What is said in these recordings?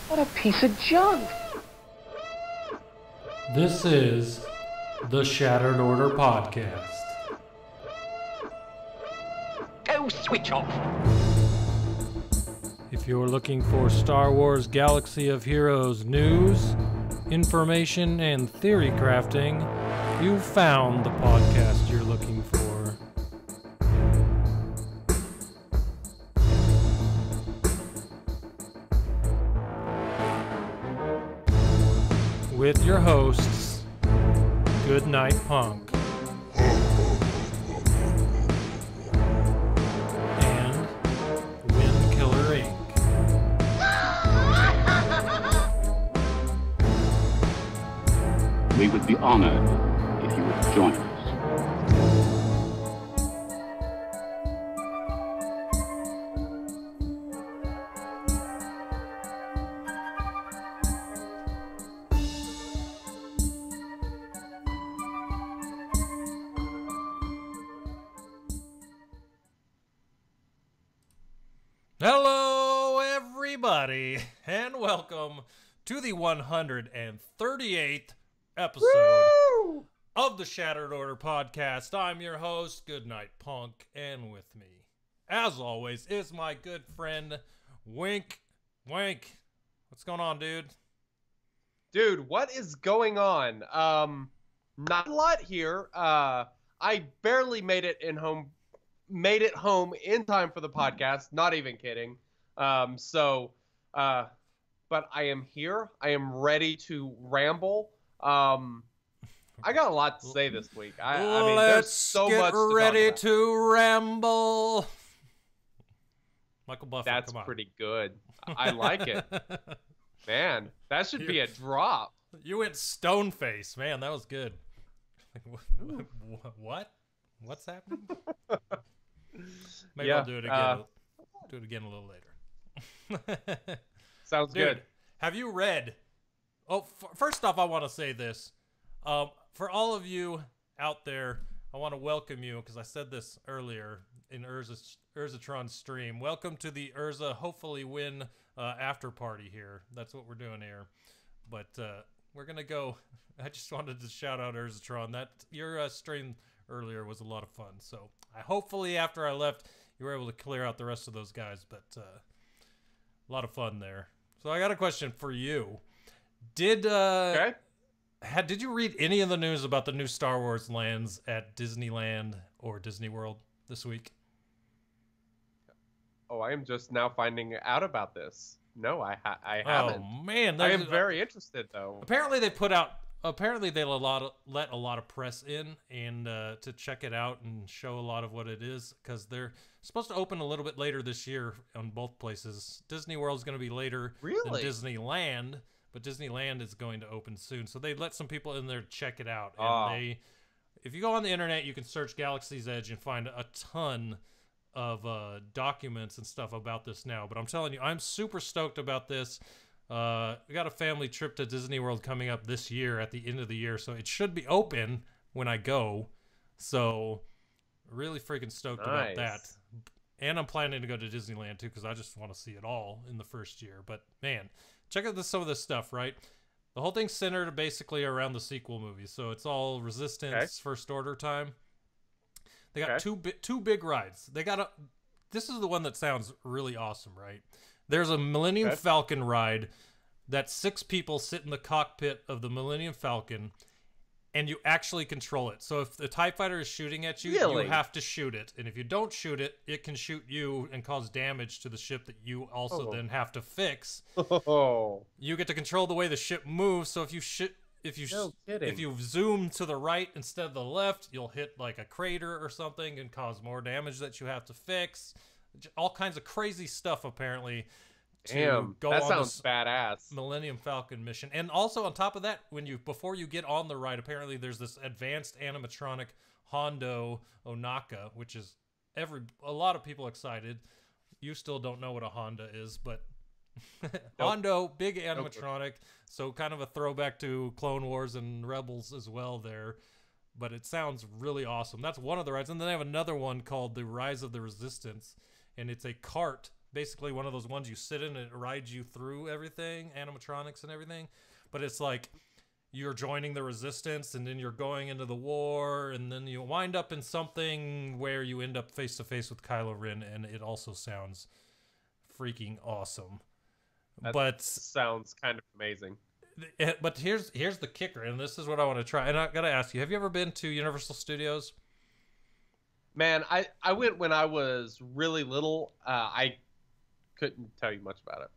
What a piece of junk! This is the Shattered Order Podcast. Go switch off! If you're looking for Star Wars Galaxy of Heroes news, information, and theory crafting, you've found the podcast you're looking for. With your hosts, Goodnight Punk and Wind Killer Inc. We would be honored if you would join us. Hello, everybody, and welcome to the 138th episode of the Shattered Order Podcast. I'm your host, Goodnight Punk, and with me, as always, is my good friend, Wink. Wink, what's going on, dude? Dude, what is going on? Not a lot here. I barely made it home in time for the podcast. Not even kidding. But I am here. I am ready to ramble. I got a lot to say this week. I mean, there's so much to ready talk about. to ramble. Michael Buffer, That's come on. pretty good. I like it. Man, that should be a drop. You went stone face, man. That was good. What? What's happening? Maybe Yeah, I'll do it again. Do it again a little later. Sounds Dude, good. have you read? Oh, first off, I want to say this. For all of you out there, I want to welcome you because I said this earlier in Urzatron's stream. Welcome to the Urza hopefully win after party here. That's what we're doing here. But we're gonna go. I just wanted to shout out Urzatron. That your stream earlier was a lot of fun. So I hopefully after I left, you were able to clear out the rest of those guys. But a lot of fun there. So I got a question for you. Did you read any of the news about the new Star Wars lands at Disneyland or Disney World this week? Oh, I am just now finding out about this. No, I haven't. Oh man, I am very interested though. Apparently they put out. Apparently they let a lot of press in and to check it out and show a lot of what it is because they're supposed to open a little bit later this year on both places. Disney World is going to be later than Disneyland, but Disneyland is going to open soon. So they let some people in there to check it out. And if you go on the internet, you can search Galaxy's Edge and find a ton of documents and stuff about this now. But I'm telling you, I'm super stoked about this. We got a family trip to Disney World coming up this year at the end of the year, so it should be open when I go. So really freaking stoked about that. And I'm planning to go to Disneyland too because I just want to see it all in the first year. But man, check out some of this stuff, right? The whole thing's centered basically around the sequel movies. So it's all Resistance, First Order time. They got two big rides. This is the one that sounds really awesome, right? There's a Millennium Falcon ride that 6 people sit in the cockpit of the Millennium Falcon, and you actually control it. So if the TIE Fighter is shooting at you, you have to shoot it. And if you don't shoot it, it can shoot you and cause damage to the ship that you also then have to fix. You get to control the way the ship moves. So if you if you zoom to the right instead of the left, you'll hit like a crater or something and cause more damage that you have to fix. All kinds of crazy stuff apparently. Damn, that sounds badass. Millennium Falcon mission. And also on top of that, before you get on the ride, apparently there's this advanced animatronic Hondo Onaka, which is a lot of people excited. You still don't know what a Honda is, but Hondo, big animatronic, so kind of a throwback to Clone Wars and Rebels as well there. But it sounds really awesome. That's one of the rides. And then they have another one called The Rise of the Resistance, and it's a cart basically one of those ones you sit in and it rides you through everything, animatronics and everything. But it's like you're joining the resistance and then you're going into the war and then you wind up in something where you end up face to face with Kylo Ren, and it also sounds freaking awesome. But sounds kind of amazing. But here's the kicker, and this is what I want to try. And I gotta ask you, have you ever been to Universal Studios? Man, I went when I was really little. I couldn't tell you much about it.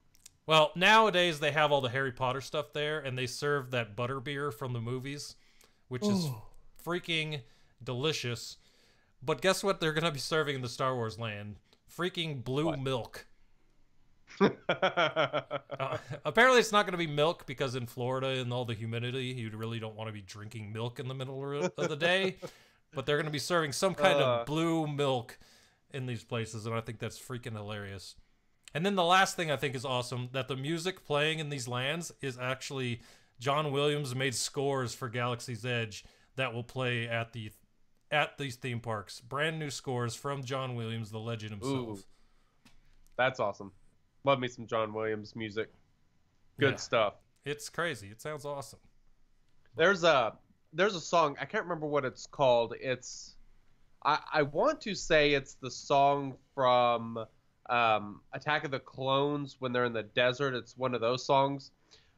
Well, nowadays they have all the Harry Potter stuff there, and they serve that butterbeer from the movies, which is freaking delicious. But guess what they're gonna be serving in the Star Wars land? Freaking blue milk. Apparently it's not going to be milk because in Florida and all the humidity, you really don't want to be drinking milk in the middle of the day. But they're going to be serving some kind of blue milk in these places, and I think that's freaking hilarious. And then the last thing I think is awesome, that the music playing in these lands is actually John Williams made scores for Galaxy's Edge that will play at these theme parks. Brand new scores from John Williams, the legend himself. Ooh, that's awesome. Love me some John Williams music. Good stuff. It's crazy. It sounds awesome. There's a song, I can't remember what it's called. It's I want to say it's the song from Attack of the Clones when they're in the desert. It's one of those songs.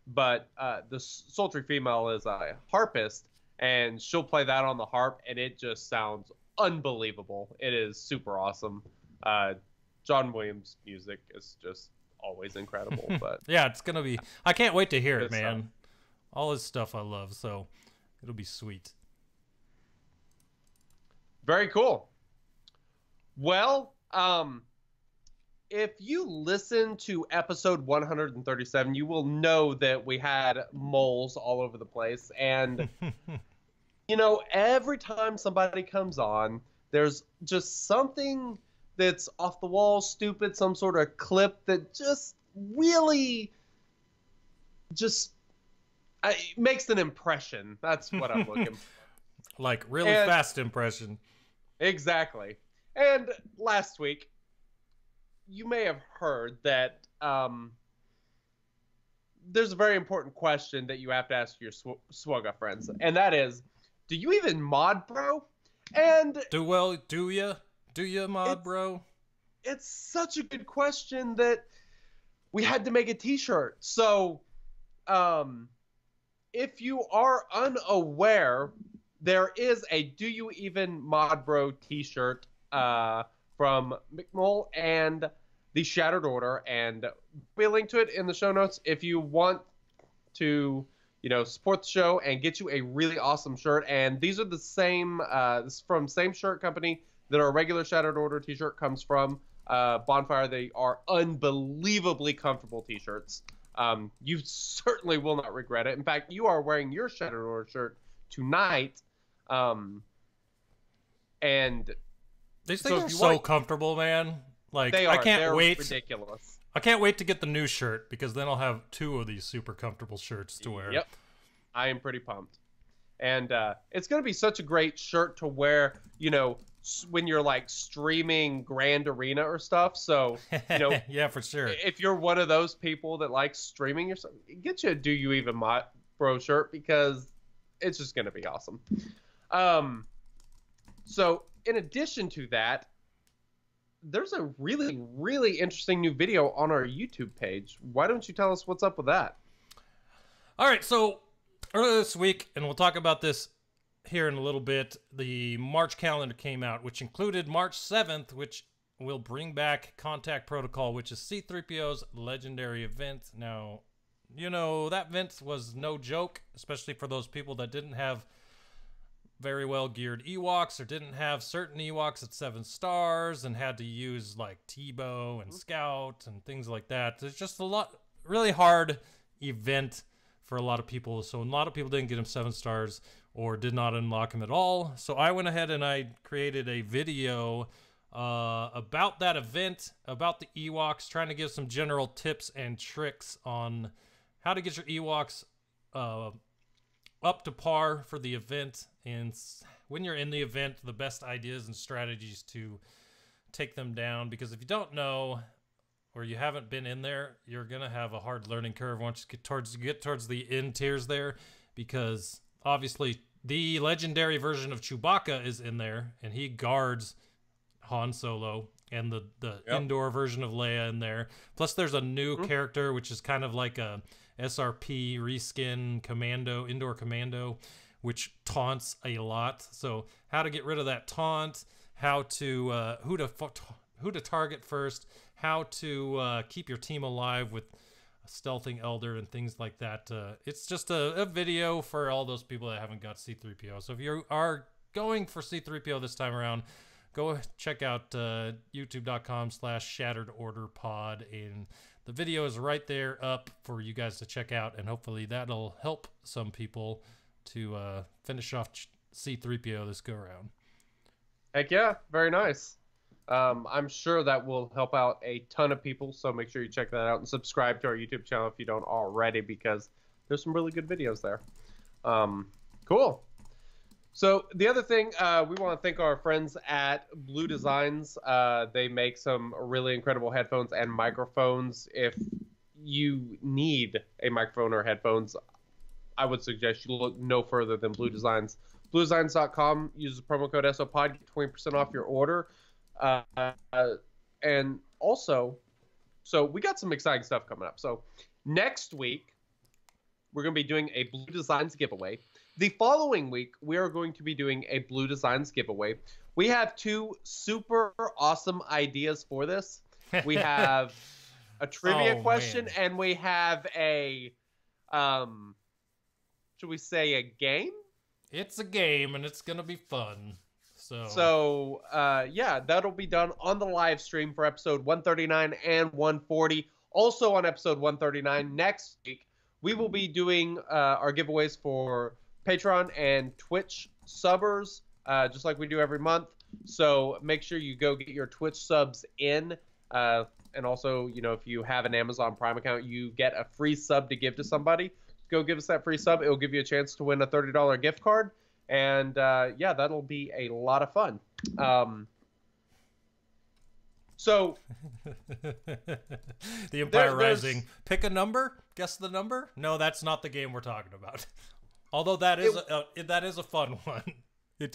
But the sultry female is a harpist, and she'll play that on the harp, and it just sounds unbelievable. It is super awesome. John Williams' music is just always incredible. But yeah, it's gonna be. I can't wait to hear it, man. All his stuff I love, so it'll be sweet. Very cool. Well, if you listen to episode 137, you will know that we had moles all over the place, and you know, every time somebody comes on, there's just something that's off the wall, stupid, some sort of clip that just really makes an impression. That's what I'm looking for. Like really fast impression. Exactly. And last week, you may have heard that there's a very important question that you have to ask your Swugga friends, and that is, do you even mod, bro? And do you mod, bro? It's such a good question that we had to make a t-shirt. So, if you are unaware, there is a Do You Even Mod Bro t-shirt from McMull and the Shattered Order, and we'll link to it in the show notes if you want to, support the show and get you a really awesome shirt. And these are the same, from same shirt company that our regular Shattered Order t-shirt comes from, Bonfire. They are unbelievably comfortable t-shirts. You certainly will not regret it. In fact, you are wearing your Shattered Order shirt tonight. And these things are so comfortable, man. Like, I can't wait. Ridiculous. I can't wait to get the new shirt, because then I'll have 2 of these super comfortable shirts to wear. Yep. I am pretty pumped. And it's going to be such a great shirt to wear, when you're like streaming Grand Arena or stuff. So, yeah, for sure. If you're one of those people that likes streaming yourself, get you a Do You Even Mod Bro shirt, because it's just going to be awesome. So in addition to that, there's a really, really interesting new video on our YouTube page. Why don't you tell us what's up with that? All right, so earlier this week, and we'll talk about this here in a little bit, the March calendar came out, which included March 7th, which will bring back Contact Protocol, which is C-3PO's legendary event. Now, that event was no joke, especially for those people that didn't have very well geared Ewoks, or didn't have certain Ewoks at 7 stars and had to use like Tebow and Scout and things like that. It's just really hard event for a lot of people. So a lot of people didn't get him 7 stars or did not unlock him at all. So I went ahead and I created a video about that event, about the Ewoks, trying to give some general tips and tricks on how to get your Ewoks up to par for the event, and when you're in the event, the best ideas and strategies to take them down. Because if you don't know, or you haven't been in there, you're gonna have a hard learning curve once you get towards the end tiers there, because obviously the legendary version of Chewbacca is in there, and he guards Han Solo, and the indoor version of Leia in there. Plus, there's a new character which is kind of like a SRP reskin indoor commando, which taunts a lot. So how to get rid of that taunt, how to who to target first, how to keep your team alive with a stealthing elder and things like that. It's just a video for all those people that haven't got C-3PO. So if you are going for C-3PO this time around, go check out youtube.com/shatteredorderpod, and the video is right there up for you guys to check out, and hopefully that'll help some people to finish off C-3PO this go around. Heck yeah, very nice. I'm sure that will help out a ton of people, so make sure you check that out and subscribe to our YouTube channel if you don't already, because there's some really good videos there. Cool. So the other thing, we want to thank our friends at Blue Designs. They make some really incredible headphones and microphones. If you need a microphone or headphones, I would suggest you look no further than Blue Designs. BlueDesigns.com. Use the promo code SOPOD, get 20% off your order. And also, so we got some exciting stuff coming up. So next week, we're going to be doing a Blue Designs giveaway. The following week, we are going to be doing a Blue Designs giveaway. We have two super awesome ideas for this. We have a trivia question, and we have a, should we say a game? It's a game, and it's going to be fun. So yeah, that'll be done on the live stream for episode 139 and 140. Also on episode 139 next week, we will be doing our giveaways for Patreon and Twitch subbers, just like we do every month. So make sure you go get your Twitch subs in. And also, you know, if you have an Amazon Prime account, you get a free sub to give to somebody. Go give us that free sub. It will give you a chance to win a $30 gift card. And yeah, that'll be a lot of fun. So The Empire Rising. Pick a number. Guess the number. No, that's not the game we're talking about. Although that is a fun one.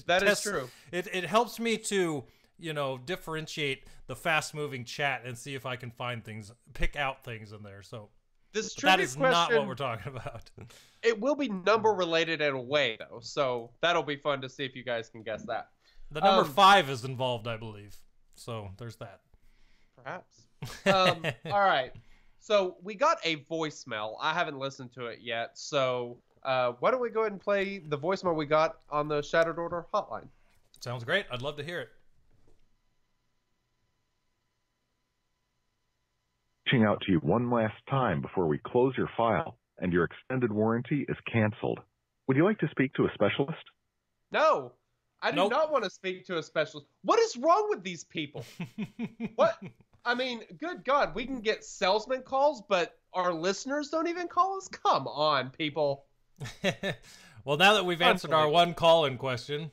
That is true. It helps me to, you know, differentiate the fast-moving chat and see if I can find things, pick out things in there. So that is not what we're talking about. It will be number related in a way, though. So that'll be fun to see if you guys can guess that. The number 5 is involved, I believe. So there's that. Perhaps. All right. So we got a voicemail. I haven't listened to it yet. So why don't we go ahead and play the voicemail we got on the Shattered Order hotline? Sounds great. I'd love to hear it. Reaching out to you one last time before we close your file and your extended warranty is canceled. Would you like to speak to a specialist? No, I do not want to speak to a specialist. What is wrong with these people? What? I mean, good God, we can get salesman calls, but our listeners don't even call us? Come on, people. Well, now that we've answered our one call-in question,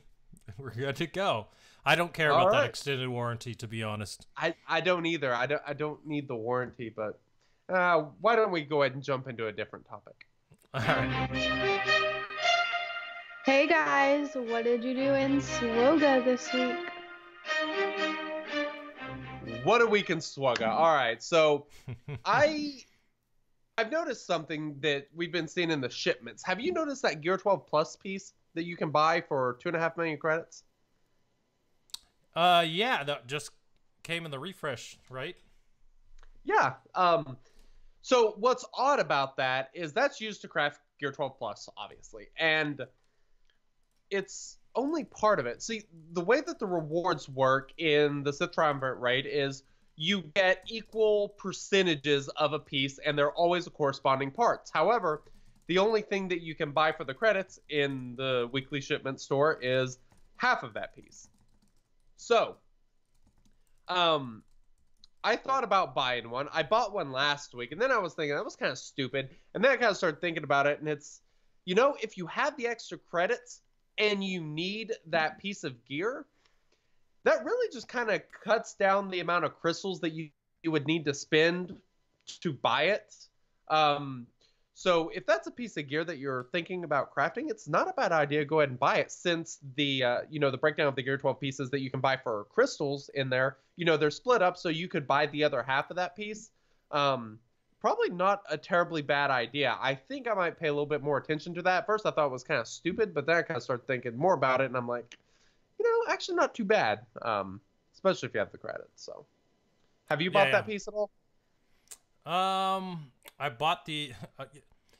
we're good to go. I don't care about that extended warranty, to be honest. I don't either. I don't need the warranty, but why don't we go ahead and jump into a different topic? All right. Hey guys, what did you do in Swoga this week? What a week in Swoga. All right, so I've noticed something that we've been seeing in the shipments. Have you noticed that Gear 12 Plus piece that you can buy for 2.5 million credits? Yeah, that just came in the refresh, right? Yeah. So what's odd about that is that's used to craft Gear 12 Plus, obviously, and it's only part of it. See, the way that the rewards work in the Sith Triumvirate raid is you get equal percentages of a piece, and they're always the corresponding parts. However, the only thing that you can buy for the credits in the weekly shipment store is half of that piece. So, I thought about buying one. I bought one last week, and then I was thinking that was kind of stupid. And then I kind of started thinking about it, and it's, you know, if you have the extra credits and you need that piece of gear, that really just kind of cuts down the amount of crystals that you you would need to spend to buy it. So if that's a piece of gear that you're thinking about crafting, it's not a bad idea to go ahead and buy it, since the the breakdown of the Gear 12 pieces that you can buy for crystals in there, they're split up, so you could buy the other half of that piece. Probably not a terribly bad idea. I think I might pay a little bit more attention to that. At first I thought it was kind of stupid, but then I kind of started thinking more about it, and I'm like, actually not too bad, especially if you have the credits. So have you bought that piece at all? I bought the.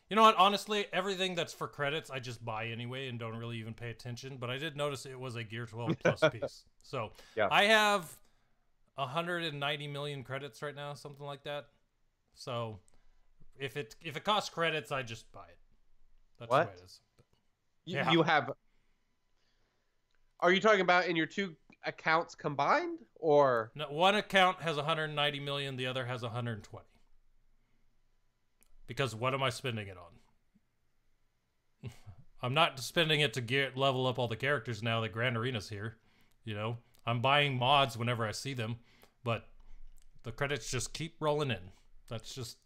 You know what? Honestly, everything that's for credits, I just buy anyway and don't really even pay attention. But I did notice it was a Gear 12 Plus piece. So yeah. I have 190 million credits right now, something like that. So if it costs credits, I just buy it. That's the way it is. But, you have. Are you talking about in your two accounts combined, or no, one account has 190 million, the other has 120? Because what am I spending it on? I'm not spending it to level up all the characters now that Grand Arena's here. I'm buying mods whenever I see them, but the credits just keep rolling in. That's just...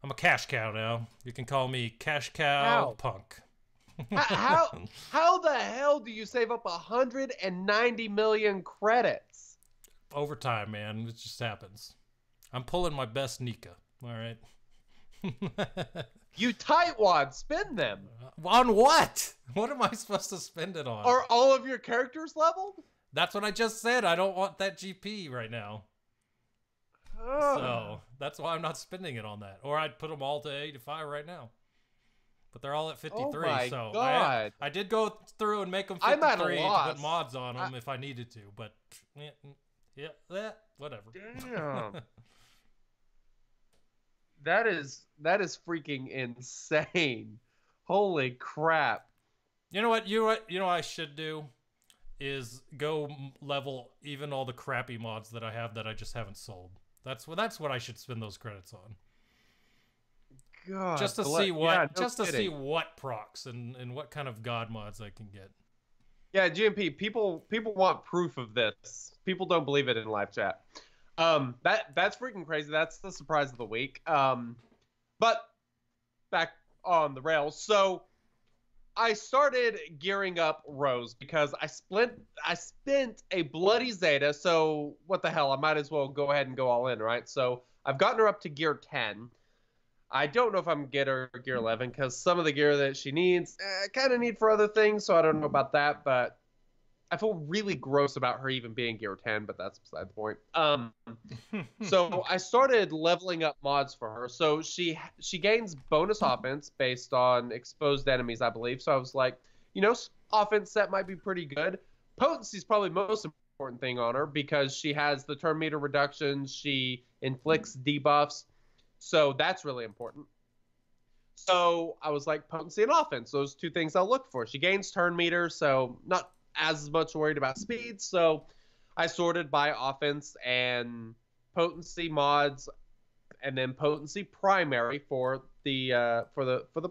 I'm a cash cow now. You can call me Cash Cow Punk. How the hell do you save up 190 million credits? Overtime, man. It just happens. I'm pulling my best Nika. All right. You tightwad, spend them. On what? What am I supposed to spend it on? Are all of your characters leveled? That's what I just said. I don't want that GP right now. So that's why I'm not spending it on that. Or I'd put them all to 85 right now. But they're all at 53. Oh my so God. I did go through and make them 53 to put mods on them if I needed to. But yeah, whatever. Damn. That is freaking insane. Holy crap. You know what I should do is go level even all the crappy mods that I have that I just haven't sold. That's what I should spend those credits on. God. Just to see what see what procs and what kind of god mods I can get. Yeah, GMP, people want proof of this. People don't believe it in live chat. That's freaking crazy. That's the surprise of the week. But back on the rails. So I started gearing up Rose because I spent a bloody Zeta. So what the hell? I might as well go ahead and go all in, right? So I've gotten her up to gear 10. I don't know if I'm gonna get her gear 11 because some of the gear that she needs, I kind of need for other things. So I don't know about that, but I feel really gross about her even being gear 10, but that's beside the point. So I started leveling up mods for her. So she gains bonus offense based on exposed enemies, I believe. So I was like, offense set might be pretty good. Potency is probably the most important thing on her because she has the turn meter reductions. She inflicts debuffs. So that's really important. So I was like, potency and offense, those two things I'll look for. She gains turn meter, so not as much worried about speed. So I sorted by offense and potency mods, and then potency primary for the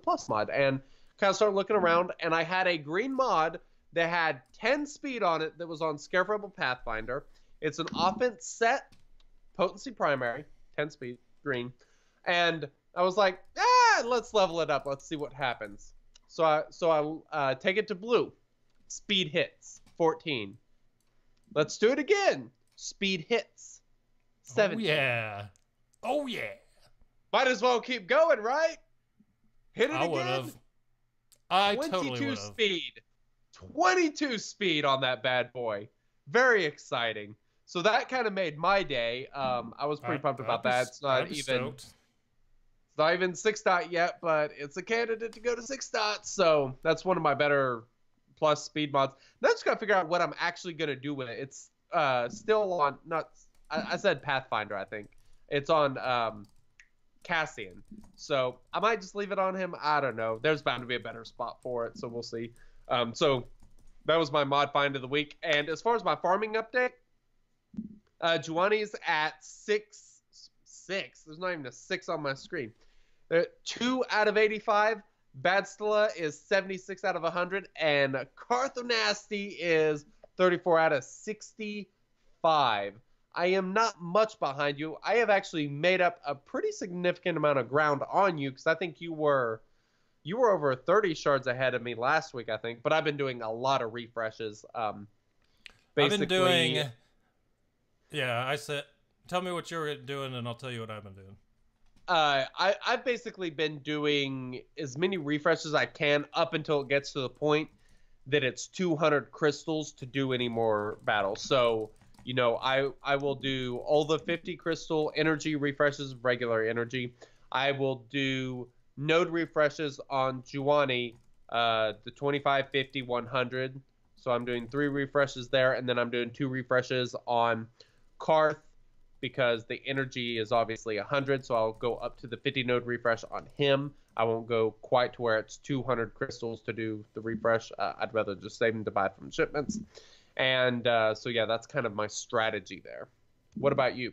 plus mod, and kind of started looking around, and I had a green mod that had 10 speed on it that was on Scarecrow Pathfinder. It's an offense set, potency primary, 10 speed, green, and I was like, let's level it up. Let's see what happens. So I take it to blue. Speed hits, 14. Let's do it again. Speed hits, 17. Oh, yeah. Might as well keep going, right? Hit it again. I would have. I 22 totally would have. speed. 22 speed on that bad boy. Very exciting. So that kind of made my day. I was pretty pumped about that. It's not even 6 dot yet, but it's a candidate to go to 6 dots. So that's one of my better plus speed mods. Now I just gotta figure out what I'm actually gonna do with it. It's still on I said Pathfinder, I think. It's on Cassian. So I might just leave it on him. I don't know. There's bound to be a better spot for it, so we'll see. So that was my mod find of the week. And as far as my farming update, Juani's at 6. There's not even a 6 on my screen. 2 out of 85. Badstella is 76 out of 100, and Carthonasty is 34 out of 65. I am not much behind you. I have actually made up a pretty significant amount of ground on you because I think you were over 30 shards ahead of me last week, I think. But I've been doing a lot of refreshes. I've been doing. Yeah, I said. Tell me what you're doing, and I'll tell you what I've been doing. I've basically been doing as many refreshes as I can up until it gets to the point that it's 200 crystals to do any more battles. So, you know, I will do all the 50 crystal energy refreshes, regular energy. I will do node refreshes on Juwani, the 25, 50, 100. So I'm doing 3 refreshes there, and then I'm doing 2 refreshes on Karth, because the energy is obviously 100, so I'll go up to the 50 node refresh on him. I won't go quite to where it's 200 crystals to do the refresh. I'd rather just save them to buy from shipments. And so, yeah, that's kind of my strategy there. What about you?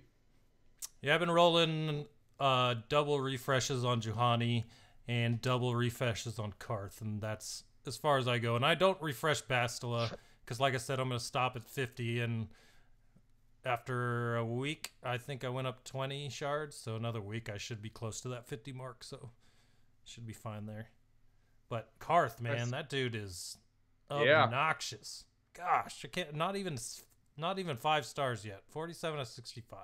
Yeah, I've been rolling double refreshes on Juhani and double refreshes on Karth, and that's as far as I go. And I don't refresh Bastila because, like I said, I'm going to stop at 50, and after a week, I think I went up 20 shards, so another week I should be close to that 50 mark, so should be fine there. But Karth, man, that dude is obnoxious. Gosh, I can't, not even 5 stars yet. 47 out of 65.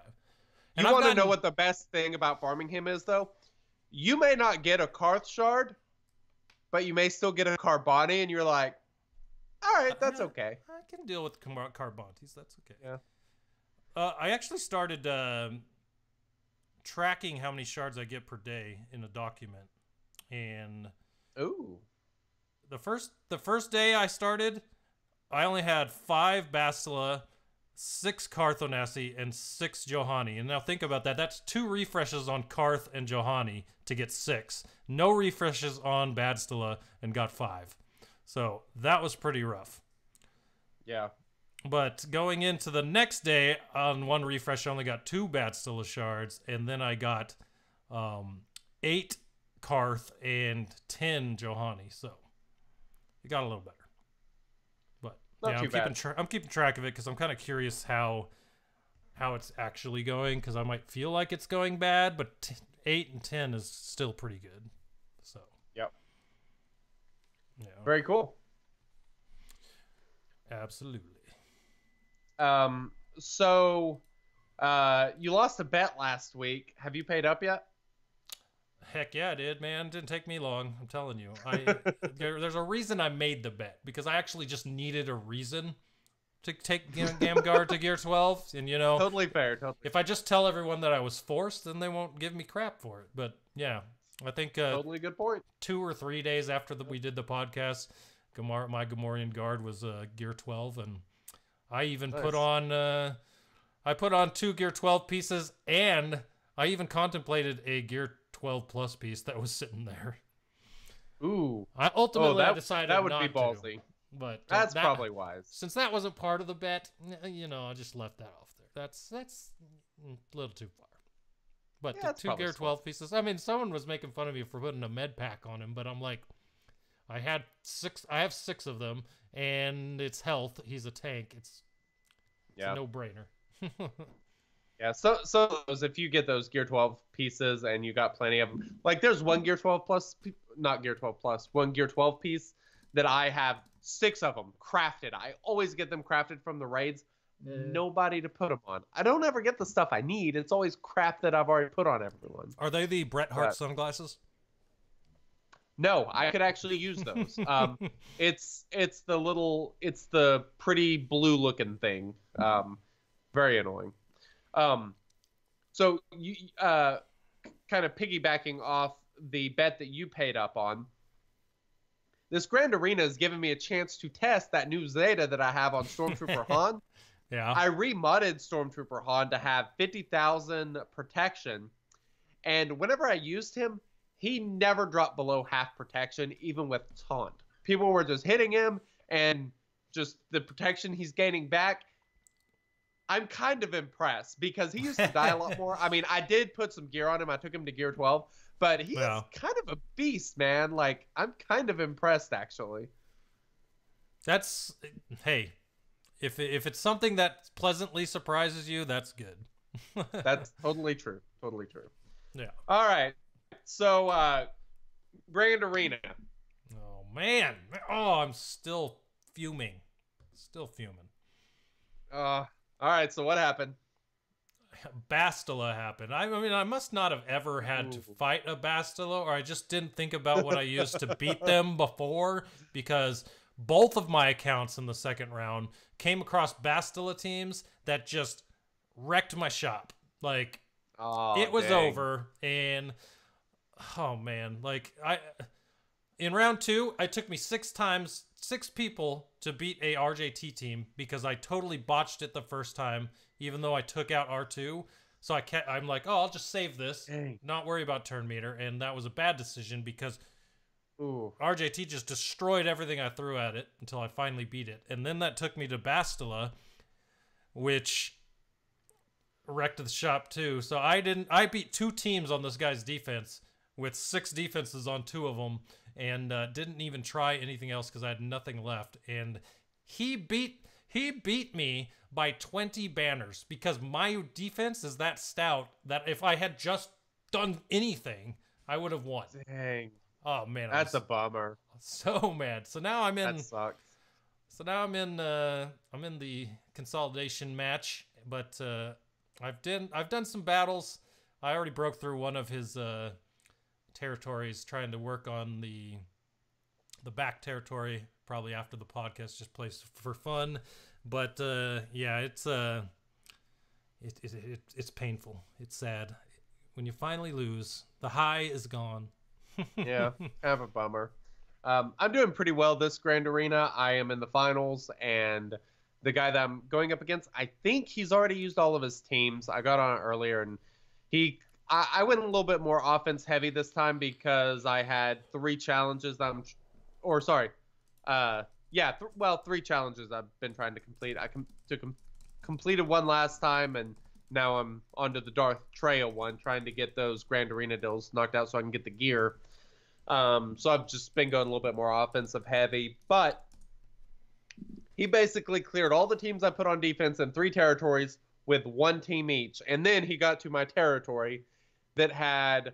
And you want to know what the best thing about farming him is, though? You may not get a Karth shard, but you may still get a Carboni, and you're like, all right, that's okay. I can deal with Carbontes. That's okay. Yeah. I actually started tracking how many shards I get per day in a document, and the first day I started, I only had 5 Bastila, 6 Karthonasi, and 6 Juhani. And now think about that. That's 2 refreshes on Karth and Juhani to get 6. No refreshes on Bastila and got 5. So that was pretty rough. Yeah. But going into the next day, on 1 refresh, I only got 2 Bastila shards, and then I got 8 Karth and 10 Juhani. So it got a little better. But yeah, I'm keeping track of it because I'm kind of curious how it's actually going, because I might feel like it's going bad, but 8 and 10 is still pretty good. So yep. Yeah. Very cool. Absolutely. So you lost a bet last week. Have you paid up yet? Heck yeah, I did, man. Didn't take me long. I'm telling you. There's a reason I made the bet, because I actually just needed a reason to take Gamguard to Gear 12. And, you know, totally fair. If I just tell everyone that I was forced, then they won't give me crap for it. But yeah, I think totally good point. 2 or 3 days after we did the podcast, my Gamorrean guard was Gear 12, and I even put on 2 Gear 12 pieces, and I even contemplated a Gear 12 plus piece that was sitting there. Ooh. I decided that would not be ballsy. to, but that's probably wise. Since that wasn't part of the bet, you know, I just left that off there. That's a little too far. But yeah, the 2 Gear 12 pieces, I mean, someone was making fun of me for putting a med pack on him, but I'm like, I have 6 of them, and it's health. He's a tank. It's a no-brainer. Yeah, so if you get those Gear 12 pieces and you got plenty of them, like there's one Gear 12 plus, not Gear 12 plus, one Gear 12 piece that I have 6 of them crafted. I always get them crafted from the raids. Nobody to put them on. I don't ever get the stuff I need. It's always crap that I've already put on everyone. Are they the Bret Hart sunglasses? No, I could actually use those. It's the pretty blue looking thing. Very annoying. So you kind of piggybacking off the bet that you paid up on. This Grand Arena has given me a chance to test that new Zeta that I have on Stormtrooper Han. Yeah. I remodded Stormtrooper Han to have 50,000 protection, and whenever I used him, he never dropped below half protection, even with taunt. People were just hitting him, and just the protection he's gaining back. I'm kind of impressed because he used to die a lot more. I mean, I did put some gear on him. I took him to Gear 12, but he's kind of a beast, man. Like, I'm kind of impressed, actually. Hey, if it's something that pleasantly surprises you, that's good. That's totally true. Totally true. Yeah. All right. So, Grand Arena. Oh man. Oh, I'm still fuming. Still fuming. All right. So what happened? Bastila happened. I mean, I must not have ever had to fight a Bastila, or I just didn't think about what I used to beat them before, because both of my accounts in the second round came across Bastila teams that just wrecked my shop. Like, it was over, and oh man, like in round 2, it took me 6 people to beat a RJT team because I totally botched it the first time, even though I took out R2. So I'm like, oh, I'll just save this, not worry about turn meter, and that was a bad decision because RJT just destroyed everything I threw at it until I finally beat it. And then that took me to Bastila, which wrecked the shop too. So I beat 2 teams on this guy's defense with 6 defenses on 2 of them, and didn't even try anything else because I had nothing left. And he beat me by 20 banners because my defense is that stout that if I had just done anything, I would have won. Dang. Oh man, That's a bummer. So mad. So now I'm in. That sucks. So now I'm in the consolidation match, but I've done some battles. I already broke through one of his territories, trying to work on the back territory. Probably after the podcast, just plays for fun. But yeah, it's painful. It's sad when you finally lose. The high is gone. Yeah, kind of a bummer. I'm doing pretty well this Grand Arena. I am in the finals, and the guy that I'm going up against, I think he's already used all of his teams. I got on it earlier, and I went a little bit more offense heavy this time because I had 3 challenges that three challenges I've been trying to complete. I completed one last time, and now I'm onto the Darth Trail one, trying to get those Grand Arena deals knocked out so I can get the gear. So I've just been going a little bit more offensive heavy, but he basically cleared all the teams I put on defense in 3 territories with 1 team each. And then he got to my territory that had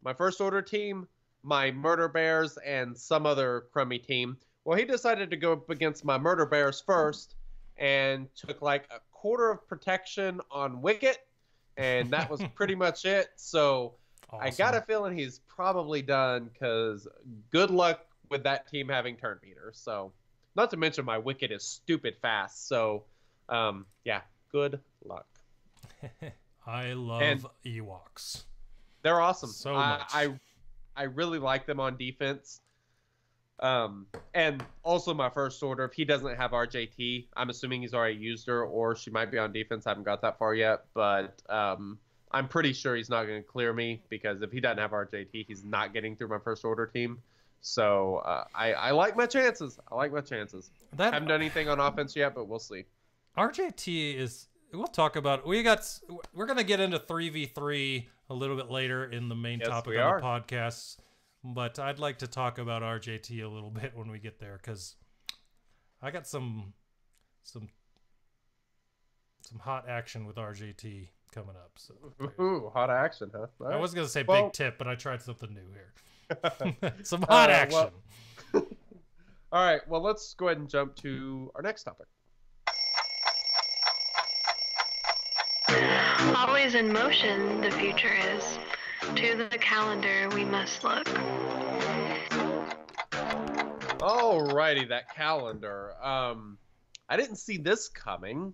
my First Order team, my Murder Bears, and some other crummy team. Well, he decided to go up against my Murder Bears first and took like a quarter of protection on Wicket, and that was pretty much it. So awesome. I got a feeling he's probably done because good luck with that team having turn meter. So not to mention my Wicket is stupid fast. So yeah, good luck. I love Ewoks. They're awesome. So much. I really like them on defense. And also my First Order, if he doesn't have RJT, I'm assuming he's already used her, or she might be on defense. I haven't got that far yet, but I'm pretty sure he's not going to clear me because if he doesn't have RJT, he's not getting through my First Order team. So I like my chances. I haven't done anything on offense yet, but we'll see. RJT is. We'll talk about. We're going to get into 3v3 a little bit later in the main topic of the podcast. But I'd like to talk about RJT a little bit when we get there, because I got some hot action with RJT coming up. So ooh, hot action, huh? Right. I was gonna say big tip, but I tried something new here. Some hot action. All right, well, let's go ahead and jump to our next topic. Always in motion, the future is. To the calendar we must look. Alrighty, that calendar. I didn't see this coming.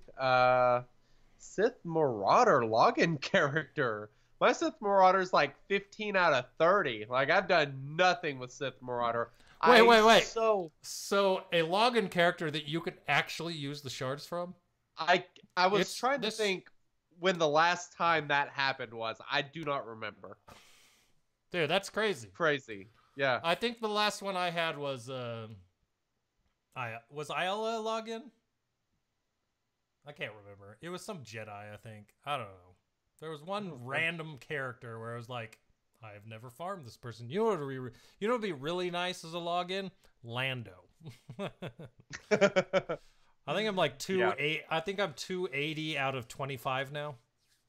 Sith Marauder login character. My Sith Marauder is like 15 out of 30. Like, I've done nothing with Sith Marauder. Wait. So a login character that you could actually use the shards from? I was trying to think when the last time that happened was. I do not remember. Dude, that's crazy. Crazy. Yeah. I think the last one I had was Isla login? I can't remember. It was some Jedi, I think. I don't know. There was one random character where I was like, I've never farmed this person. You know what would be really nice as a login? Lando. I think I'm like Yeah. I think I'm 280 out of 25 now.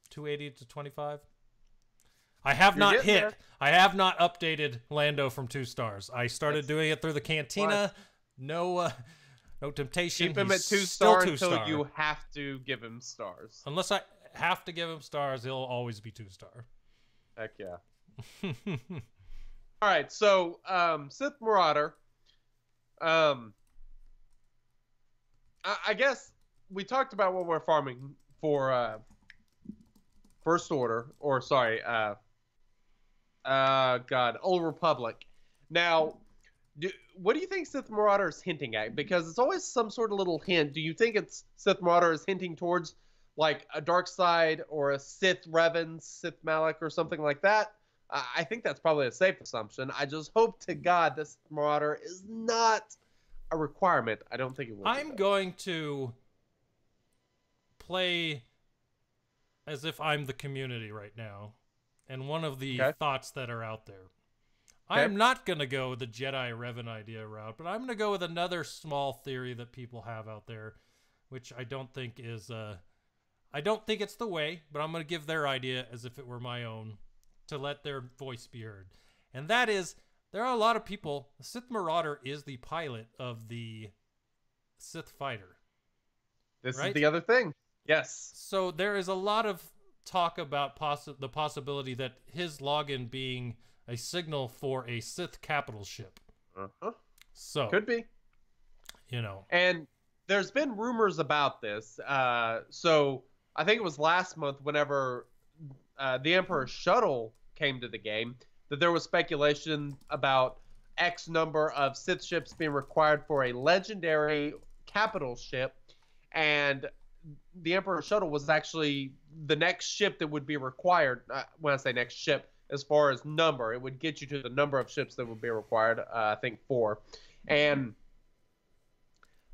280 to 25. I have not getting hit. there. I have not updated Lando from 2 stars. I started That's doing it through the cantina. No temptation. Keep him at He's 2 still star 2 until star. you have to give him stars. Unless I have to give him stars, he'll always be 2 star. Heck yeah. All right, so Sith Marauder. I guess we talked about what we're farming for First Order, or sorry, Old Republic. Now, what do you think Sith Marauder is hinting at? Because it's always some sort of little hint. Do you think it's Sith Marauder is hinting towards like a dark side or a Sith Revan, Sith Malik, or something like that? I think that's probably a safe assumption. I just hope to God this Marauder is not a requirement. I don't think it will. I'm going to play as if I'm the community right now, and one of the thoughts that are out there. I'm not going to go the Jedi Revan idea route, but I'm going to go with another small theory that people have out there, which I don't think is I don't think it's the way, but I'm going to give their idea as if it were my own to let their voice be heard. And that is, there are a lot of people, Sith Marauder is the pilot of the Sith Fighter. This right? is the other thing. Yes. So there is a lot of talk about the possibility that his login being a signal for a Sith capital ship. Uh-huh. So could be. You know. And there's been rumors about this. So I think it was last month whenever the Emperor's shuttle came to the game that there was speculation about X number of Sith ships being required for a legendary capital ship, and the Emperor's shuttle was actually the next ship that would be required. When I say next ship, as far as number, it would get you to the number of ships that would be required. I think 4, and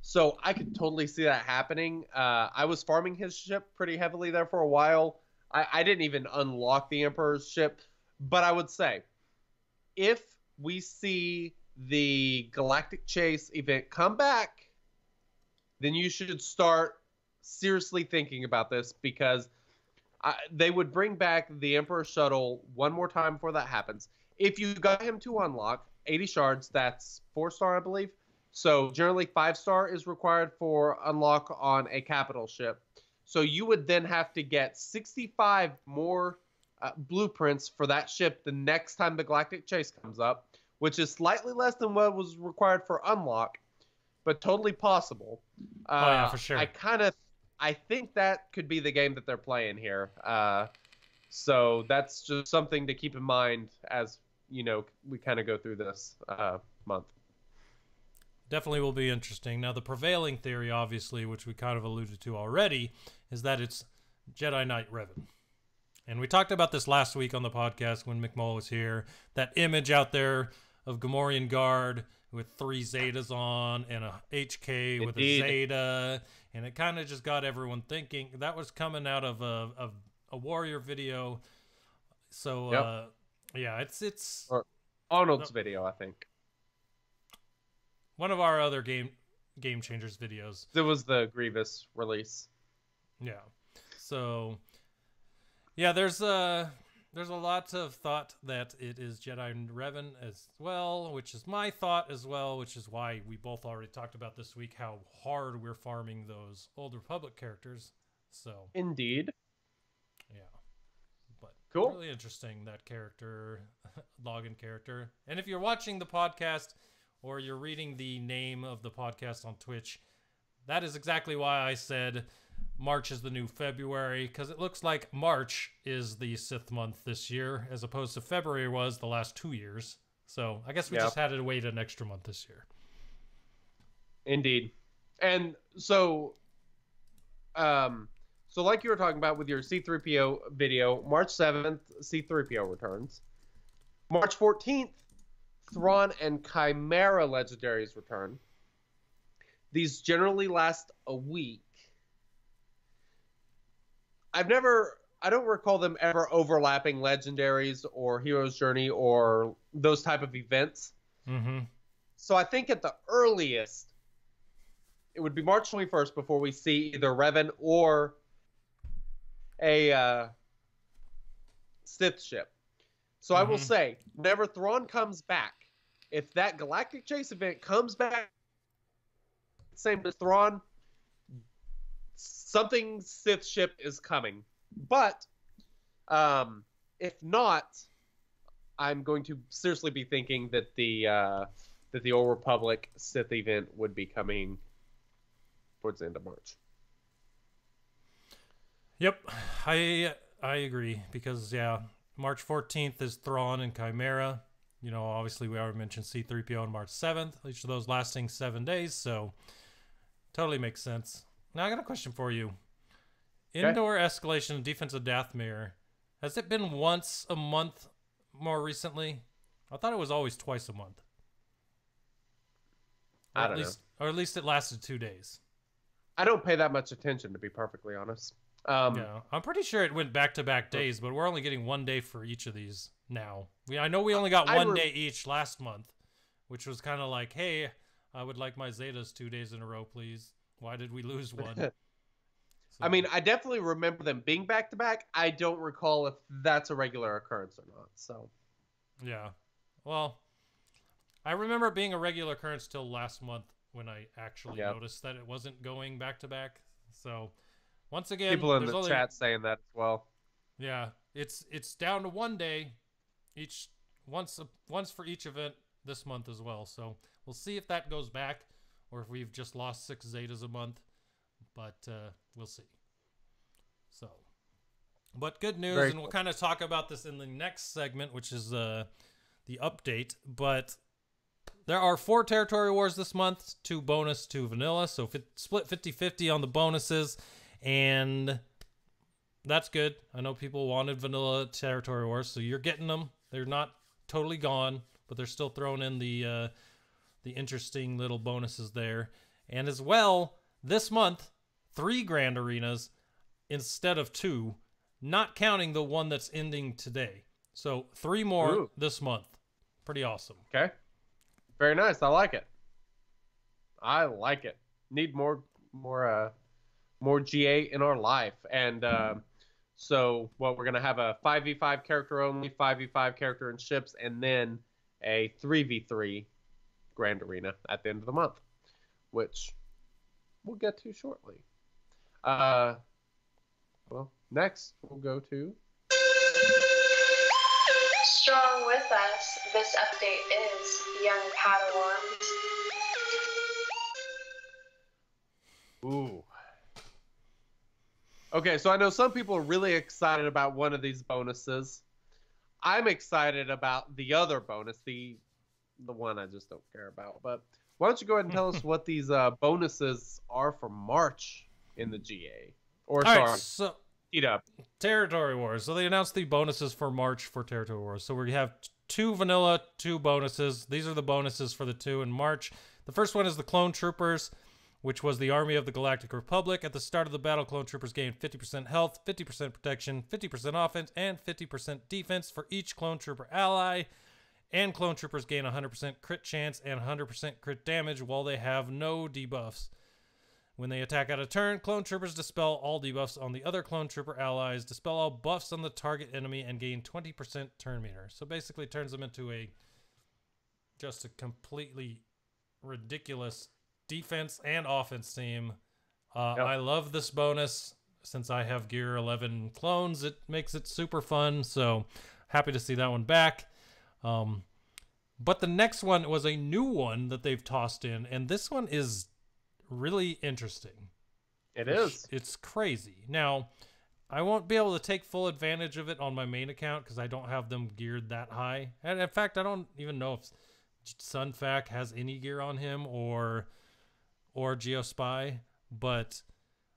so I could totally see that happening. I was farming his ship pretty heavily there for a while. I didn't even unlock the Emperor's ship, but I would say if we see the Galactic Chase event come back, then you should start seriously thinking about this, because they would bring back the Emperor shuttle one more time before that happens. If you got him to unlock 80 shards, that's 4 star, I believe. So generally 5 star is required for unlock on a capital ship. So you would then have to get 65 more blueprints for that ship the next time the Galactic Chase comes up, which is slightly less than what was required for unlock, but totally possible. Oh yeah, for sure. I think that could be the game that they're playing here. So that's just something to keep in mind as, you know, we kind of go through this month. Definitely will be interesting. Now, the prevailing theory, obviously, which we kind of alluded to already, is that it's Jedi Knight Revan. And we talked about this last week on the podcast when McMull was here. That image out there of Gamorrean Guard with 3 Zetas on and a HK with a Zeta. And it kind of just got everyone thinking. That was coming out of a Warrior video. So, yeah, it's or Arnold's video, I think. One of our other Game Changers videos. It was the Grievous release. Yeah. So, yeah, there's a lot of thought that it is Jedi Revan as well, which is my thought as well, which is why we both already talked about this week how hard we're farming those Old Republic characters. So indeed. Yeah. But cool. Really interesting, that character, login character. And if you're watching the podcast or you're reading the name of the podcast on Twitch, that is exactly why I said March is the new February, because it looks like March is the Sith month this year, as opposed to February was the last 2 years. So I guess we just had to wait an extra month this year. Indeed. And so, so like you were talking about with your C-3PO video, March 7th, C-3PO returns. March 14th, Thrawn and Chimera legendaries return. These generally last a week. I don't recall them ever overlapping legendaries or Hero's Journey or those type of events. Mm-hmm. So I think at the earliest, it would be March 21st before we see either Revan or a Sith ship. So I will say, whenever Thrawn comes back, if that Galactic Chase event comes back, same as Thrawn, something Sith ship is coming. But if not, I'm going to seriously be thinking that the Old Republic Sith event would be coming towards the end of March. Yep, I agree because March 14th is Thrawn and Chimera. You know, obviously we already mentioned C-3PO on March 7th. Each of those lasting 7 days, so totally makes sense. Now I got a question for you. Okay. Indoor escalation and defensive Dathomir. Has it been once a month more recently? I thought it was always twice a month. I don't know. Or at least it lasted 2 days. I don't pay that much attention, to be perfectly honest. Yeah, I'm pretty sure it went back-to-back days, but we're only getting 1 day for each of these now. I know we only got 1 day each last month, which was kind of like, hey, I would like my Zetas 2 days in a row, please. Why did we lose one? So, I mean, I definitely remember them being back-to-back. I don't recall if that's a regular occurrence or not. So, yeah. Well, I remember it being a regular occurrence till last month when I actually noticed that it wasn't going back-to-back. So, once again, people in the chat saying that as well. Yeah, it's down to 1 day, once for each event this month as well. So we'll see if that goes back, or if we've just lost 6 Zetas a month. But we'll see. So, but good news, and we'll kind of talk about this in the next segment, which is the update. But there are 4 territory wars this month, 2 bonus, 2 vanilla. So split 50-50 on the bonuses. And that's good. I know people wanted vanilla territory wars, so you're getting them. They're not totally gone, but they're still throwing in the interesting little bonuses there. And as well, this month, 3 grand arenas instead of 2, not counting the one that's ending today. So 3 more this month. Pretty awesome. Okay. Very nice. I like it. I like it. Need more GA in our life. And so we're going to have a 5v5 character only, 5v5 character and ships, and then a 3v3 grand arena at the end of the month, which we'll get to shortly. Well, next we'll go to... Strong with us, this update is Young Padawans. Ooh. Okay, so I know some people are really excited about one of these bonuses. I'm excited about the other bonus, the one I just don't care about. But why don't you go ahead and tell us what these bonuses are for March in the GA? Or All sorry, right, so eat up. Territory Wars. So they announced the bonuses for March for Territory Wars. So we have 2 vanilla, 2 bonuses. These are the bonuses for the 2 in March. The first one is the Clone Troopers, which was the Army of the Galactic Republic. At the start of the battle, Clone Troopers gain 50% health, 50% protection, 50% offense, and 50% defense for each Clone Trooper ally. And Clone Troopers gain 100% crit chance and 100% crit damage while they have no debuffs. When they attack out of turn, Clone Troopers dispel all debuffs on the other Clone Trooper allies, dispel all buffs on the target enemy, and gain 20% turn meter. So basically turns them into just a completely ridiculous defense and offense team. I love this bonus. Since I have Gear 11 clones, it makes it super fun. So happy to see that one back. But the next one was a new one that they've tossed in, and this one is really interesting. It is. It's crazy. Now, I won't be able to take full advantage of it on my main account because I don't have them geared that high. And in fact, I don't even know if Sunfac has any gear on him or Geospy. But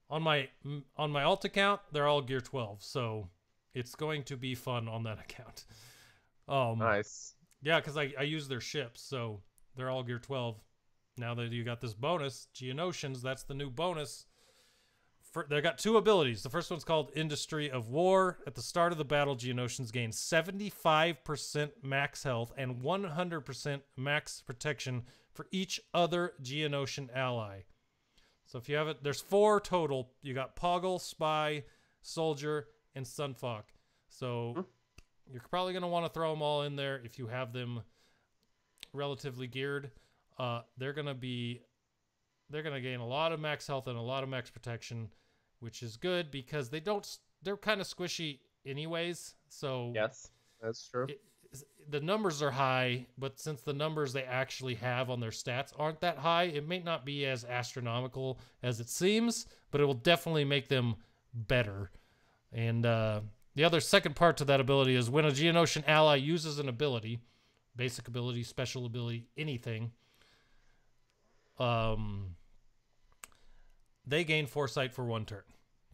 on my alt account, they're all gear 12. So it's going to be fun on that account. Nice. Yeah, because I use their ships, so they're all gear 12. Now that you got this bonus, Geonosians, that's the new bonus. They got 2 abilities. The first one's called Industry of War. At the start of the battle, Geonosians gain 75% max health and 100% max protection for each other Geonosian ally. So if you have it, there's 4 total. You got Poggle, Spy, Soldier, and Sunfuck. So you're probably going to want to throw them all in there if you have them relatively geared. They're going to gain a lot of max health and a lot of max protection, which is good because they're kind of squishy anyways. So yes, that's true. The numbers are high, but since the numbers they actually have on their stats aren't that high, it may not be as astronomical as it seems, but it will definitely make them better. And the other second part to that ability is when a Geonosian ally uses an ability, basic ability, special ability, anything, they gain foresight for 1 turn.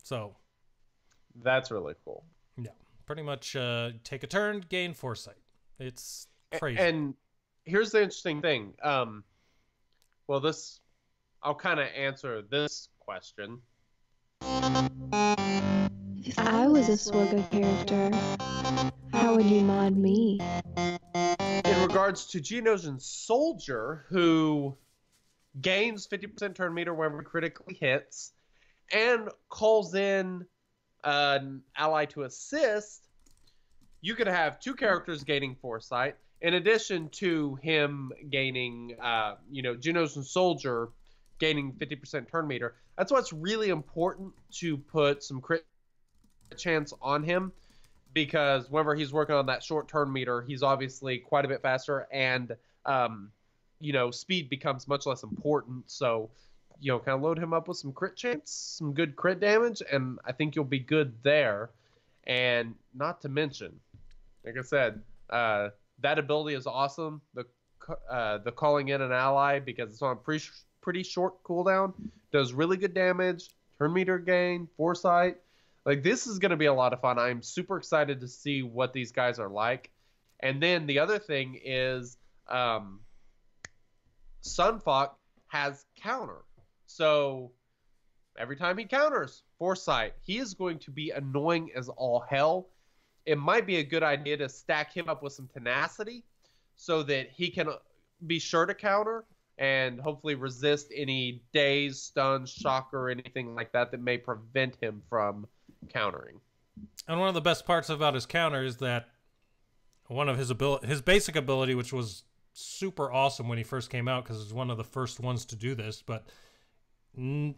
So that's really cool. Yeah, pretty much take a turn, gain foresight. It's crazy. And here's the interesting thing. I'll kind of answer this question. If I was a Swoga character, how would you mod me? In regards to Geonosian Soldier, who gains 50% turn meter whenever critically hits, and calls in an ally to assist, you could have 2 characters gaining foresight, in addition to him gaining, Geonosian Soldier gaining 50% turn meter. That's why it's really important to put some crit chance on him, because whenever he's working on that short turn meter, he's obviously quite a bit faster, and speed becomes much less important. So, kind of load him up with some crit chance, some good crit damage, and I think you'll be good there. And not to mention, like I said, that ability is awesome. The calling in an ally, because it's on a pretty short cooldown, does really good damage, turn meter gain, foresight. Like, this is going to be a lot of fun. I'm super excited to see what these guys are like. And then the other thing is Sunfuck has counter. So every time he counters foresight, he is going to be annoying as all hell. It might be a good idea to stack him up with some tenacity so that he can be sure to counter and hopefully resist any daze, stun, shock, or anything like that that may prevent him from countering. And one of the best parts about his counter is that one of his basic ability, which was super awesome when he first came out because it was one of the first ones to do this, but no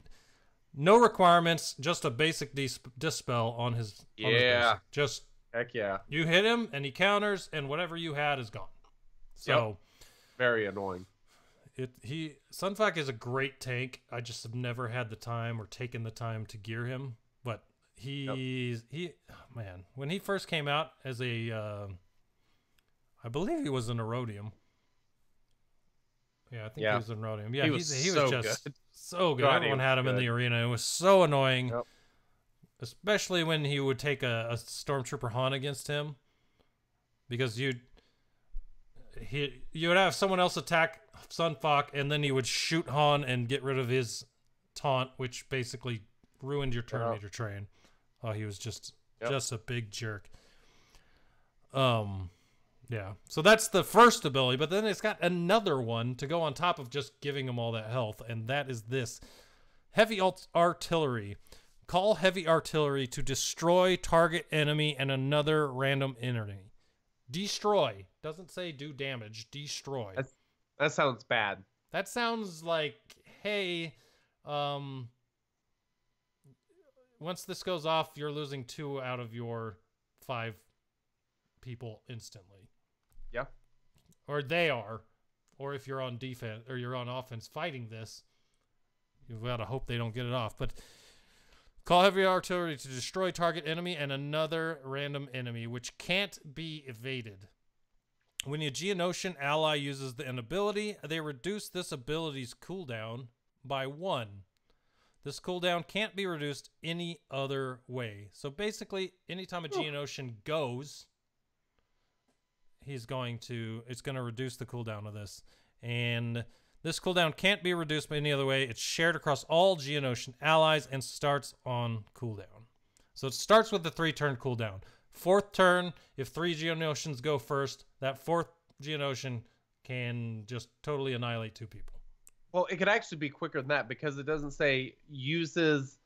requirements, just a basic dispel on his basic. Just heck yeah, you hit him and he counters, and whatever you had is gone. So very annoying. Sunfuck is a great tank. I just have never had the time or taken the time to gear him, but when he first came out as a I believe he was an Erodium. Yeah, I think he was an Erodium. Yeah, he was just so good. Everyone had him in the arena. It was so annoying, especially when he would take a Stormtrooper Han against him, because you would have someone else attack Sunfuck, and then he would shoot Han and get rid of his taunt, which basically ruined your turn meter train. Oh, he was just a big jerk. Yeah, so that's the first ability, but then it's got another one to go on top of just giving him all that health, and that is this. Heavy Artillery. Call Heavy Artillery to destroy target enemy and another random enemy. Destroy. Doesn't say do damage. Destroy. That sounds bad. That sounds like, hey, once this goes off, you're losing 2 out of your 5 people instantly. Yeah. Or they are. Or if you're on defense or you're on offense fighting this, you've got to hope they don't get it off. But call Heavy Artillery to destroy target enemy and another random enemy, which can't be evaded. When a Geonosian ally uses an ability, they reduce this ability's cooldown by 1. This cooldown can't be reduced any other way. So basically, anytime a Geonosian goes, it's going to reduce the cooldown of this. And this cooldown can't be reduced by any other way. It's shared across all Geonosian allies and starts on cooldown. So it starts with the 3-turn cooldown. 4th turn, if 3 Geonosians go first, that 4th Geonosian can just totally annihilate 2 people. Well, it could actually be quicker than that because it doesn't say uses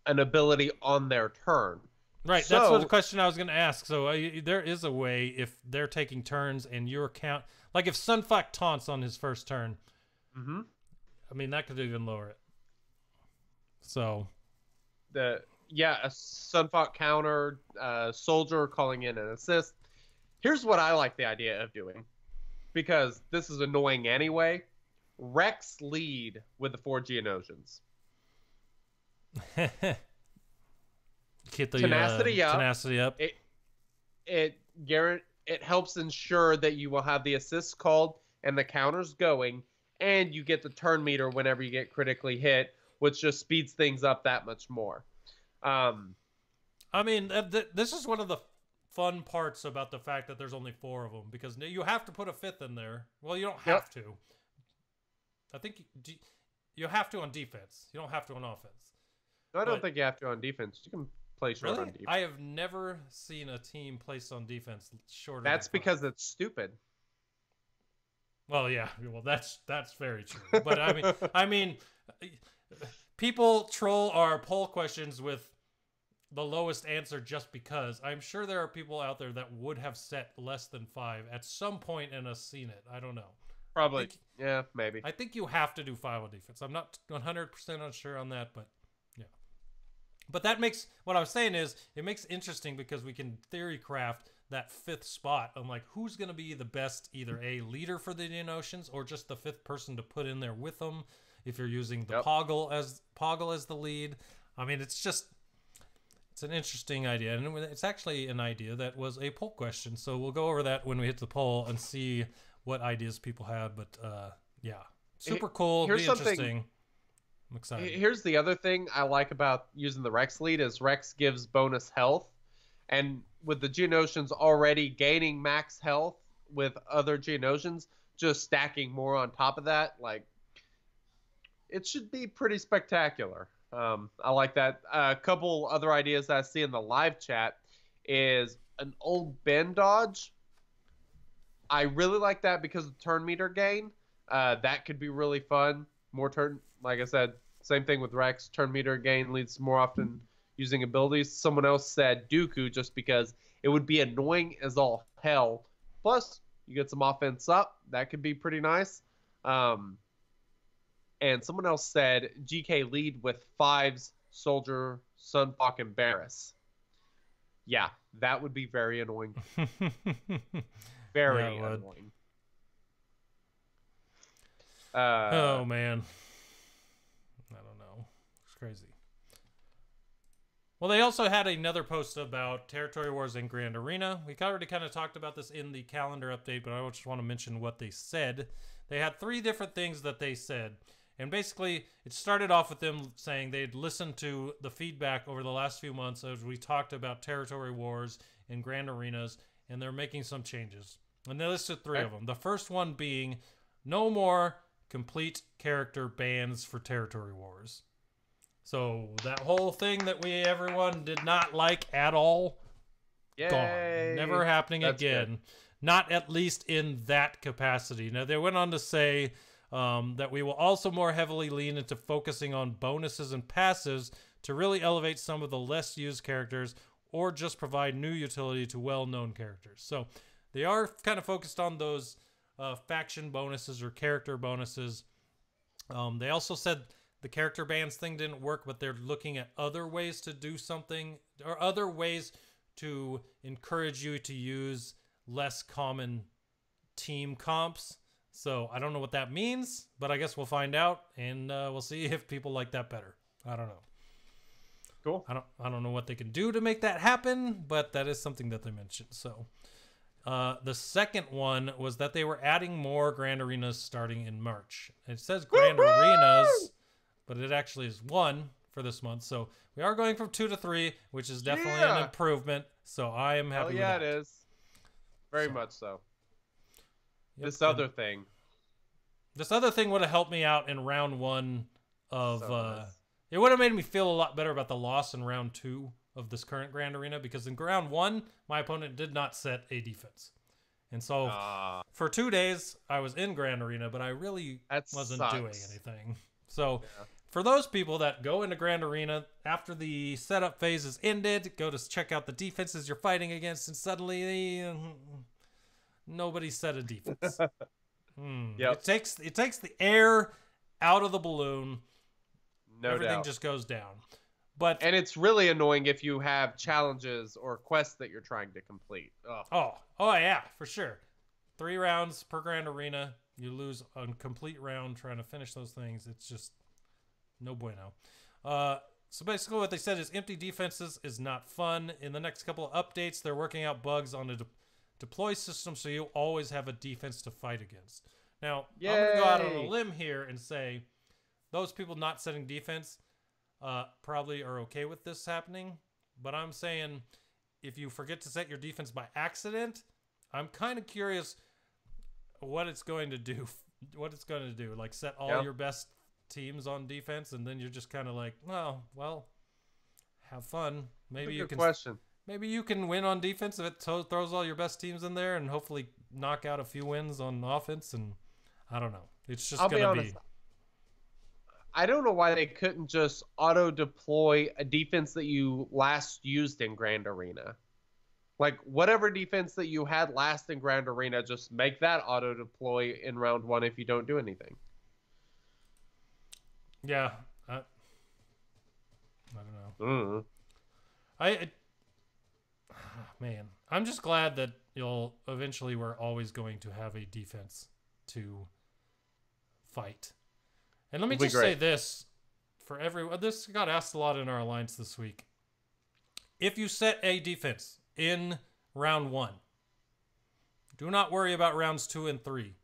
an ability on their turn. Right, So, that's what the question I was going to ask. So there is a way if they're taking turns and your count, like if Sunfuck taunts on his first turn, I mean that could even lower it. So a Sunfuck counter, soldier calling in an assist. Here's what I like the idea of doing, because this is annoying anyway. Rex lead with the 4 Geonosians. Get the tenacity up. Tenacity up. It helps ensure that you will have the assists called and the counters going, and you get the turn meter whenever you get critically hit, which just speeds things up that much more. I mean, this is one of the fun parts about the fact that there's only 4 of them, because you have to put a 5th in there. Well, you don't have to. I think you have to on defense. You don't have to on offense. No, I don't think you have to on defense. You can play short on defense. I have never seen a team placed on defense shorter. That's because it's stupid. Well, yeah. Well, that's very true. But I mean, people troll our poll questions with the lowest answer just because. I'm sure there are people out there that would have set less than 5 at some point and have seen it. I don't know. Probably. Yeah, maybe. I think you have to do 5 on defense. I'm not 100% unsure on that, but yeah. But that makes, what I was saying is, it makes it interesting because we can theory craft that 5th spot. I'm like, who's going to be the best, either a leader for the Geonosians or just the 5th person to put in there with them if you're using the Poggle as the lead. I mean, it's an interesting idea. And it's actually an idea that was a poll question. So we'll go over that when we hit the poll and see what ideas people had. But yeah, super cool. Be interesting. I'm excited. Here's the other thing I like about using the Rex lead is Rex gives bonus health. And with the Geonosians already gaining max health with other Geonosians, just stacking more on top of that, like, it should be pretty spectacular. I like that. A couple other ideas that I see in the live chat is an old Ben dodge. I really like that because of turn meter gain. That could be really fun. More turn, like I said, same thing with Rex. Turn meter gain leads more often using abilities. Someone else said Dooku just because it would be annoying as all hell. Plus, you get some offense up. That could be pretty nice. And someone else said GK lead with 5s, Soldier, Sunfuck, and Barris. Yeah, that would be very annoying. Very annoying. Oh, man. I don't know. It's crazy. Well, they also had another post about Territory Wars and Grand Arena. We already kind of talked about this in the calendar update, but I just want to mention what they said. They had 3 different things that they said. And basically, it started off with them saying they'd listened to the feedback over the last few months as we talked about Territory Wars and Grand Arenas, and they're making some changes. And they listed 3 of them. The first one being no more complete character bans for Territory Wars. So that whole thing that everyone did not like at all, gone. Never happening again. Good. Not at least in that capacity. Now, they went on to say that we will also more heavily lean into focusing on bonuses and passives to really elevate some of the less used characters or just provide new utility to well-known characters. So they are kind of focused on those faction bonuses or character bonuses. They also said the character bans thing didn't work, but they're looking at other ways to do something or other ways to encourage you to use less common team comps. So I don't know what that means, but I guess we'll find out, and we'll see if people like that better. I don't know. Cool. I don't know what they can do to make that happen, but that is something that they mentioned. So the second one was that they were adding more Grand Arenas starting in March. It says Grand Arenas, but it actually is 1 for this month. So we are going from 2 to 3, which is definitely an improvement. So I am happy with that. Yeah, it is. Very much so. Yep. This other thing would have helped me out in round 1 of it would have made me feel a lot better about the loss in round 2 of this current Grand Arena, because in round 1 my opponent did not set a defense, And so for 2 days, I was in Grand Arena, but I really That wasn't sucks. doing anything. So Yeah. for those people that go into Grand Arena after the setup phase is ended, go to check out the defenses you're fighting against, and suddenly nobody set a defense. Yep. It takes the air out of the balloon. No Everything doubt. just goes down. But And it's really annoying if you have challenges or quests that you're trying to complete. Ugh. oh yeah, for sure. 3 rounds per Grand Arena. You lose a complete round trying to finish those things. It's just no bueno. So basically what they said is empty defenses is not fun. In the next couple of updates, they're working out bugs on the deploy system so you always have a defense to fight against. Now, I'm going to go out on a Yay. limb here and say those people not setting defense probably are okay with this happening. But I'm saying if you forget to set your defense by accident, I'm kind of curious what it's going to do. Like set all your best teams on defense, and then you're just kind of like, oh, well, have fun. Maybe you can. Question. Maybe you can win on defense if it throws all your best teams in there, and hopefully knock out a few wins on offense. And I don't know. It's just I'll be gonna honest. I don't know why they couldn't just auto deploy a defense that you last used in Grand Arena. Like whatever defense that you had last in Grand Arena, just make that auto deploy in round 1 if you don't do anything. Yeah. I don't know. Man, I'm just glad that we're always going to have a defense to fight. And let me just say this for everyone. This got asked a lot in our alliance this week. If you set a defense in round 1, do not worry about rounds 2 and 3.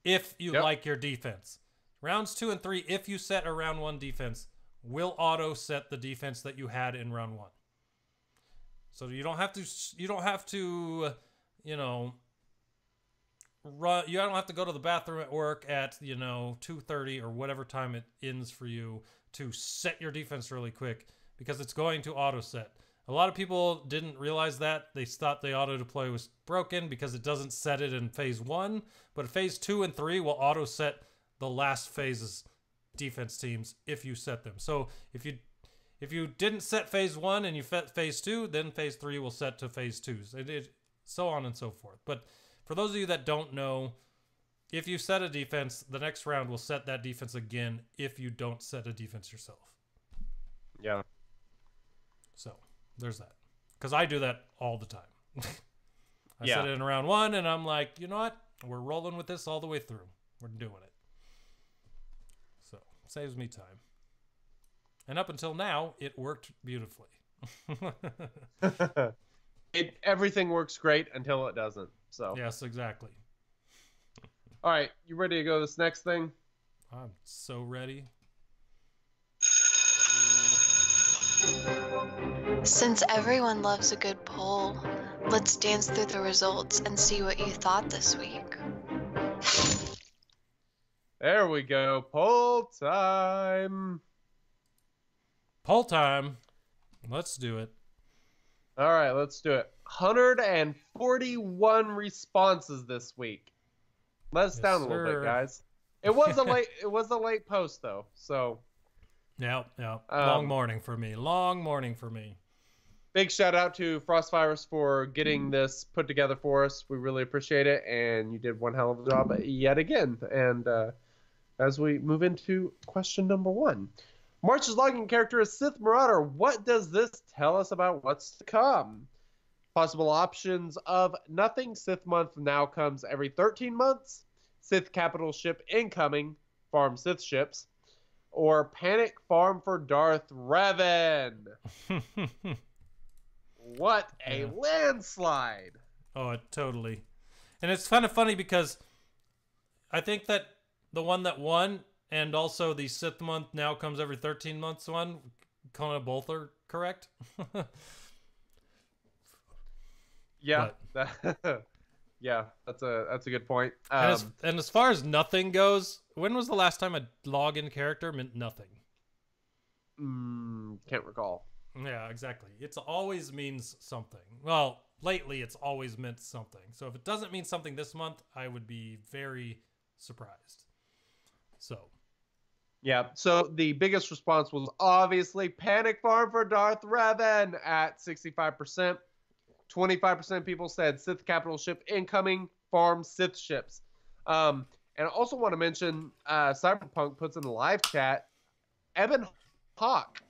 If you like your defense. Rounds 2 and 3, if you set a round 1 defense, will auto set the defense that you had in round 1. So you don't have to run. You don't have to go to the bathroom at work at 2:30 or whatever time it ends for you to set your defense really quick, because it's going to auto set. A lot of people didn't realize that. They thought the auto deploy was broken because it doesn't set it in phase 1, but phase 2 and 3 will auto set the last phase's defense teams if you set them. So if you didn't set phase 1 and you set phase 2, then phase 3 will set to phase 2s. So on and so forth. But for those of you that don't know, if you set a defense, the next round will set that defense again if you don't set a defense yourself. Yeah. So there's that. Because I do that all the time. I set it in round 1 and I'm like, you know what? We're rolling with this all the way through. We're doing it. So saves me time. And up until now, it worked beautifully. Everything works great until it doesn't. So Yes, exactly. all right, you ready to go to this next thing? I'm so ready. Since everyone loves a good poll, let's dance through the results and see what you thought this week. There we go. Poll time. Poll time. Let's do it. All right, let's do it. 141 responses this week. Let us down a little bit, guys. It was a late post though. So Yeah. Long morning for me. big shout out to Frostvirus for getting this put together for us. We really appreciate it, and you did one hell of a job yet again. And as we move into question number 1. March's login character is Sith Marauder. What does this tell us about what's to come? Possible options of nothing. Sith month now comes every 13 months. Sith capital ship incoming. Farm Sith ships. Or panic farm for Darth Revan. What a landslide. Oh, totally. And it's kind of funny because I think that the one that won and also the Sith month now comes every 13 months one, kind of both are correct. Yeah. Yeah, that's a good point. And as far as nothing goes, when was the last time a login character meant nothing? Can't recall. Yeah, exactly. It always means something. Well, lately it's always meant something. So if it doesn't mean something this month, I would be very surprised. So. Yeah, so the biggest response was obviously Panic Farm for Darth Revan at 65%. 25% of people said Sith capital ship incoming, farm Sith ships. And I also want to mention Cyberpunk puts in the live chat, Ebon Hawk.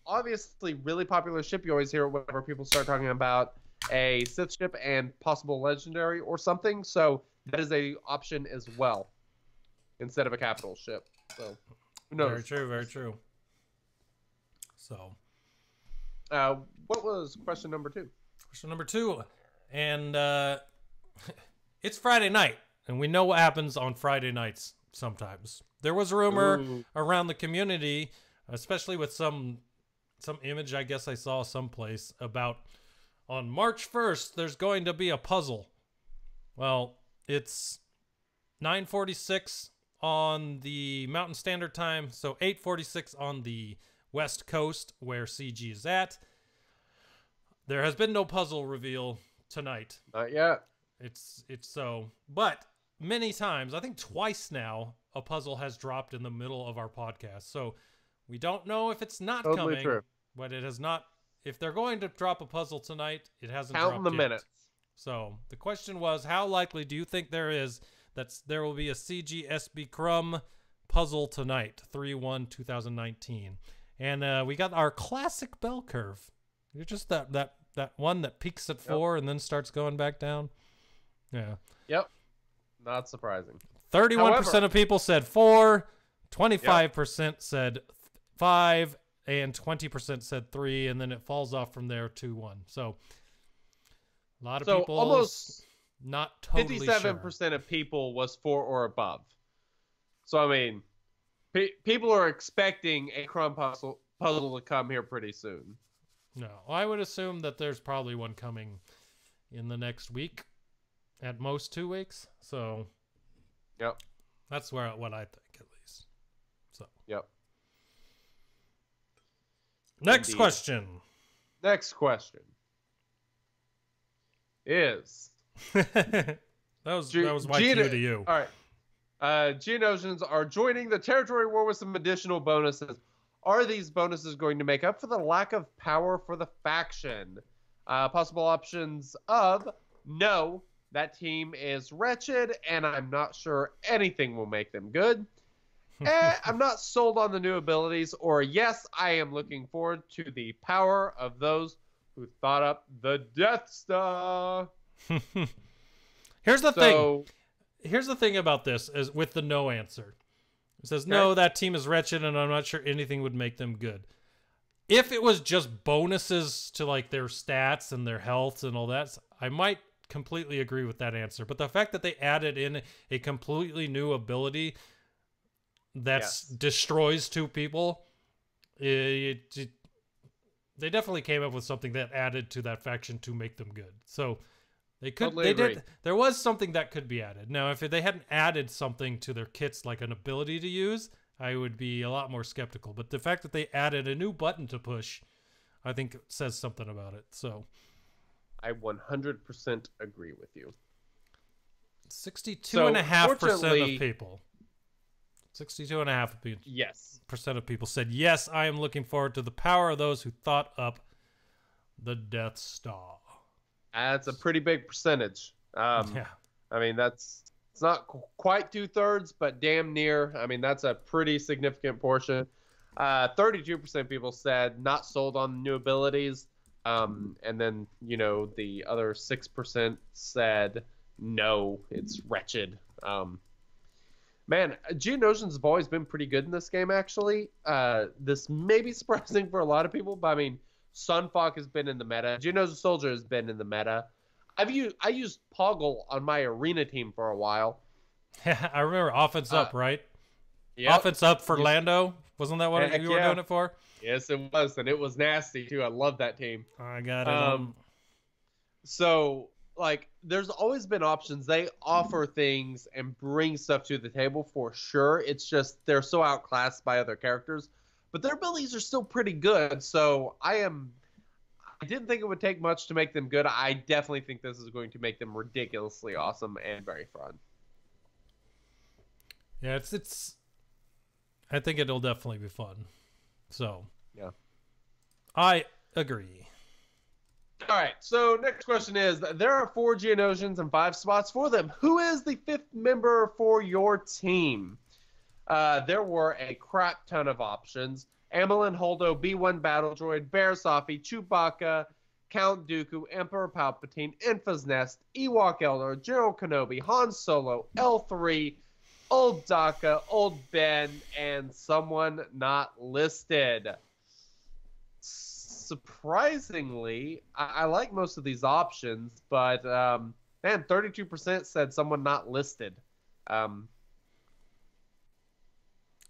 Obviously, really popular ship. You always hear it whenever people start talking about a Sith ship and possible legendary or something. So that is a option as well, instead of a capital ship. So who knows? Very true. Very true. So, what was question number 2? Question number 2, and it's Friday night, and we know what happens on Friday nights sometimes. There was a rumor around the community, especially with some image I guess I saw someplace about on March 1st there's going to be a puzzle. Well, it's 9:46 on the Mountain Standard Time, so 8:46 on the West Coast where CG is at. There has been no puzzle reveal tonight. Not yet. It's so, but many times, I think twice now, a puzzle has dropped in the middle of our podcast. So we don't know if it's not totally coming, true. But it has not. If they're going to drop a puzzle tonight, it hasn't Counting dropped the yet. minutes. So the question was, how likely do you think there is that there will be a CGSB Crumb puzzle tonight, 3/1/2019? And we got our classic bell curve. You're just that one that peaks at 4 and then starts going back down. Yeah. Yep. Not surprising. 31% of people said 4, 25% said 5, and 20% said 3, and then it falls off from there 2-1. So a lot of people almost not totally 57% of people was 4 or above. So I mean, people are expecting a crumb puzzle to come here pretty soon. No, I would assume that there's probably one coming in the next week, at most 2 weeks. So, yep, that's what I think, at least. So, yep. Next Indeed. question. Next question is that was my cue to you. All right. Geonosians are joining the territory war with some additional bonuses. Are these bonuses going to make up for the lack of power for the faction? Possible options of no, that team is wretched, and I'm not sure anything will make them good. I'm not sold on the new abilities, or yes, I am looking forward to the power of those who thought up the Death Star. Here's the thing. Here's the thing about this is with the no answer. It says, no, that team is wretched, and I'm not sure anything would make them good. If it was just bonuses to like their stats and their health and all that, I might completely agree with that answer. But the fact that they added in a completely new ability that destroys 2 people, they definitely came up with something that added to that faction to make them good. So they could, totally agree. there was something that could be added. Now, if they hadn't added something to their kits, like an ability to use, I would be a lot more skeptical. But the fact that they added a new button to push, I think says something about it. So I 100% agree with you. 62.5% of people. 62.5% yes. of people said, yes, I am looking forward to the power of those who thought up the Death Star. That's a pretty big percentage. Yeah. I mean, it's not quite 2/3, but damn near. I mean, that's a pretty significant portion. 32% of people said not sold on the new abilities. And then, the other 6% said no, it's wretched. Man, Geonosians have always been pretty good in this game, actually. This may be surprising for a lot of people, but I mean, Sunfog has been in the meta. Geonosis Soldier has been in the meta. I used Poggle on my arena team for a while. I remember offense up, right? Yeah. Offense up for Lando. Wasn't that what you were doing it for? Yes, it was, and it was nasty too. I love that team. I got it. So, there's always been options. They offer things and bring stuff to the table for sure. It's just they're so outclassed by other characters, but their abilities are still pretty good. So I I didn't think it would take much to make them good. I definitely think this is going to make them ridiculously awesome and very fun. Yeah, it's. I think it'll definitely be fun. So. Yeah. I agree. All right, so next question is, there are 4 Geonosians and 5 spots for them. Who is the 5th member for your team? There were a crap ton of options. Amilyn Holdo, B-1 Battle Droid, Bear Safi, Chewbacca, Count Dooku, Emperor Palpatine, Enfys Nest, Ewok Elder, General Kenobi, Han Solo, L3, Old Daka, Old Ben, and someone not listed. Surprisingly, I like most of these options, but man, 32% said someone not listed. And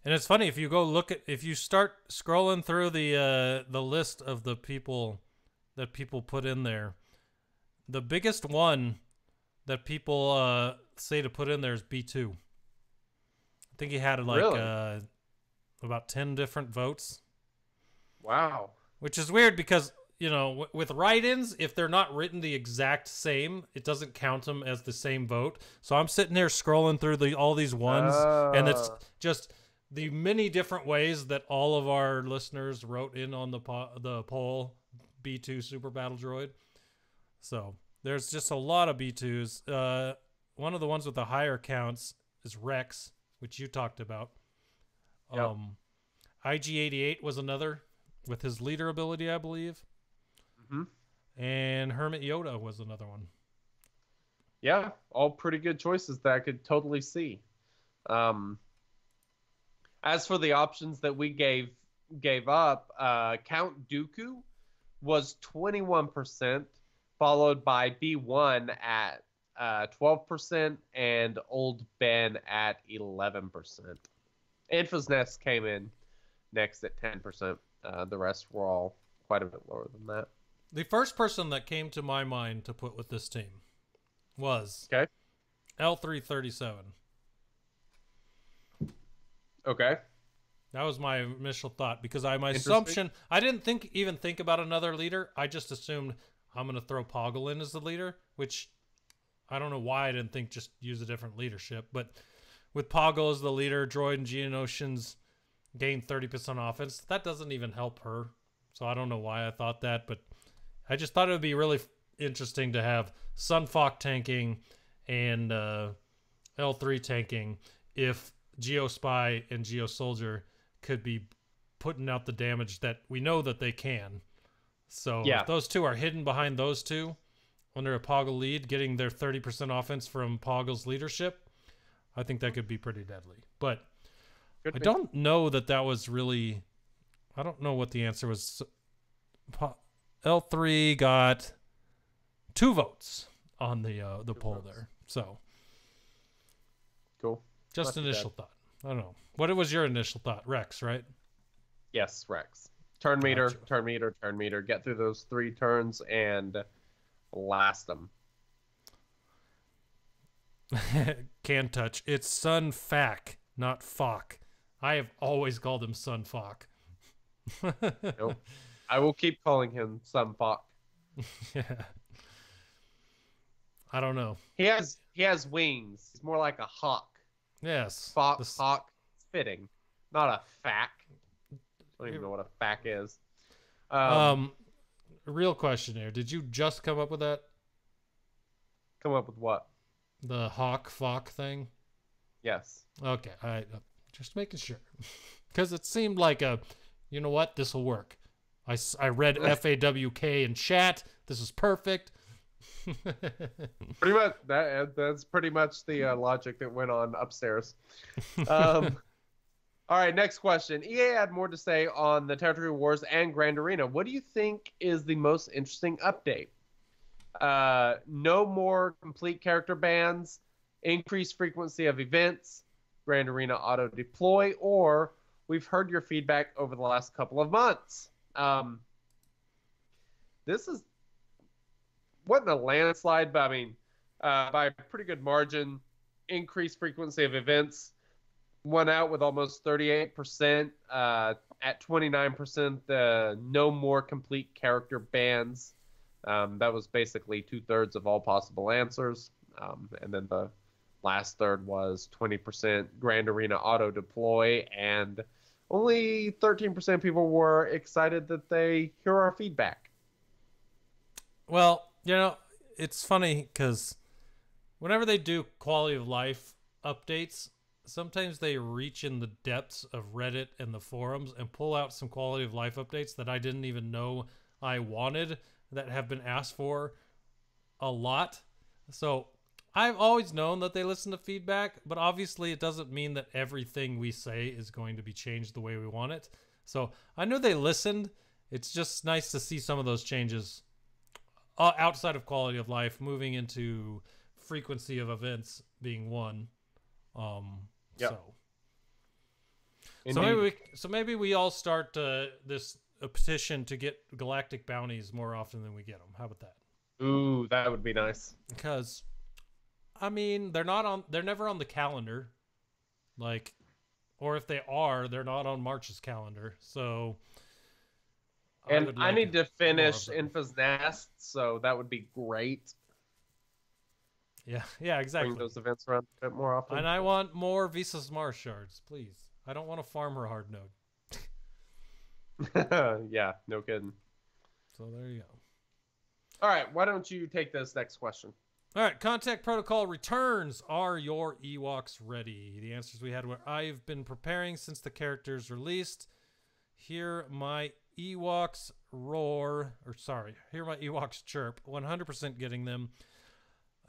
it's funny if you go look at, if you start scrolling through the list of the people that people put in there, the biggest one that people say to put in there is B2. I think he had like Really? about 10 different votes. Wow. Which is weird because, you know, with write-ins, if they're not written the exact same, it doesn't count them as the same vote. So I'm sitting here scrolling through all these ones, and it's just the many different ways that all of our listeners wrote in on the poll, B2 Super Battle Droid. So there's just a lot of B2s. One of the ones with the higher counts is Rex, which you talked about. Yep. IG-88 was another, with his leader ability, I believe. Mm-hmm. And Hermit Yoda was another one. Yeah, all pretty good choices that I could totally see. As for the options that we gave up, Count Dooku was 21%, followed by B1 at 12%, and Old Ben at 11%. Enfys Nest came in next at 10%. The rest were all quite a bit lower than that. The first person that came to my mind to put with this team was L337. Okay. That was my initial thought, because my assumption, I didn't even think about another leader. I just assumed I'm going to throw Poggle in as the leader, which I don't know why I didn't think just use a different leadership. But with Poggle as the leader, Droid and Geonosians gain 30% offense. That doesn't even help her. So I don't know why I thought that, but I just thought it would be really interesting to have Sunfok tanking and L3 tanking if Geospy and Geosoldier could be putting out the damage that we know that they can. So if those two are hidden behind those two under a Poggle lead, getting their 30% offense from Poggle's leadership, I think that could be pretty deadly. But I don't know that was really... I don't know what the answer was. L3 got 2 votes on the poll there. So cool. Just initial thought. I don't know. What was your initial thought? Rex, right? Yes, Rex. Turn meter, turn meter, turn meter. Get through those 3 turns and blast them. Can touch. It's Sun Fac, not Fock. I have always called him Sun Fock. Nope. I will keep calling him Sun Fock. Yeah. I don't know. He has wings. He's more like a hawk. Yes. Hawk. It's fitting. Not a fac. I don't even know what a fac is. Real question here. Did you just come up with that? Come up with what? The hawk Fock thing? Yes. Okay. I just making sure. Because it seemed like you know what? This will work. I read FAWK in chat. This is perfect. Pretty much. That's pretty much the logic that went on upstairs. All right, next question. EA had more to say on the Territory Wars and Grand Arena. What do you think is the most interesting update? No more complete character bans, increased frequency of events, Grand Arena auto deploy, or we've heard your feedback over the last couple of months. This is wasn't a landslide, but I mean, by a pretty good margin, increased frequency of events. won out with almost 38%. At 29%, the no more complete character bans. That was basically 2/3 of all possible answers. And then the last third was 20% Grand Arena auto deploy, and only 13% of people were excited that they hear our feedback. Well, it's funny because whenever they do quality of life updates, sometimes they reach in the depths of Reddit and the forums and pull out some quality of life updates that I didn't even know I wanted, that have been asked for a lot. So I've always known that they listen to feedback, but obviously it doesn't mean that everything we say is going to be changed the way we want it. So I knew they listened. It's just nice to see some of those changes outside of quality of life, moving into frequency of events being one. Yep. So maybe we all start a petition to get galactic bounties more often than we get them. How about that? Ooh, that would be nice. Because, I mean, they're never on the calendar, or if they are, they're not on March's calendar. So, and I need to finish Infa's Nest, so that would be great. Yeah, exactly. Bring those events around a bit more often. And I want more Visas Mars shards, please. I don't want a farmer hard node. Yeah, no kidding. So there you go. All right, why don't you take this next question? All right, contact protocol returns. Are your Ewoks ready? The answers we had were: I've been preparing since the characters released. Hear my Ewoks roar, hear my Ewoks chirp. 100% getting them.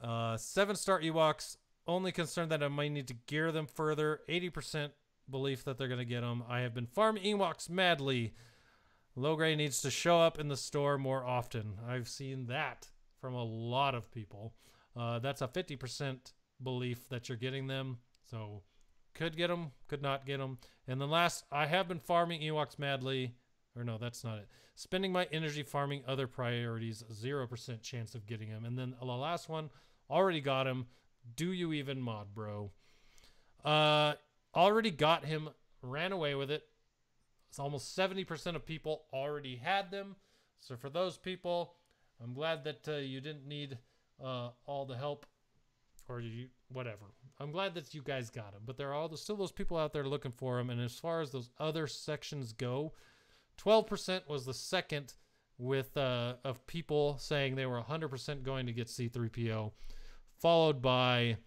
7-star Ewoks. Only concerned that I might need to gear them further. 80% belief that they're going to get them. I have been farming Ewoks madly. Logray needs to show up in the store more often. I've seen that from a lot of people. That's a 50% belief that you're getting them. So could get them, could not get them. And then last, I have been farming Ewoks madly. Or no, that's not it. Spending my energy farming other priorities. 0% chance of getting him. And then the last one, already got him. Do you even mod, bro? Already got him. Ran away with it. It's almost 70% of people already had them. So for those people, I'm glad that you didn't need all the help, or whatever. I'm glad that you guys got them. But there are still those people out there looking for them. And as far as those other sections go, 12% was the second with of people saying they were 100% going to get C-3PO, followed by,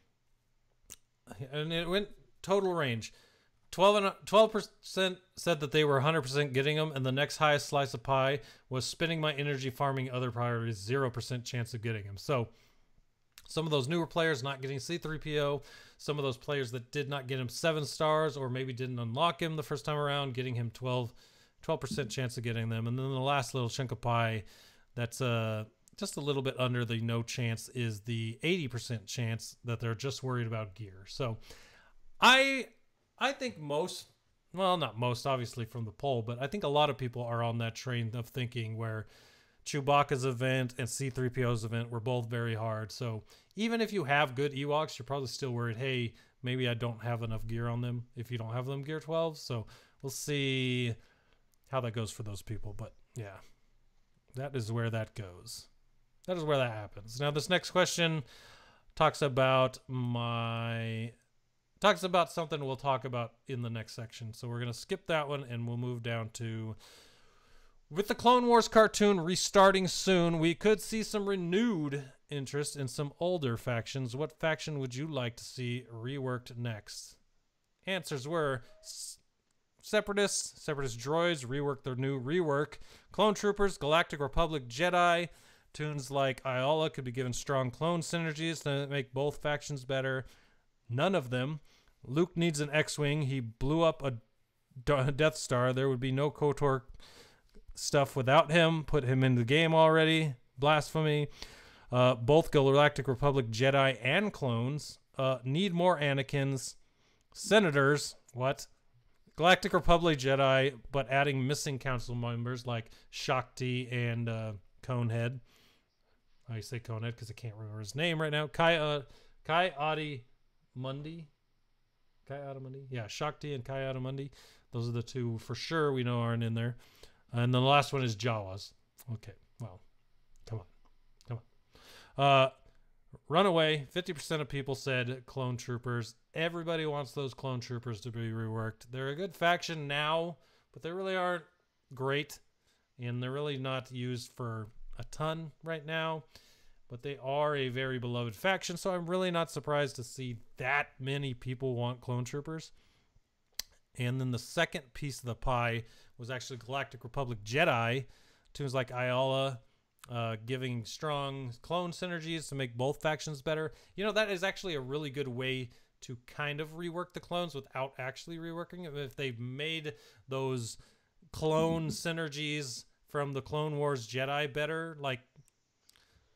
and it went total range. 12% said that they were 100% getting them, and the next highest slice of pie was spending my energy farming other priorities, 0% chance of getting them. So some of those newer players not getting C-3PO, some of those players that did not get him 7 stars or maybe didn't unlock him the first time around, getting him 12% chance of getting them. And then the last little chunk of pie that's just a little bit under the no chance is the 80% chance that they're just worried about gear. So I think most, well, not most, obviously, from the poll, but I think a lot of people are on that train of thinking where Chewbacca's event and C-3PO's event were both very hard. So even if you have good Ewoks, you're probably still worried, hey, maybe I don't have enough gear on them if you don't have them gear 12. So we'll see how that goes for those people. But yeah, that is where that goes. That is where that happens. Now, this next question talks about something we'll talk about in the next section. So we're going to skip that one and we'll move down to, with the Clone Wars cartoon restarting soon, we could see some renewed interest in some older factions. What faction would you like to see reworked next? Answers were Separatists, Separatist droids, rework their new rework. Clone Troopers, Galactic Republic Jedi. Tunes like Iola could be given strong clone synergies to make both factions better. None of them. Luke needs an X-Wing. He blew up a Death Star. There would be no KOTOR stuff without him. Put him in the game already. Blasphemy. Both Galactic Republic Jedi and clones. Need more Anakins. Senators. What? Galactic Republic Jedi, but adding missing council members like Shakti and Conehead. I say Conehead because I can't remember his name right now. Kai Adi Mundi. Kai-Adamundi. Yeah, Shakti and Kai-Adamundi. Those are the two for sure we know aren't in there. And the last one is Jawas. Okay, well, come on. Runaway, 50% of people said clone troopers. Everybody wants those clone troopers to be reworked. They're a good faction now, but they really aren't great. And they're really not used for a ton right now. But they are a very beloved faction, so I'm really not surprised to see that many people want clone troopers. And then the second piece of the pie was actually Galactic Republic Jedi. Tunes like Ayala, giving strong clone synergies to make both factions better. You know, that is actually a really good way to kind of rework the clones without actually reworking them. If they've made those clone synergies from the Clone Wars Jedi better, like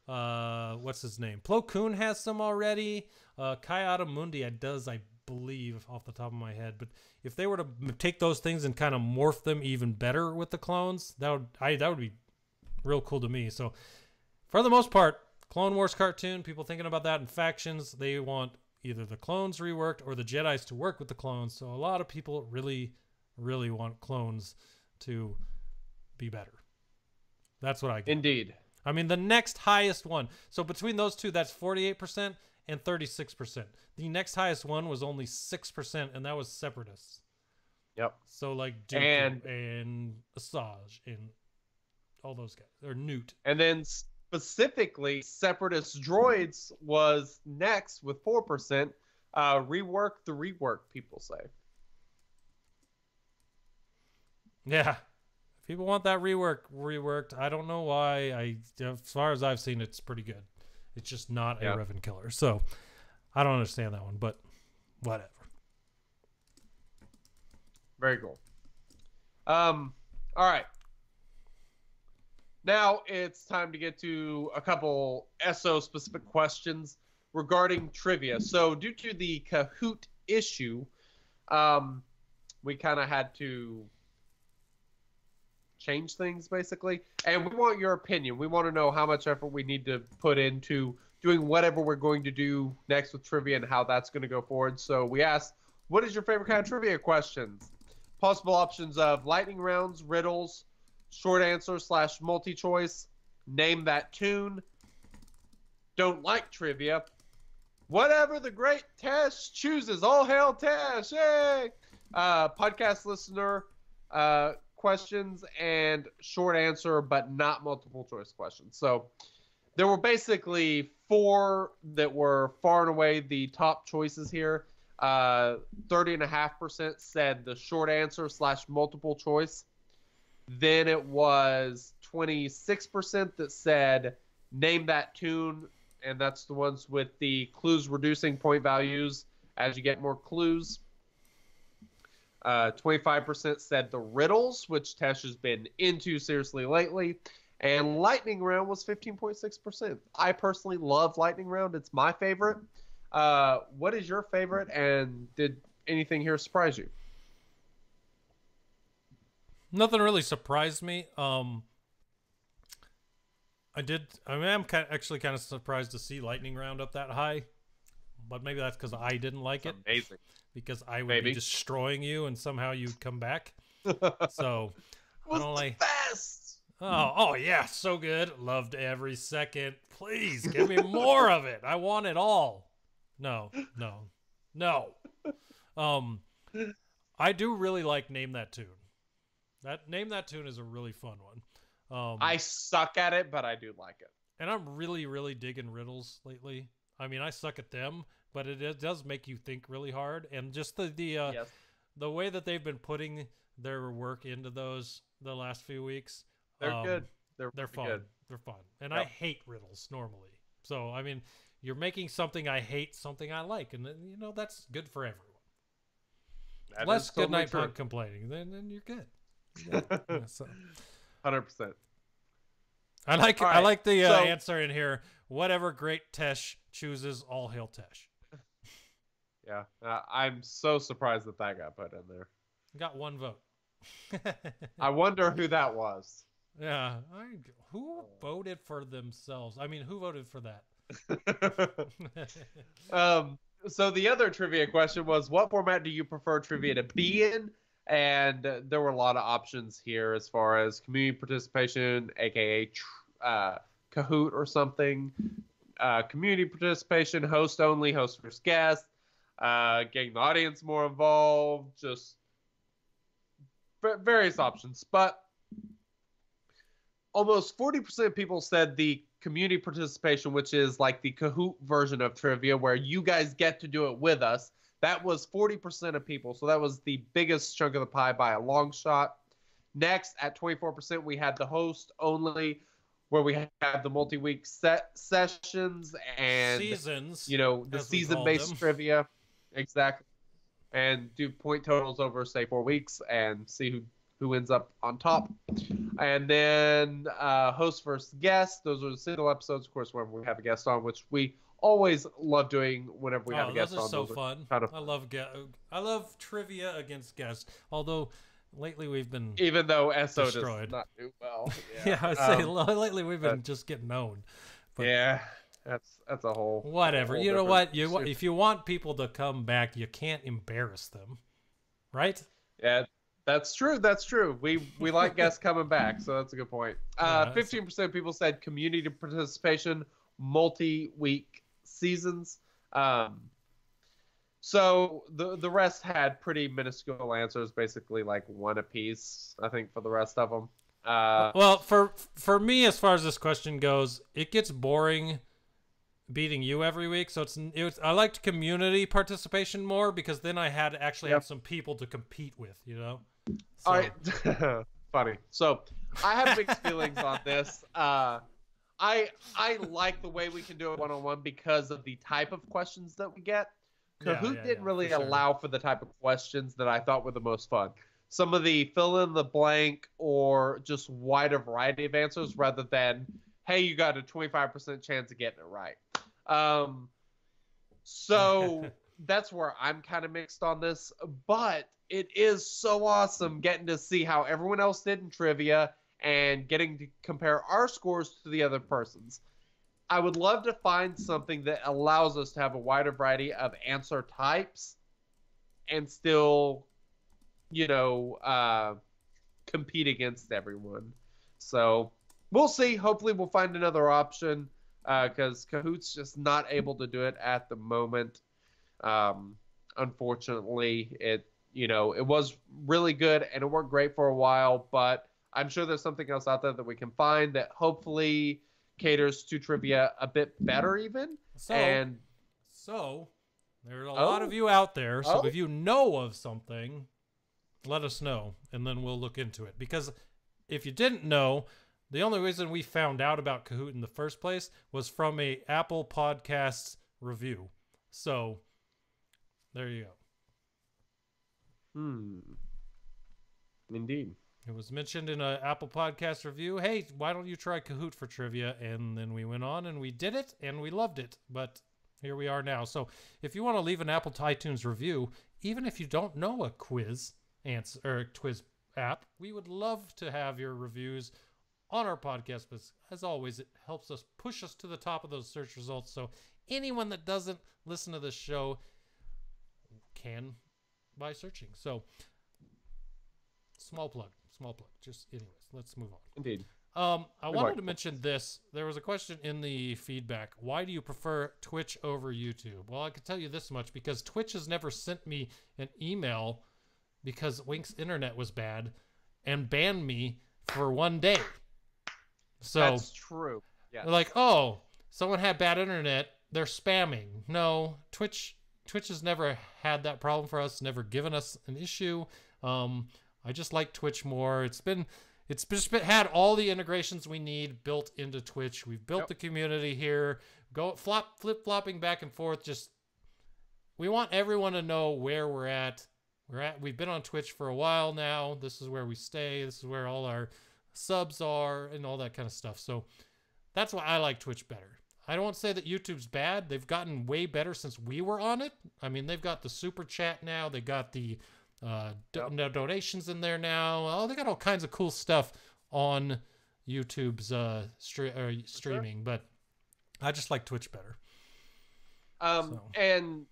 what's his name? Plo Koon has some already. Kai-Adamundi does, I believe, off the top of my head. But if they were to take those things and kind of morph them even better with the clones, that would be real cool to me. So for the most part, Clone Wars cartoon, people thinking about that in factions, they want either the clones reworked or the Jedis to work with the clones. So a lot of people really, really want clones to be better. That's what I get. Indeed. I mean, the next highest one. So between those two, that's 48% and 36%. The next highest one was only 6%, and that was Separatists. Yep. So like Dooku and Asajj and all those guys. Or Newt. And then specifically, Separatist Droids was next with 4%. Rework the rework, people say. Yeah. People want that reworked. I don't know why. As far as I've seen, it's pretty good. It's just not a Revan killer. So I don't understand that one, but whatever. Very cool. All right. Now it's time to get to a couple SO specific questions regarding trivia. So due to the Kahoot issue, we kind of had to change things basically, and we want your opinion. We want to know how much effort we need to put into doing whatever we're going to do next with trivia and how that's going to go forward. So we asked, what is your favorite kind of trivia questions? Possible options of lightning rounds, riddles, short answer / multi-choice, name that tune, don't like trivia, whatever the great Tesh chooses, all hail Tesh, yay! Podcast listener questions, and short answer but not multiple choice questions. So there were basically 4 that were far and away the top choices here. 30.5% said the short answer / multiple choice. Then it was 26% that said name that tune, and that's the ones with the clues reducing point values as you get more clues. 25% said the riddles, which Tesh has been into seriously lately. And lightning round was 15.6%. I personally love lightning round. It's my favorite. What is your favorite, and did anything here surprise you? Nothing really surprised me. I'm actually kind of surprised to see lightning round up that high, but maybe that's because I didn't like it. Amazing. Because I would be destroying you, and somehow you'd come back. So I don't like. Best. Oh yeah, so good. Loved every second. Please give me more of it. I want it all. No. I do really like Name That Tune. Name That Tune is a really fun one. I suck at it, but I do like it. And I'm really, really digging riddles lately. I mean, I suck at them, but it does make you think really hard. And just the way that they've been putting their work into those the last few weeks, they're good. They're fun. Good. They're fun. And I hate riddles normally. So I mean, you're making something I hate, something I like, and that's good for everyone. Less good night punk complaining, then you're good. Yeah, so. 100%. I like the answer in here. Whatever great Tesh chooses, all hail Tesh. Yeah, I'm so surprised that got put in there. Got 1 vote. I wonder who that was. Yeah, who voted for themselves? I mean, who voted for that? So the other trivia question was, what format do you prefer trivia to be in? And there were a lot of options here as far as community participation, aka Kahoot or something, community participation, host only, host versus guest, getting the audience more involved, just various options. But almost 40% of people said the community participation, which is like the Kahoot version of trivia where you guys get to do it with us. That was 40% of people. So that was the biggest chunk of the pie by a long shot. Next, at 24%, we had the host only, where we have the multi-week sessions and seasons, the season-based trivia. Exactly. And do point totals over, say, 4 weeks and see who ends up on top. And then host versus guest. Those are the single episodes, of course, whenever we have a guest on, which we always love doing whenever we have a guest on. Those are so fun. I love trivia against guests. Although lately we've been even though SO destroyed. does not do well. Yeah, I would say lately we've been just getting known. But yeah, that's a whole whatever. Whole you know what? If you want people to come back, you can't embarrass them, right? Yeah. That's true. That's true. We like guests coming back, so that's a good point. 15% of people said community participation, multi-week seasons. So the rest had pretty minuscule answers, basically like one apiece, I think, for the rest of them. Well, for me, as far as this question goes, it gets boring beating you every week. So I liked community participation more because then I had to actually have some people to compete with, So. All right. Funny. So I have mixed feelings on this. I like the way we can do it one-on-one because of the type of questions that we get. Kahoot didn't really allow for the type of questions that I thought were the most fun. Some of the fill in the blank or just wider variety of answers rather than, hey, you got a 25% chance of getting it right. So that's where I'm kind of mixed on this. But it is so awesome getting to see how everyone else did in trivia and getting to compare our scores to the other person's. I would love to find something that allows us to have a wider variety of answer types and still, compete against everyone. So we'll see. Hopefully we'll find another option because Kahoot's just not able to do it at the moment. Unfortunately, it was really good and it worked great for a while, but I'm sure there's something else out there that we can find that hopefully caters to trivia a bit better even. So there's a lot of you out there. So if you know of something, let us know and then we'll look into it. Because if you didn't know, the only reason we found out about Kahoot in the first place was from a Apple Podcasts review. So there you go. Indeed. It was mentioned in an Apple Podcast review. Hey, why don't you try Kahoot for trivia? And then we went on and we did it and we loved it. But here we are now. So if you want to leave an Apple iTunes review, even if you don't know a quiz answer or quiz app, we would love to have your reviews on our podcast. But as always, it helps us push us to the top of those search results. So anyone that doesn't listen to this show can by searching. So small plug. Just anyways, let's move on. Indeed. I wanted to mention this. There was a question in the feedback. Why do you prefer Twitch over YouTube? Well, I can tell you this much because Twitch has never sent me an email because Wink's internet was bad and banned me for 1 day. So that's true. Yeah. They're like, oh, someone had bad internet. They're spamming. No, Twitch has never had that problem for us. Never given us an issue. I just like Twitch more. It's just had all the integrations we need built into Twitch. We've built the community here. Flip-flopping back and forth. Just we want everyone to know where we're at. We've been on Twitch for a while now. This is where we stay. This is where all our subs are and all that kind of stuff. So that's why I like Twitch better. I don't want to say that YouTube's bad. They've gotten way better since we were on it. I mean, they've got the super chat now. They got the donations in there now. Oh, they got all kinds of cool stuff on YouTube's streaming, but I just like Twitch better. And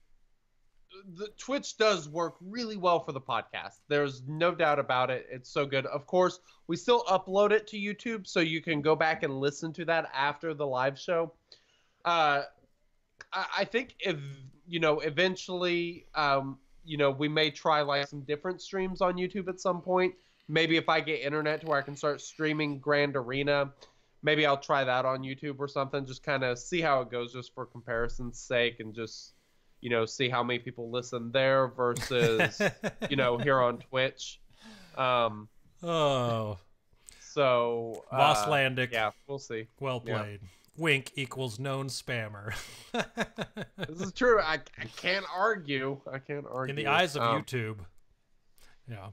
the Twitch does work really well for the podcast. There's no doubt about it. It's so good. Of course, we still upload it to YouTube, so you can go back and listen to that after the live show. I think if eventually, we may try like some different streams on YouTube at some point. Maybe if I get internet to where I can start streaming Grand Arena, maybe I'll try that on YouTube or something. Just kind of see how it goes, just for comparison's sake, and just see how many people listen there versus here on Twitch. Oh. So Voss Landic. Yeah, we'll see. Well played. Yeah. Wink equals known spammer. This is true. I can't argue. In the eyes of YouTube. Yeah.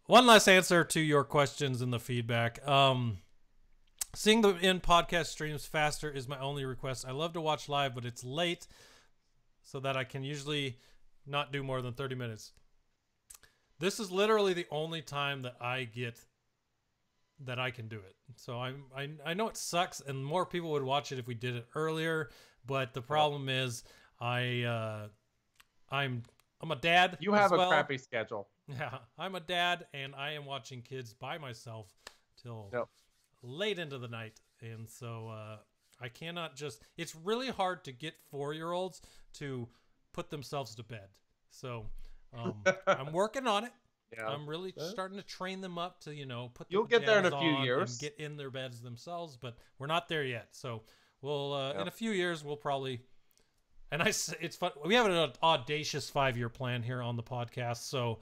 One last answer to your questions in the feedback. Seeing the in-podcast streams faster is my only request. I love to watch live, but it's late, so that I can usually not do more than 30 minutes. This is literally the only time that I get that I can do it. So I know it sucks, and more people would watch it if we did it earlier, but the problem is I'm a dad. You have a crappy schedule. Yeah, I'm a dad, and I am watching kids by myself till late into the night, and so I cannot just. It's really hard to get 4-year-olds to put themselves to bed. So I'm working on it. Yeah. I'm really starting to train them up to put. You'll get there in a few years and get in their beds themselves, but we're not there yet. So we'll in a few years we'll probably. And it's fun. We have an audacious 5-year plan here on the podcast, so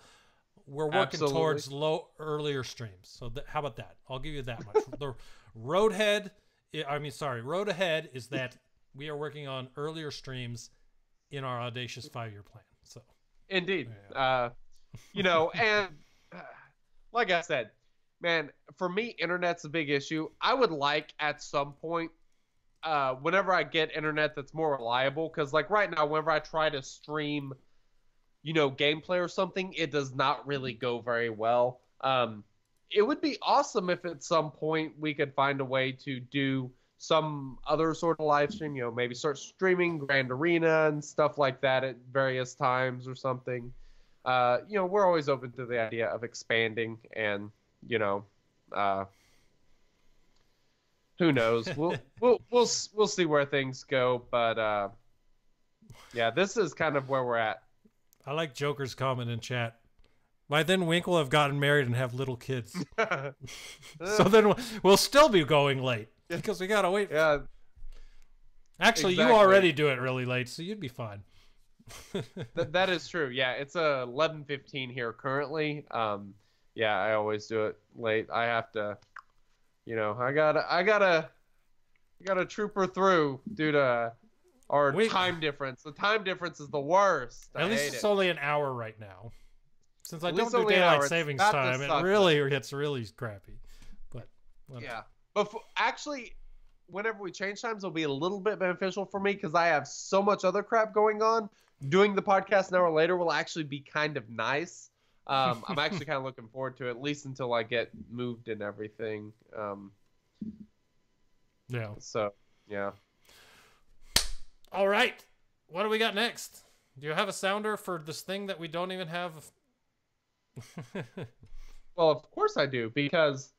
we're working towards earlier streams. So how about that? I'll give you that much. The road ahead is that we are working on earlier streams in our audacious 5-year plan. So indeed, and like I said, man, for me, internet's a big issue. I would like at some point, whenever I get internet that's more reliable, because like right now, whenever I try to stream, gameplay or something, it does not really go very well. It would be awesome if at some point we could find a way to do some other sort of live stream, maybe start streaming Grand Arena and stuff like that at various times or something. We're always open to the idea of expanding, and who knows? We'll see where things go, but yeah, this is kind of where we're at. I like Joker's comment in chat. By then, Wink will have gotten married and have little kids. So then we'll still be going late because we gotta wait. Yeah. Actually, exactly. You already do it really late, so you'd be fine. That is true. Yeah, it's 11:15 here currently. Yeah, I always do it late. I have to, I gotta trooper through due to our time difference. The time difference is the worst. At least it's only an hour right now. Since I don't do daylight savings time, it really gets really crappy. But yeah, but actually, whenever we change times, it'll be a little bit beneficial for me because I have so much other crap going on. Doing the podcast an hour later will actually be kind of nice. I'm actually kind of looking forward to it, at least until I get moved and everything. Yeah. So, yeah. All right. What do we got next? Do you have a sounder for this thing that we don't even have? Well, of course I do, because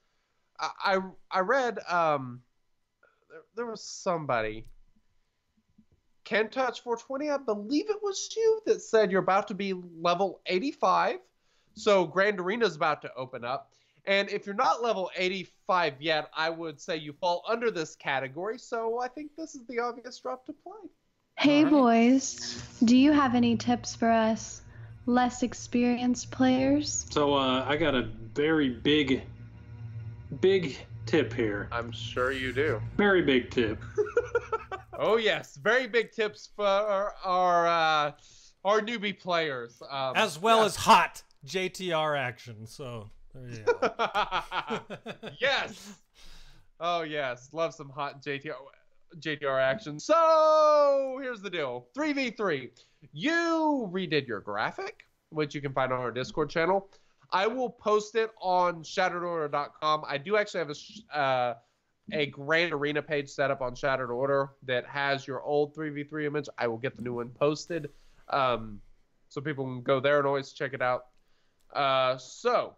I read there was somebody, Can Touch 420, I believe it was you, that said you're about to be level 85. So Grand Arena is about to open up. And if you're not level 85 yet, I would say you fall under this category. So I think this is the obvious drop to play. Hey, boys. Do you have any tips for us less experienced players? So I got a very big tip here. I'm sure you do. Very big tip. Oh, yes. Very big tips for our newbie players. As well as hot JTR action. So there you go. Yes. Oh, yes. Love some hot JTR action. So here's the deal. 3v3. You redid your graphic, which you can find on our Discord channel. I will post it on shatteredorder.com. I do actually have a Grand Arena page set up on Shattered Order that has your old 3v3 image. I will get the new one posted. so people can go there and always check it out. So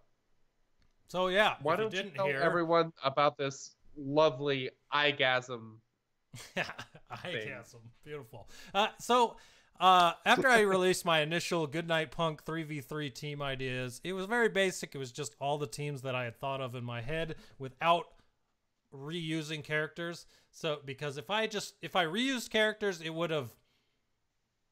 yeah, why if you don't you didn't tell hear, everyone about this lovely eyegasm? Eyegasm, beautiful. After I released my initial Goodnight Punk 3v3 team ideas, it was very basic. It was just all the teams that I had thought of in my head without reusing characters. So because if I reused characters, it would have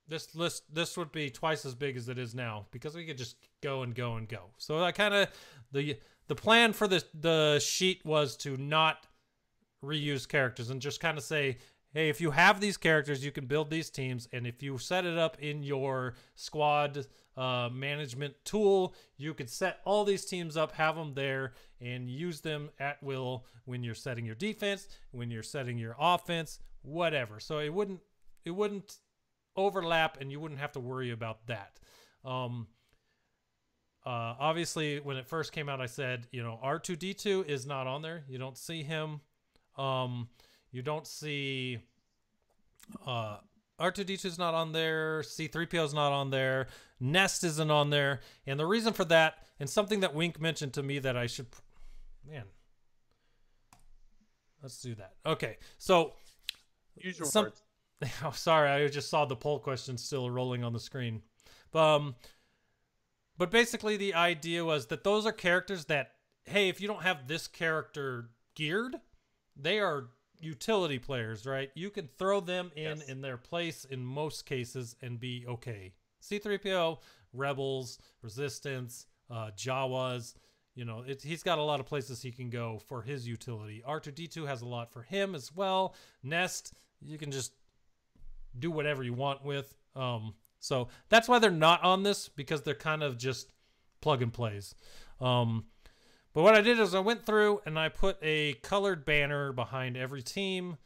this would be twice as big as it is now, because we could just go and go and go. So I kind of the plan for the sheet was to not reuse characters and just kind of say, hey, if you have these characters, you can build these teams, and if you set it up in your squad management tool, you could set all these teams up, have them there, and use them at will when you're setting your defense, when you're setting your offense, whatever. So it wouldn't overlap, and you wouldn't have to worry about that. Obviously, when it first came out, I said, R2-D2 is not on there. You don't see him. You don't see R2-D2 is not on there. C-3PO is not on there. Nest isn't on there. And the reason for that, and something that Wink mentioned to me that I should... Man. Let's do that. Okay, so... Use your words. Oh, sorry, I just saw the poll question still rolling on the screen. But basically the idea was that those are characters that, hey, if you don't have this character geared, they are utility players, right? You can throw them in their place in most cases and be okay. C-3PO, Rebels, Resistance, Jawas, he's got a lot of places he can go for his utility. R2-D2 has a lot for him as well. Nest, you can just do whatever you want with. So that's why they're not on this, because they're kind of just plug and plays. But what I did is I went through and I put a colored banner behind every team.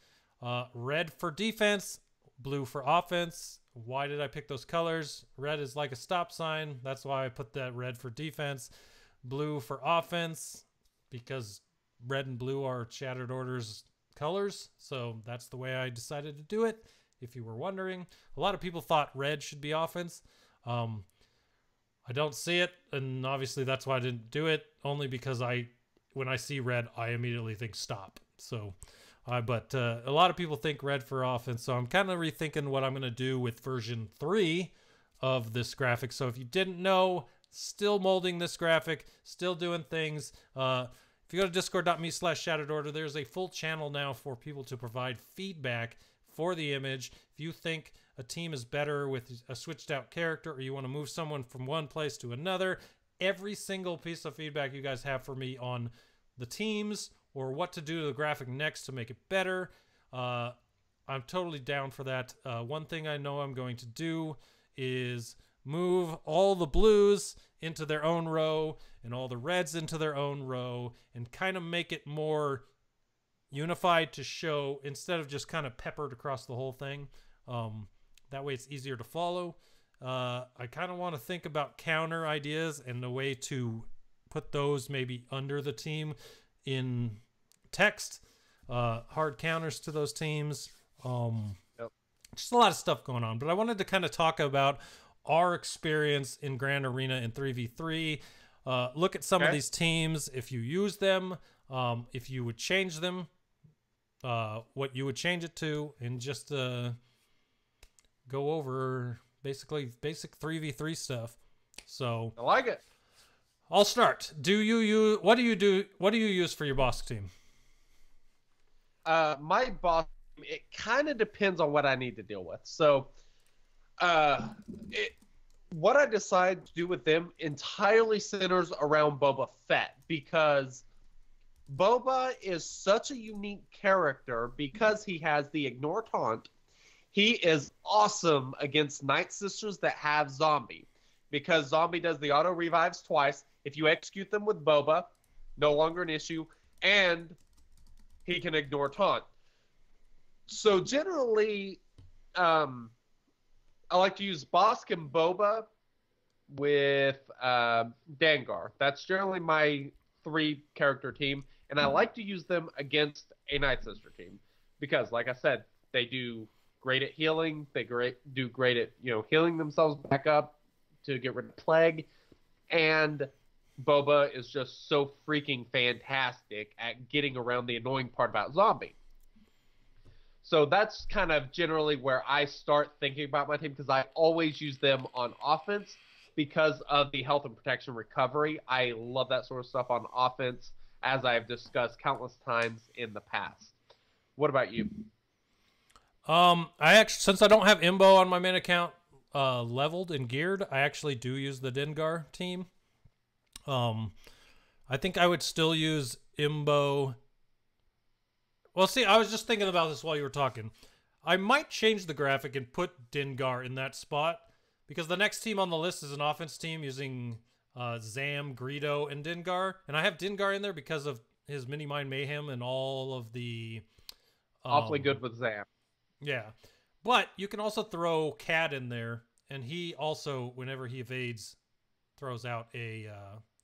Red for defense, blue for offense. Why did I pick those colors? Red is like a stop sign. That's why I put that red for defense. Blue for offense, because red and blue are Shattered Order's colors. So that's the way I decided to do it, if you were wondering. A lot of people thought red should be offense. I don't see it, and obviously that's why I didn't do it, only because when I see red, I immediately think stop. So, but a lot of people think red for offense, so I'm kind of rethinking what I'm going to do with version 3 of this graphic. So if you didn't know, still molding this graphic, still doing things. If you go to discord.me/Shattered Order, there's a full channel now for people to provide feedback for the image. If you think a team is better with a switched out character, or you want to move someone from one place to another, every single piece of feedback you guys have for me on the teams or what to do to the graphic next to make it better, I'm totally down for that. One thing I know I'm going to do is move all the blues into their own row and all the reds into their own row, and kind of make it more unified to show, instead of just kind of peppered across the whole thing. That way it's easier to follow. I kind of want to think about counter ideas and a way to put those maybe under the team in text. Hard counters to those teams. Just a lot of stuff going on. But I wanted to kind of talk about our experience in Grand Arena in 3v3. Look at some of these teams, if you use them, if you would change them, what you would change it to, and just go over basically basic 3v3 stuff. So I like it. I'll start. What do you use for your boss team? My boss team, it kind of depends on what I need to deal with. So what I decide to do with them entirely centers around Boba Fett, because Boba is such a unique character because he has the Ignore Taunt. He is awesome against Night Sisters that have Zombie, because Zombie does the auto revives twice. If you execute them with Boba, no longer an issue, and he can Ignore Taunt. So generally, I like to use Bosk and Boba with Dangar. That's generally my 3-character team, and I like to use them against a Night Sister team because, like I said, they do great at healing. They do great at healing themselves back up. to get rid of plague, and Boba is just so freaking fantastic at getting around the annoying part about zombie. So that's kind of generally where I start thinking about my team, because I always use them on offense because of the health and protection recovery. I love that sort of stuff on offense, as I've discussed countless times in the past. What about you? I actually, since I don't have Imbo on my main account leveled and geared, I actually do use the Dengar team. I think I would still use Imbo. Well, see, I was just thinking about this while you were talking. I might change the graphic and put Dengar in that spot, because the next team on the list is an offense team using Zam, Greedo, and Dengar. And I have Dengar in there because of his Mini-Mind Mayhem and all of the... Awfully good with Zam. Yeah. But you can also throw Cad in there, and he also, whenever he evades, throws out a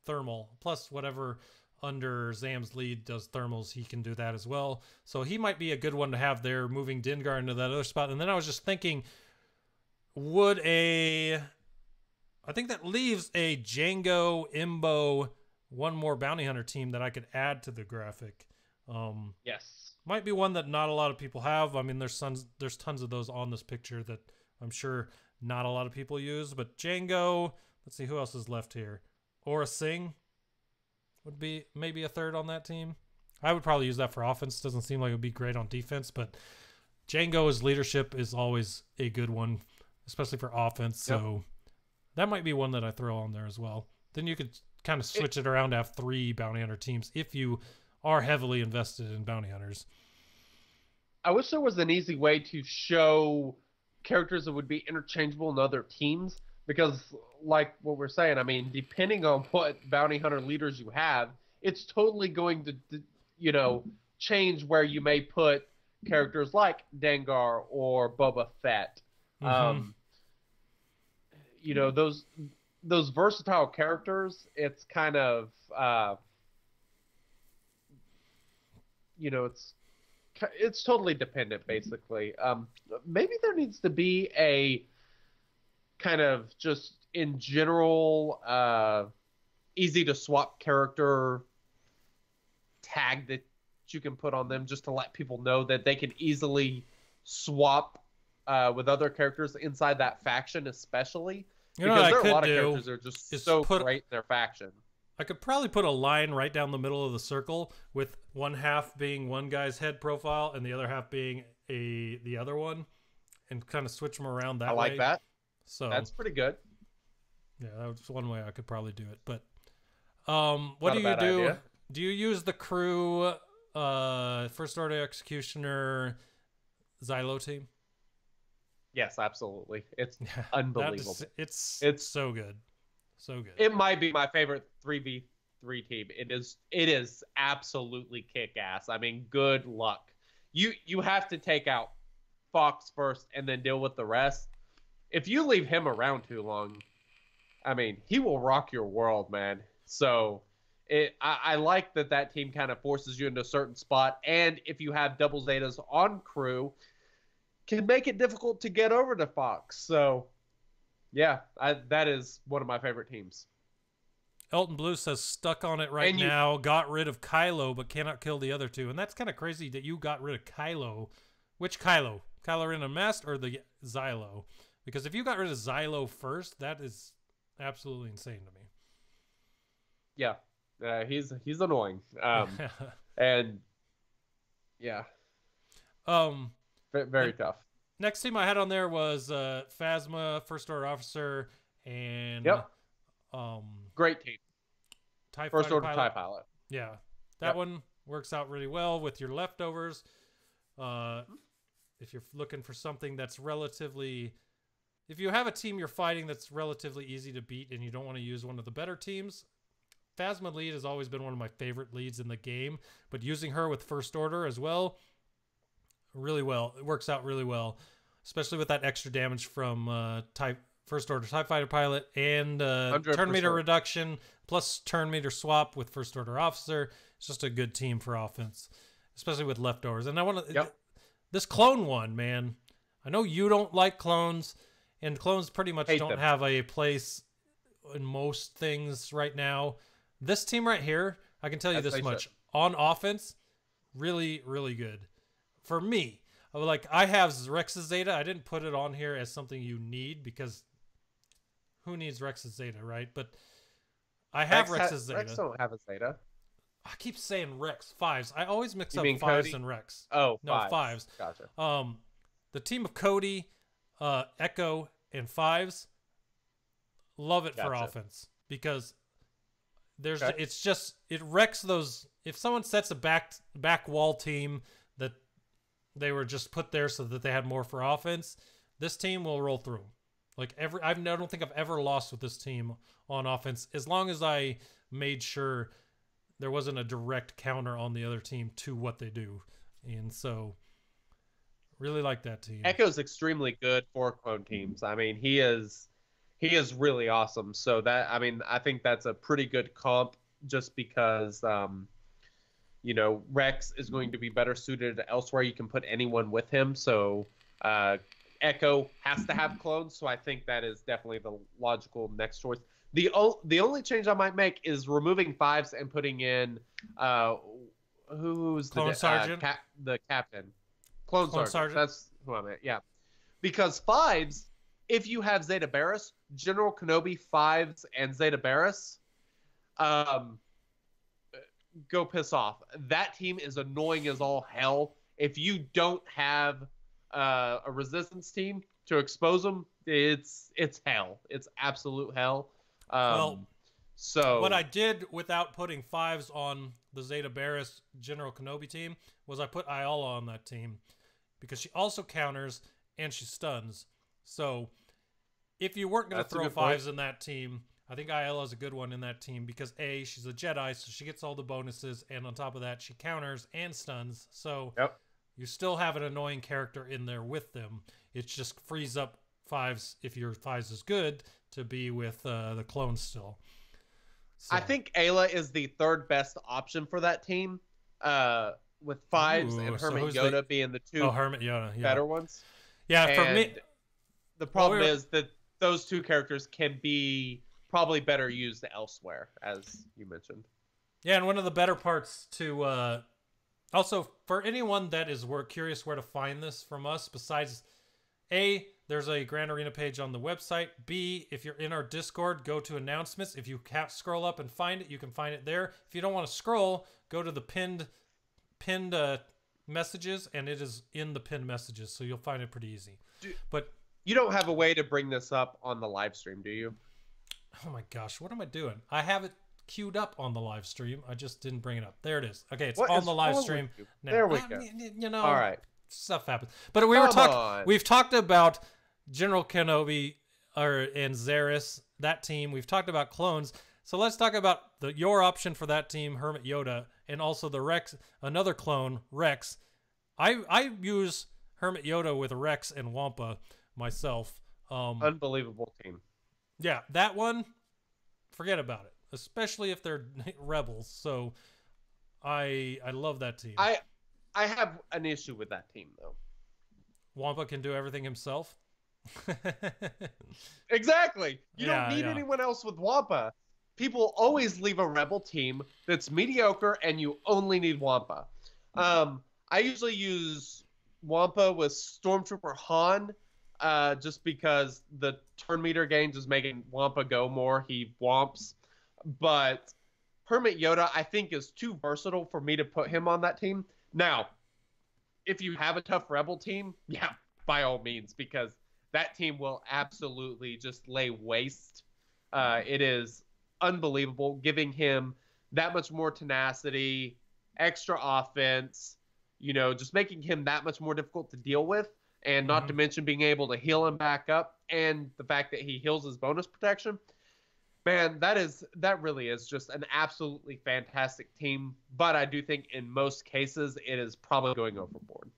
thermal. Plus, whatever under Zam's lead does thermals, he can do that as well. So he might be a good one to have there, moving Dengar into that other spot. And then I was just thinking, would a... I think that leaves a Django, Imbo, one more bounty hunter team that I could add to the graphic. Yes. Might be one that not a lot of people have. I mean, there's tons of those on this picture that I'm sure not a lot of people use. But Django, let's see who else is left here. Aura Singh would be maybe a third on that team. I would probably use that for offense. Doesn't seem like it would be great on defense, but Django's leadership is always a good one, especially for offense. Yep. So that might be one that I throw on there as well. Then you could kind of switch it around to have 3 bounty hunter teams if you are heavily invested in bounty hunters. I wish there was an easy way to show characters that would be interchangeable in other teams, because like what we're saying, I mean, depending on what bounty hunter leaders you have, it's totally going to, change where you may put characters like Dengar or Boba Fett. Mm-hmm. Those versatile characters, it's kind of, it's totally dependent, basically. Maybe there needs to be a kind of just in general easy to swap character tag that you can put on them, just to let people know that they can easily swap with other characters inside that faction, especially. Because there are a lot of characters that are just so great in their faction. I could probably put a line right down the middle of the circle with one half being one guy's head profile and the other half being the other one, and kind of switch them around that way. I like that. So that's pretty good. Yeah, that was one way I could probably do it. But what do you do? Idea. Do you use the crew First Order Executioner Xylo team? Yes, absolutely. It's unbelievable. It's so good. So good. It might be my favorite 3v3 team. It is absolutely kick-ass. I mean, good luck. You have to take out Fox first and then deal with the rest. If you leave him around too long, I mean, he will rock your world, man. So I like that team kind of forces you into a certain spot, and if you have double Zetas on crew, can make it difficult to get over to Fox. So yeah, that is one of my favorite teams. Elton Blue says, stuck on it right now, got rid of Kylo, but cannot kill the other 2. And that's kind of crazy that you got rid of Kylo. Which Kylo? Kylo Ren Unmasked or the Xylo? Because if you got rid of Xylo first, that is absolutely insane to me. Yeah, he's annoying. And yeah. Very tough. Next team I had on there was Phasma, First Order Officer, and great team. First Order TIE Pilot. Yeah, that one works out really well with your leftovers. If you're looking for something that's relatively, if you have a team you're fighting that's relatively easy to beat and you don't want to use one of the better teams, Phasma lead has always been one of my favorite leads in the game. But using her with First Order as well, really well. It works out really well, especially with that extra damage from First Order TIE Fighter Pilot and turn meter reduction plus turn meter swap with First Order Officer. It's just a good team for offense, especially with leftovers. And I want to this clone one, man. I know you don't like clones, and clones pretty much don't have a place in most things right now. This team right here, I can tell you As this they much. should. On offense, really, really good. For me, like I have Rex's Zeta. I didn't put it on here as something you need because who needs Rex's Zeta, right? But I have Rex's Zeta. Rex don't have a Zeta. I keep saying Rex, fives. I always mix You up mean fives Cody? and Rex. Oh, No, fives. Gotcha. The team of Cody, Echo, and fives, love it for Gotcha. offense because there's Okay. it's just it wrecks those. If someone sets a back wall team that they were just put there so that they had more for offense, this team will roll through. Like I don't think I've ever lost with this team on offense as long as I made sure there wasn't a direct counter on the other team to what they do. And so really like that team. Echo's extremely good for clone teams. I mean, he is really awesome. So that, I mean, I think that's a pretty good comp just because you know, Rex is going to be better suited elsewhere. You can put anyone with him. So Echo has to have clones, so I think that is definitely the logical next choice. The only change I might make is removing fives and putting in who's Clone Sergeant? The captain. Clone Sergeant. That's who I meant. Yeah, because fives, if you have Zeta Barris, General Kenobi, fives, and Zeta Barris, go piss off. That team is annoying as all hell. If you don't have a resistance team to expose them, it's hell. It's absolute hell. So what I did without putting fives on the Zeta Barris General Kenobi team was I put Ayala on that team because she also counters and she stuns. So if you weren't going to throw fives in that team, I think Ayala is a good one in that team because A, she's a Jedi, so she gets all the bonuses, and on top of that, she counters and stuns. So you still have an annoying character in there with them. It just frees up fives if your fives is good to be with the clones still. So. I think Ayla is the third best option for that team, with fives and Hermit Yoda being the two Hermit Yoda, better ones. Yeah, for me, the problem is that those two characters can be probably better used elsewhere, as you mentioned. Yeah, and one of the better parts to also for anyone that is curious where to find this from us, besides A, there's a Grand Arena page on the website. B, if you're in our Discord, go to announcements. If you can't scroll up and find it, you can find it there. If you don't want to scroll, go to the pinned messages, and it is in the pinned messages, so you'll find it pretty easy. But you don't have a way to bring this up on the live stream, do you? Oh my gosh, what am I doing? I have it queued up on the live stream. I just didn't bring it up. There it is. Okay, it's on the live stream now. There we go. You know, all right. Stuff happens. But we've talked about General Kenobi and Zaris, that team. We've talked about clones. So let's talk about your option for that team, Hermit Yoda, and also the Rex, another clone, Rex. I use Hermit Yoda with Rex and Wampa myself. Unbelievable team. Yeah, that one, forget about it, especially if they're rebels. So I love that team. I have an issue with that team, though. Wampa can do everything himself. Exactly. You don't need anyone else with Wampa. People always leave a rebel team that's mediocre, and you only need Wampa. I usually use Wampa with Stormtrooper Han, just because the turn meter gains is making Wampa go more. He womps. But Hermit Yoda, I think, is too versatile for me to put him on that team. Now, if you have a tough rebel team, yeah, by all means, because that team will absolutely just lay waste. It is unbelievable, giving him that much more tenacity, extra offense, just making him that much more difficult to deal with, and not to mention being able to heal him back up, and the fact that he heals his bonus protection. Man, that really is just an absolutely fantastic team, but I do think in most cases it is probably going overboard.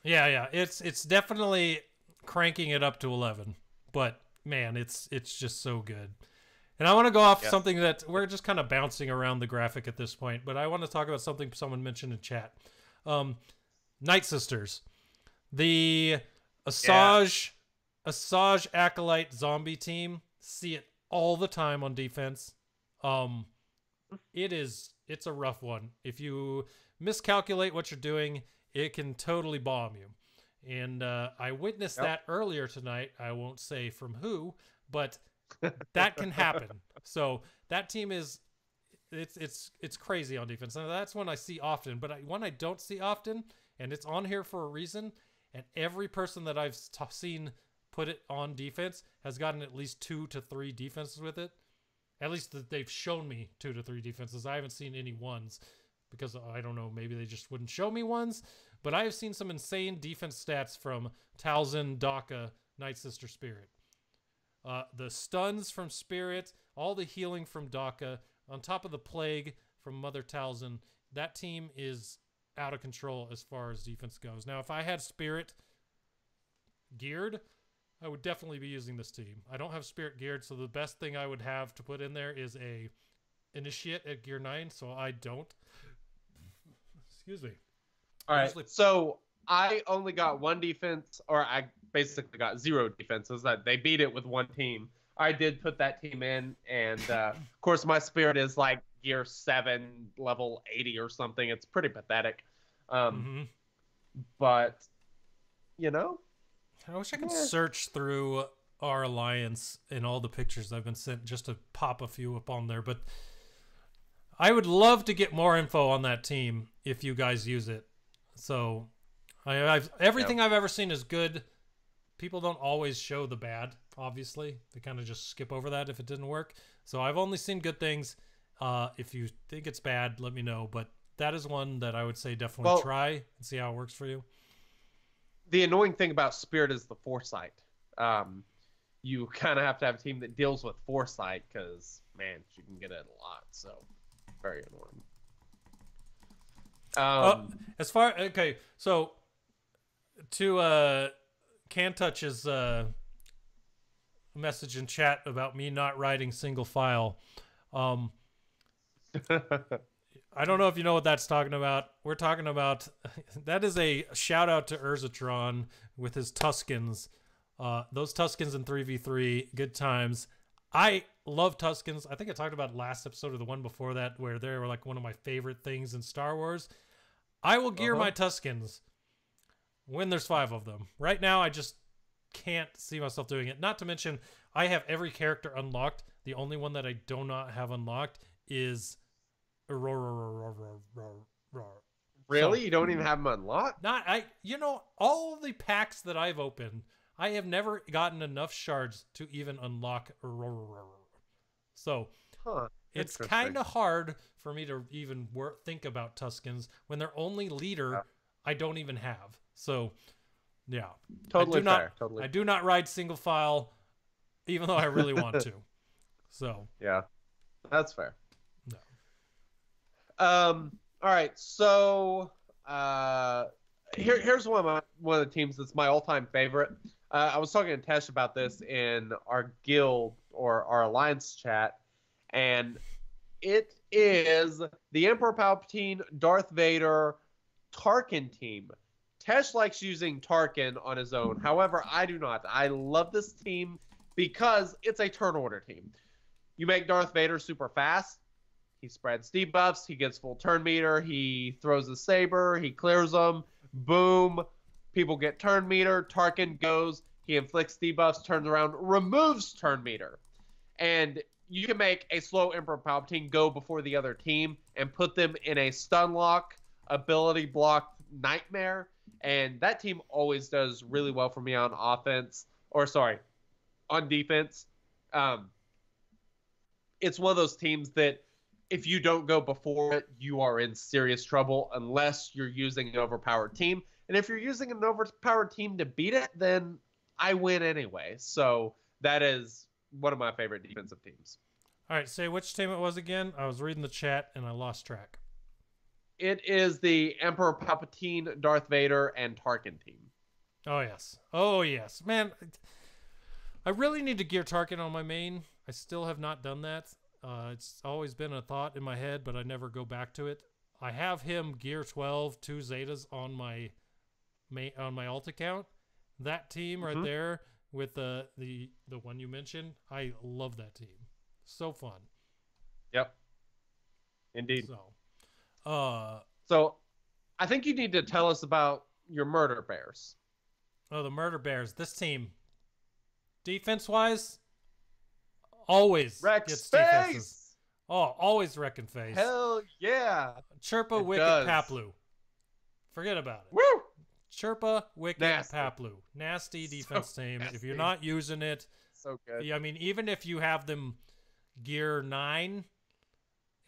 Yeah, it's definitely cranking it up to 11, but man, it's just so good. And I want to go off something that we're just kind of bouncing around the graphic at this point, but I want to talk about something someone mentioned in chat. Night Sisters, the Asajj Acolyte zombie team. See it all the time on defense. It's a rough one. If you miscalculate what you're doing, it can totally bomb you. And I witnessed that earlier tonight. I won't say from who, but that can happen. So that team is it's crazy on defense. And that's one I see often, but one I don't see often, and it's on here for a reason. And every person that I've seen put it on defense has gotten at least 2 to 3 defenses with it. At least they've shown me 2 to 3 defenses. I haven't seen any ones because I don't know, maybe they just wouldn't show me ones. But I have seen some insane defense stats from Talzin, Daka, Night Sister Spirit. The stuns from Spirit, all the healing from Daka, on top of the plague from Mother Talzin. That team is out of control as far as defense goes. Now, if I had Spirit geared, I would definitely be using this team. I don't have Spirit geared, so the best thing I would have to put in there is a Initiate at gear 9, so I don't. Excuse me. All right, so I only got 1 defense, or I basically got 0 defenses. That they beat it with 1 team. I did put that team in, and of course my Spirit is like gear 7, level 80 or something. It's pretty pathetic. But, you know. I wish I could search through our alliance and all the pictures I've been sent just to pop a few up on there. But I would love to get more info on that team if you guys use it. So everything I've ever seen is good. People don't always show the bad, obviously. They kind of just skip over that if it didn't work. So I've only seen good things. If you think it's bad, let me know. But that is one that I would say definitely try and see how it works for you. The annoying thing about Spirit is the foresight. You kind of have to have a team that deals with foresight because, man, you can get it a lot. So, very annoying. So to Can Touch's message in chat about me not riding single file. I don't know if you know what that's talking about. We're talking about that is a shout out to Urzatron with his Tuskens. Those Tuskens in 3v3, good times. I love Tuskens. I think I talked about last episode or the one before that where they were like one of my favorite things in Star Wars. I will gear my Tuskens when there's 5 of them. Right now, I just can't see myself doing it. Not to mention, I have every character unlocked. The only one that I do not have unlocked is Really? You don't even have them unlocked? All the packs that I've opened, I have never gotten enough shards to even unlock. So it's kind of hard for me to even think about Tuskens when their only leader I don't even have. So yeah, totally fair. I do not ride single file, even though I really want to. So yeah, that's fair. No. All right, so here's one of the teams that's my all-time favorite. I was talking to Tesh about this in our guild or our alliance chat, and it is the Emperor Palpatine, Darth Vader, Tarkin team. Tesh likes using Tarkin on his own. However, I do not. I love this team because it's a turn order team. You make Darth Vader super fast. He spreads debuffs. He gets full turn meter. He throws a saber. He clears them. Boom. People get turn meter. Tarkin goes. He inflicts debuffs, turns around, removes turn meter. And you can make a slow Emperor Palpatine go before the other team and put them in a stun lock, ability block nightmare. And that team always does really well for me on offense. On defense. It's one of those teams that if you don't go before it, you are in serious trouble unless you're using an overpowered team. And if you're using an overpowered team to beat it, then I win anyway. So that is one of my favorite defensive teams. All right, say which team it was again. I was reading the chat and I lost track. It is the Emperor Palpatine, Darth Vader, and Tarkin team. Oh, yes. Oh, yes. Man, I really need to gear Tarkin on my main. I still have not done that. It's always been a thought in my head, but I never go back to it. I have him gear 12, 2 Zetas on my alt account. That team right there with the one you mentioned. I love that team. So fun. Yep. Indeed. So, I think you need to tell us about your Murder Bears. Oh, the Murder Bears. This team, defense-wise, always gets defenses. Oh, always wrecking face. Hell yeah. Chirpa, Wicket, Paplu. Forget about it. Woo! Chirpa, Wicket, Paplu. Nasty defense team. Nasty. If you're not using it, so good. I mean, even if you have them gear 9,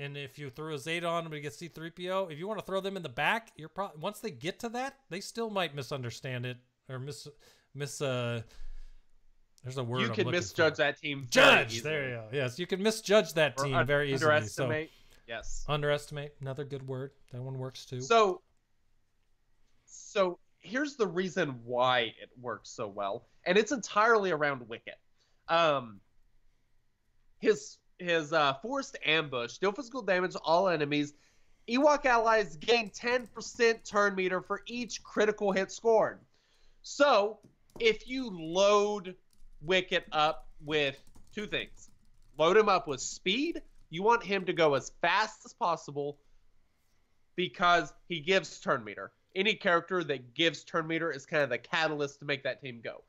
and if you throw a Zeta on them to get C-3PO, if you want to throw them in the back, you're probably once they get to that, they still might misunderstand it or miss. There's a word you can misjudge that team. Judge. There you go. Yes, you can misjudge that team very easily. Underestimate. Yes. Underestimate. Another good word. That one works too. So here's the reason why it works so well, and it's entirely around Wicket. His forced ambush, deal physical damage to all enemies. Ewok allies gain 10% turn meter for each critical hit scored. So if you load Wicket up with two things, load him up with speed. You want him to go as fast as possible because he gives turn meter. Any character that gives turn meter is kind of the catalyst to make that team go.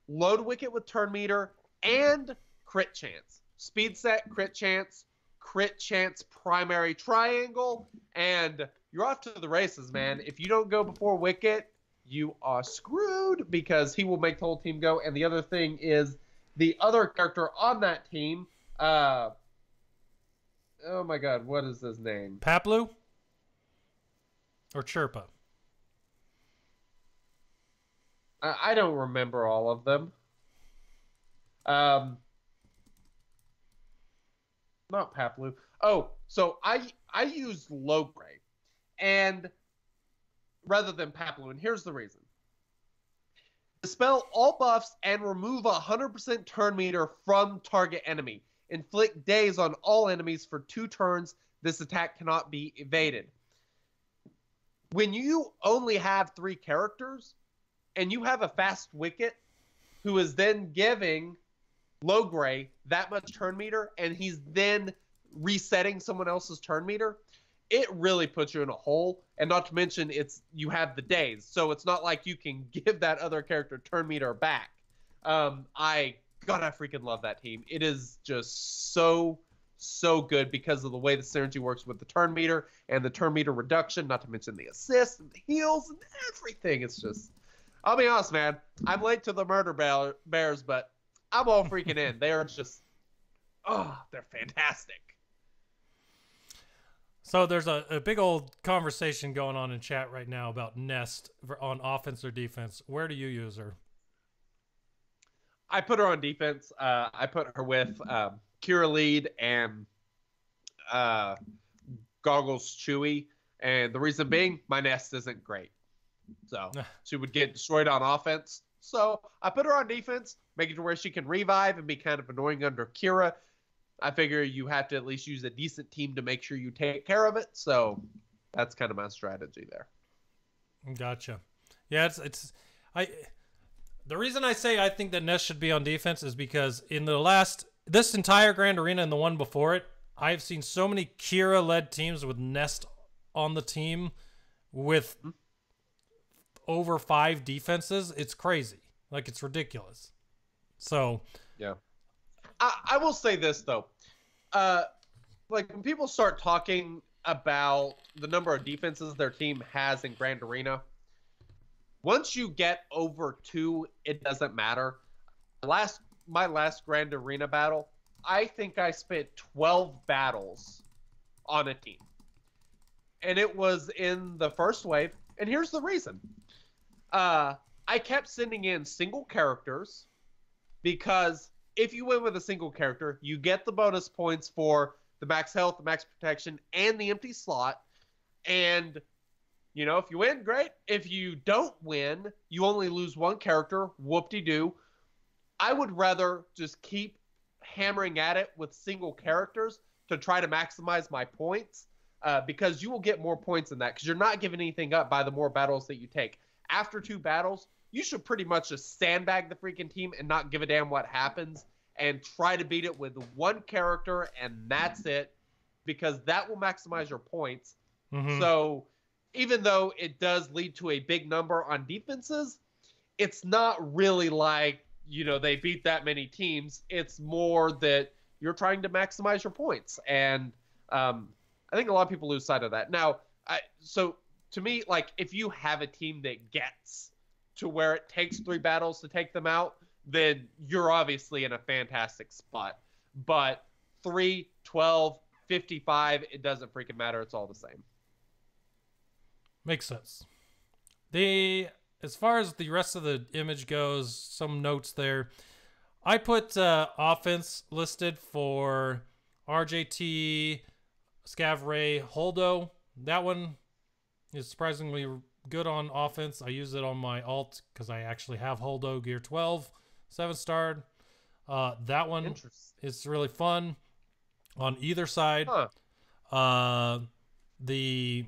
Load Wicket with turn meter and crit chance. Speed set, crit chance, primary triangle, and you're off to the races, man. If you don't go before Wicket, you are screwed because he will make the whole team go. And the other thing is the other character on that team, oh my god, what is his name? Paplu? Or Chirpa? I don't remember all of them. Not Paplu. Oh, so I used Logray, and rather than Paplu, and here's the reason. Dispel all buffs and remove 100% turn meter from target enemy. Inflict daze on all enemies for 2 turns. This attack cannot be evaded. When you only have 3 characters, and you have a fast Wicket who is then giving Logray that much turn meter, and he's then resetting someone else's turn meter, it really puts you in a hole. And not to mention, you have the days, so it's not like you can give that other character turn meter back. I freaking love that team. It is just so good because of the way the synergy works with the turn meter and the turn meter reduction, not to mention the assists and the heals and everything. It's just, I'll be honest, man, I'm late to the Murder Bears, but I'm all freaking in. They are just, they're fantastic. So there's a big old conversation going on in chat right now about Nest on offense or defense. Where do you use her? I put her on defense. I put her with Kira Lead and Goggles Chewy. And the reason being, my Nest isn't great. So she would get destroyed on offense. So I put her on defense, making it to where she can revive and be kind of annoying under Kira. I figure you have to at least use a decent team to make sure you take care of it. So that's kind of my strategy there. Gotcha. Yeah, the reason I say I think that Nest should be on defense is because in this entire Grand Arena and the one before it, I've seen so many Kira-led teams with Nest on the team with over 5 defenses. It's crazy. Like, it's ridiculous. So yeah. I will say this, though. Like, when people start talking about the number of defenses their team has in Grand Arena, once you get over 2, it doesn't matter. My last Grand Arena battle, I think I spent 12 battles on a team. And it was in the first wave. And here's the reason. I kept sending in single characters because if you win with a single character, you get the bonus points for the max health, the max protection, and the empty slot. And, you know, if you win, great. If you don't win, you only lose 1 character. Whoop-de-doo. I would rather just keep hammering at it with single characters to try to maximize my points because you will get more points than that because you're not giving anything up by the more battles that you take. After 2 battles, you should pretty much just sandbag the freaking team and not give a damn what happens and try to beat it with one character, and that's it, because that will maximize your points. So even though it does lead to a big number on defenses, it's not really like, they beat that many teams. It's more that you're trying to maximize your points. And I think a lot of people lose sight of that. Now, so to me, like, if you have a team that gets to where it takes 3 battles to take them out, then you're obviously in a fantastic spot. But 3, 12, 55, it doesn't freaking matter. It's all the same. Makes sense. As far as the rest of the image goes, some notes there. I put offense listed for RJT, Scav Ray, Holdo. That one is surprisingly good on offense. I use it on my alt because I actually have Holdo Gear 12, 7-starred. That one is really fun on either side. The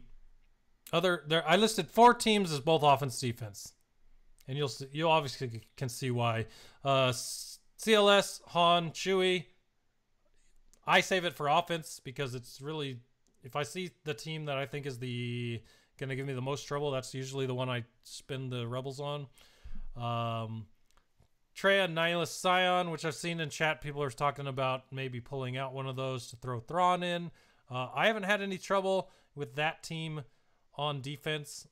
other there, I listed 4 teams as both offense defense, and you'll obviously can see why. CLS, Han, Chewie. I save it for offense because it's really, if I see the team that I think is gonna give me the most trouble, that's usually the one I spin the rebels on. Treya, Nihilus, Scion, which I've seen in chat, people are talking about maybe pulling out one of those to throw Thrawn in. I haven't had any trouble with that team on defense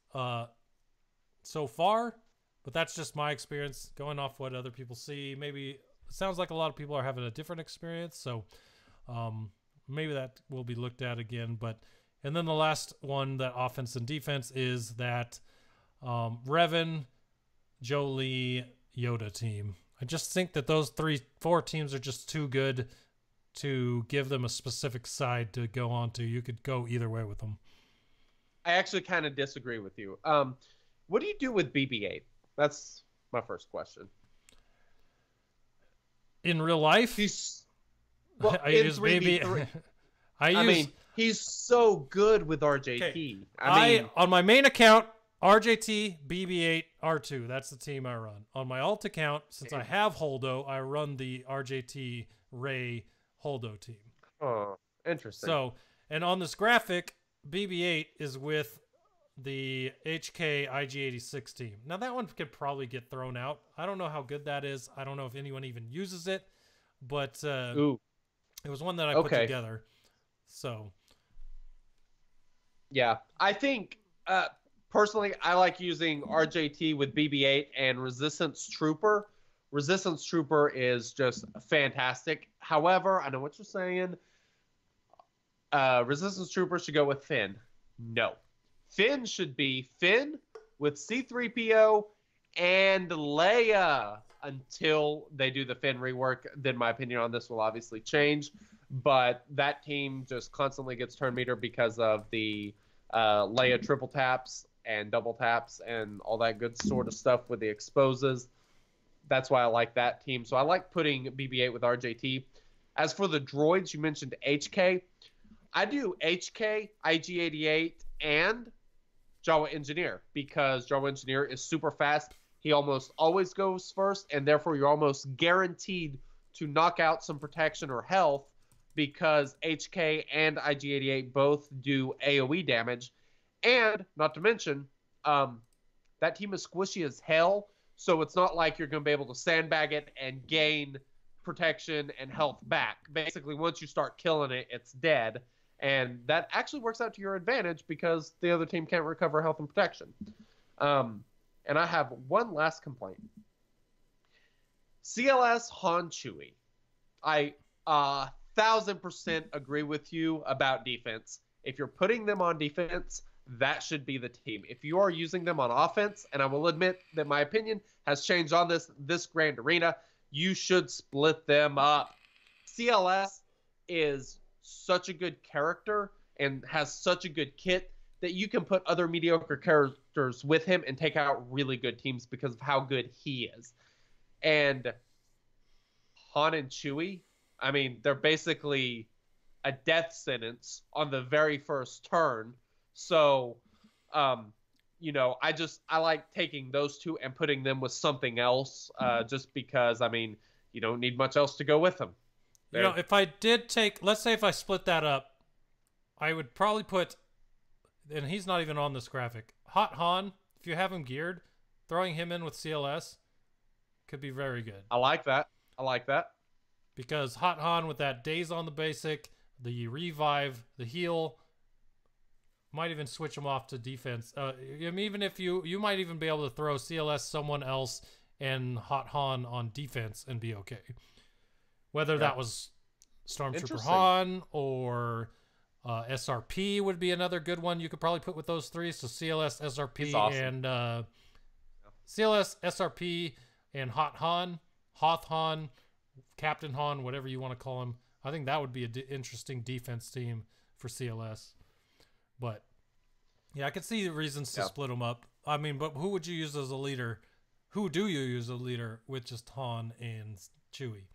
so far, but that's just my experience going off what other people see. Maybe it sounds like a lot of people are having a different experience, so maybe that will be looked at again. And then the last one, that offense and defense, is that Revan, Jolie, Yoda team. I just think that those 4 teams are just too good to give them a specific side to go on to. You could go either way with them. I actually kind of disagree with you. What do you do with BB-8? That's my first question. In real life? I use BB. I mean, he's so good with RJT. Okay. I mean, on my main account, RJT, BB-8, R2. That's the team I run. On my alt account, since I have Holdo, I run the RJT Ray Holdo team. Oh, interesting. So, and on this graphic, BB-8 is with the HK IG-86 team. Now, that one could probably get thrown out. I don't know how good that is. I don't know if anyone even uses it, but it was one that I put together. So, yeah, I think personally, I like using RJT with BB-8 and Resistance Trooper. Resistance Trooper is just fantastic. However, I know what you're saying. Resistance Trooper should go with Finn. No. Finn should be Finn with C-3PO and Leia until they do the Finn rework. Then my opinion on this will obviously change. But that team just constantly gets turn meter because of the Leia triple taps and double taps and all that good sort of stuff with the exposes. That's why I like that team. So I like putting BB-8 with RJT. As for the droids, you mentioned HK. I do HK, IG-88, and Jawa Engineer because Jawa Engineer is super fast. He almost always goes first, and therefore you're almost guaranteed to knock out some protection or health because HK and IG-88 both do AoE damage. And, not to mention, that team is squishy as hell, so it's not like you're going to be able to sandbag it and gain protection and health back. Basically, once you start killing it, it's dead. And that actually works out to your advantage because the other team can't recover health and protection. And I have one last complaint. CLS Han Chewie. I 1,000% agree with you about defense. If you're putting them on defense, that should be the team. If you are using them on offense, and I will admit that my opinion has changed on this grand arena, you should split them up. CLS is such a good character and has such a good kit that you can put other mediocre characters with him and take out really good teams because of how good he is. And Han and Chewie, I mean, they're basically a death sentence on the very first turn. So I like taking those two and putting them with something else, just because, I mean, you don't need much else to go with them. You know, if I did take, let's say if I split that up, I would probably put, and he's not even on this graphic, Hot Han, if you have him geared, throwing him in with CLS could be very good. I like that. Because Hot Han with that days on the basic, the revive, the heal, might even switch him off to defense. Even if you might even be able to throw CLS someone else and Hot Han on defense and be okay. Whether that was Stormtrooper Han or SRP would be another good one you could probably put with those three. So CLS, SRP, awesome. and CLS, SRP, and Hot Han, Hoth Han, Captain Han, whatever you want to call him. I think that would be an interesting defense team for CLS. But yeah, I could see the reasons to split them up. I mean, but who would you use as a leader? Who do you use as a leader with just Han and Chewie?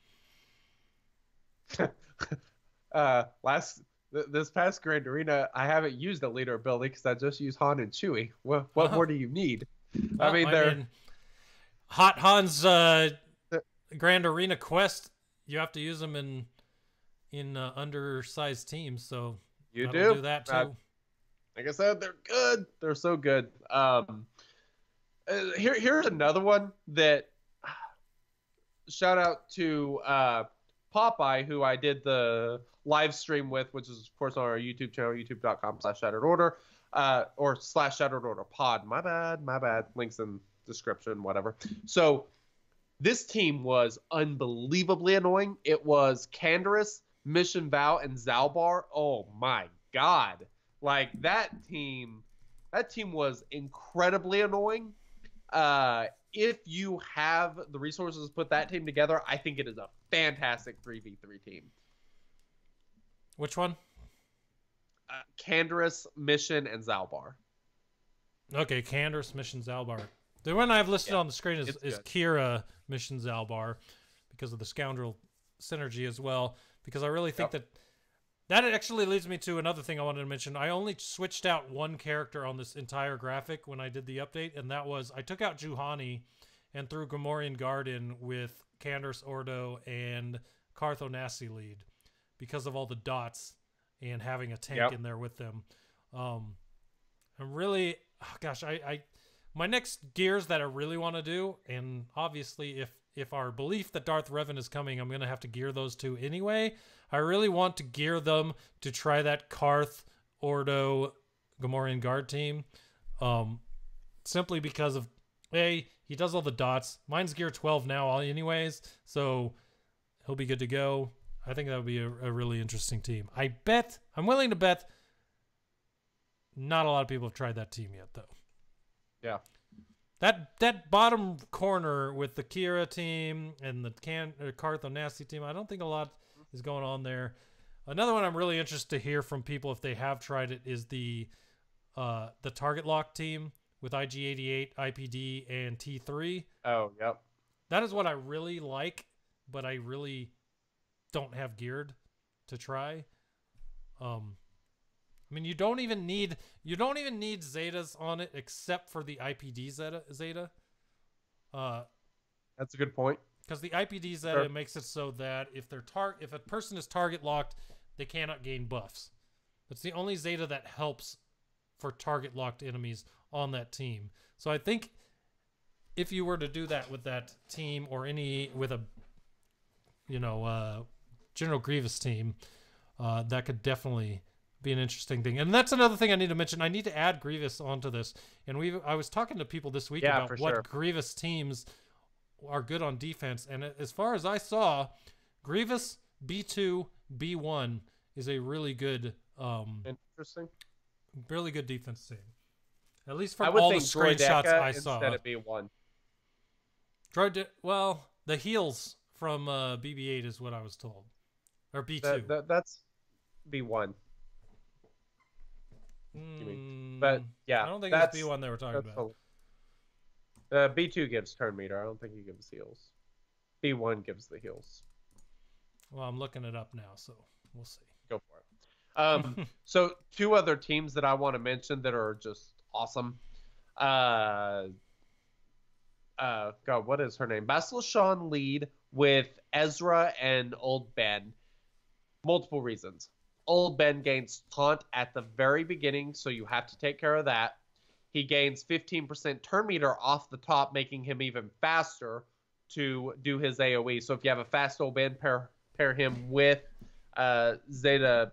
This past Grand Arena, I haven't used a leader ability because I just use Han and Chewie. What more do you need? I mean, Hot Han's Grand Arena quest. You have to use them in undersized teams, so you do that too. Like I said, they're good. They're so good. Here's another one that shout out to Popeye, who I did the live stream with, which is of course on our YouTube channel, youtube.com/shatteredorder, or /shatteredorderpod. My bad. Links in description, whatever. So this team was unbelievably annoying. It was Canderous, Mission Vow, and Zalbar. Oh my god. Like that team was incredibly annoying. If you have the resources to put that team together, I think it is a fantastic 3v3 team. Which one? Canderous, Mission, and Zalbar. Okay, Canderous, Mission, Zalbar. The one I have listed on the screen is Kira, Mission, Zalbar, because of the Scoundrel synergy as well. Because I really think that actually leads me to another thing I wanted to mention. I only switched out one character on this entire graphic when I did the update, and that was I took out Juhani and threw Gamorrean Guard in with Canderous Ordo and Cartho Nassi lead because of all the dots and having a tank in there with them. I'm really, my next gears that I really want to do, and obviously if our belief that Darth Revan is coming, I'm going to have to gear those two anyway. I really want to gear them to try that Karth, Ordo, Gamorrean Guard team. Simply because of, A, he does all the dots. Mine's gear 12 now anyways, so he'll be good to go. I think that would be a really interesting team. I'm willing to bet not a lot of people have tried that team yet, though. Yeah. That bottom corner with the Kira team and the Cartho Nasty team, I don't think a lot is going on there. Another one I'm really interested to hear from people if they have tried it is the Target Lock team with IG-88, IPD, and T3. Oh, yep. That is what I really like, but I really don't have geared to try. I mean, you don't even need Zetas on it except for the IPD Zeta. That's a good point. Because the IPD Zeta makes it so that if a person is target locked, they cannot gain buffs. That's the only Zeta that helps for target locked enemies on that team. So I think if you were to do that with that team or with a General Grievous team, that could definitely be an interesting thing. And that's another thing I need to mention. I need to add Grievous onto this. And I was talking to people this week about what Grievous teams are good on defense. And as far as I saw, Grievous B2, B1 is a really good really good defense team. At least from all the screenshots I saw. Instead of B1. Well, the heals from BB8 is what I was told. Or B2. That's B1. But yeah, I don't think it's B1 they were talking about. B2 gives turn meter. I don't think he gives heals. B1 gives the heals. Well, I'm looking it up now, so we'll see. Go for it. So two other teams that I want to mention that are just awesome. God, what is her name? Bastila Shan lead with Ezra and Old Ben. Multiple reasons. Old Ben gains taunt at the very beginning, so you have to take care of that. He gains 15% turn meter off the top, making him even faster to do his AoE. So if you have a fast Old Ben, pair him with Zeta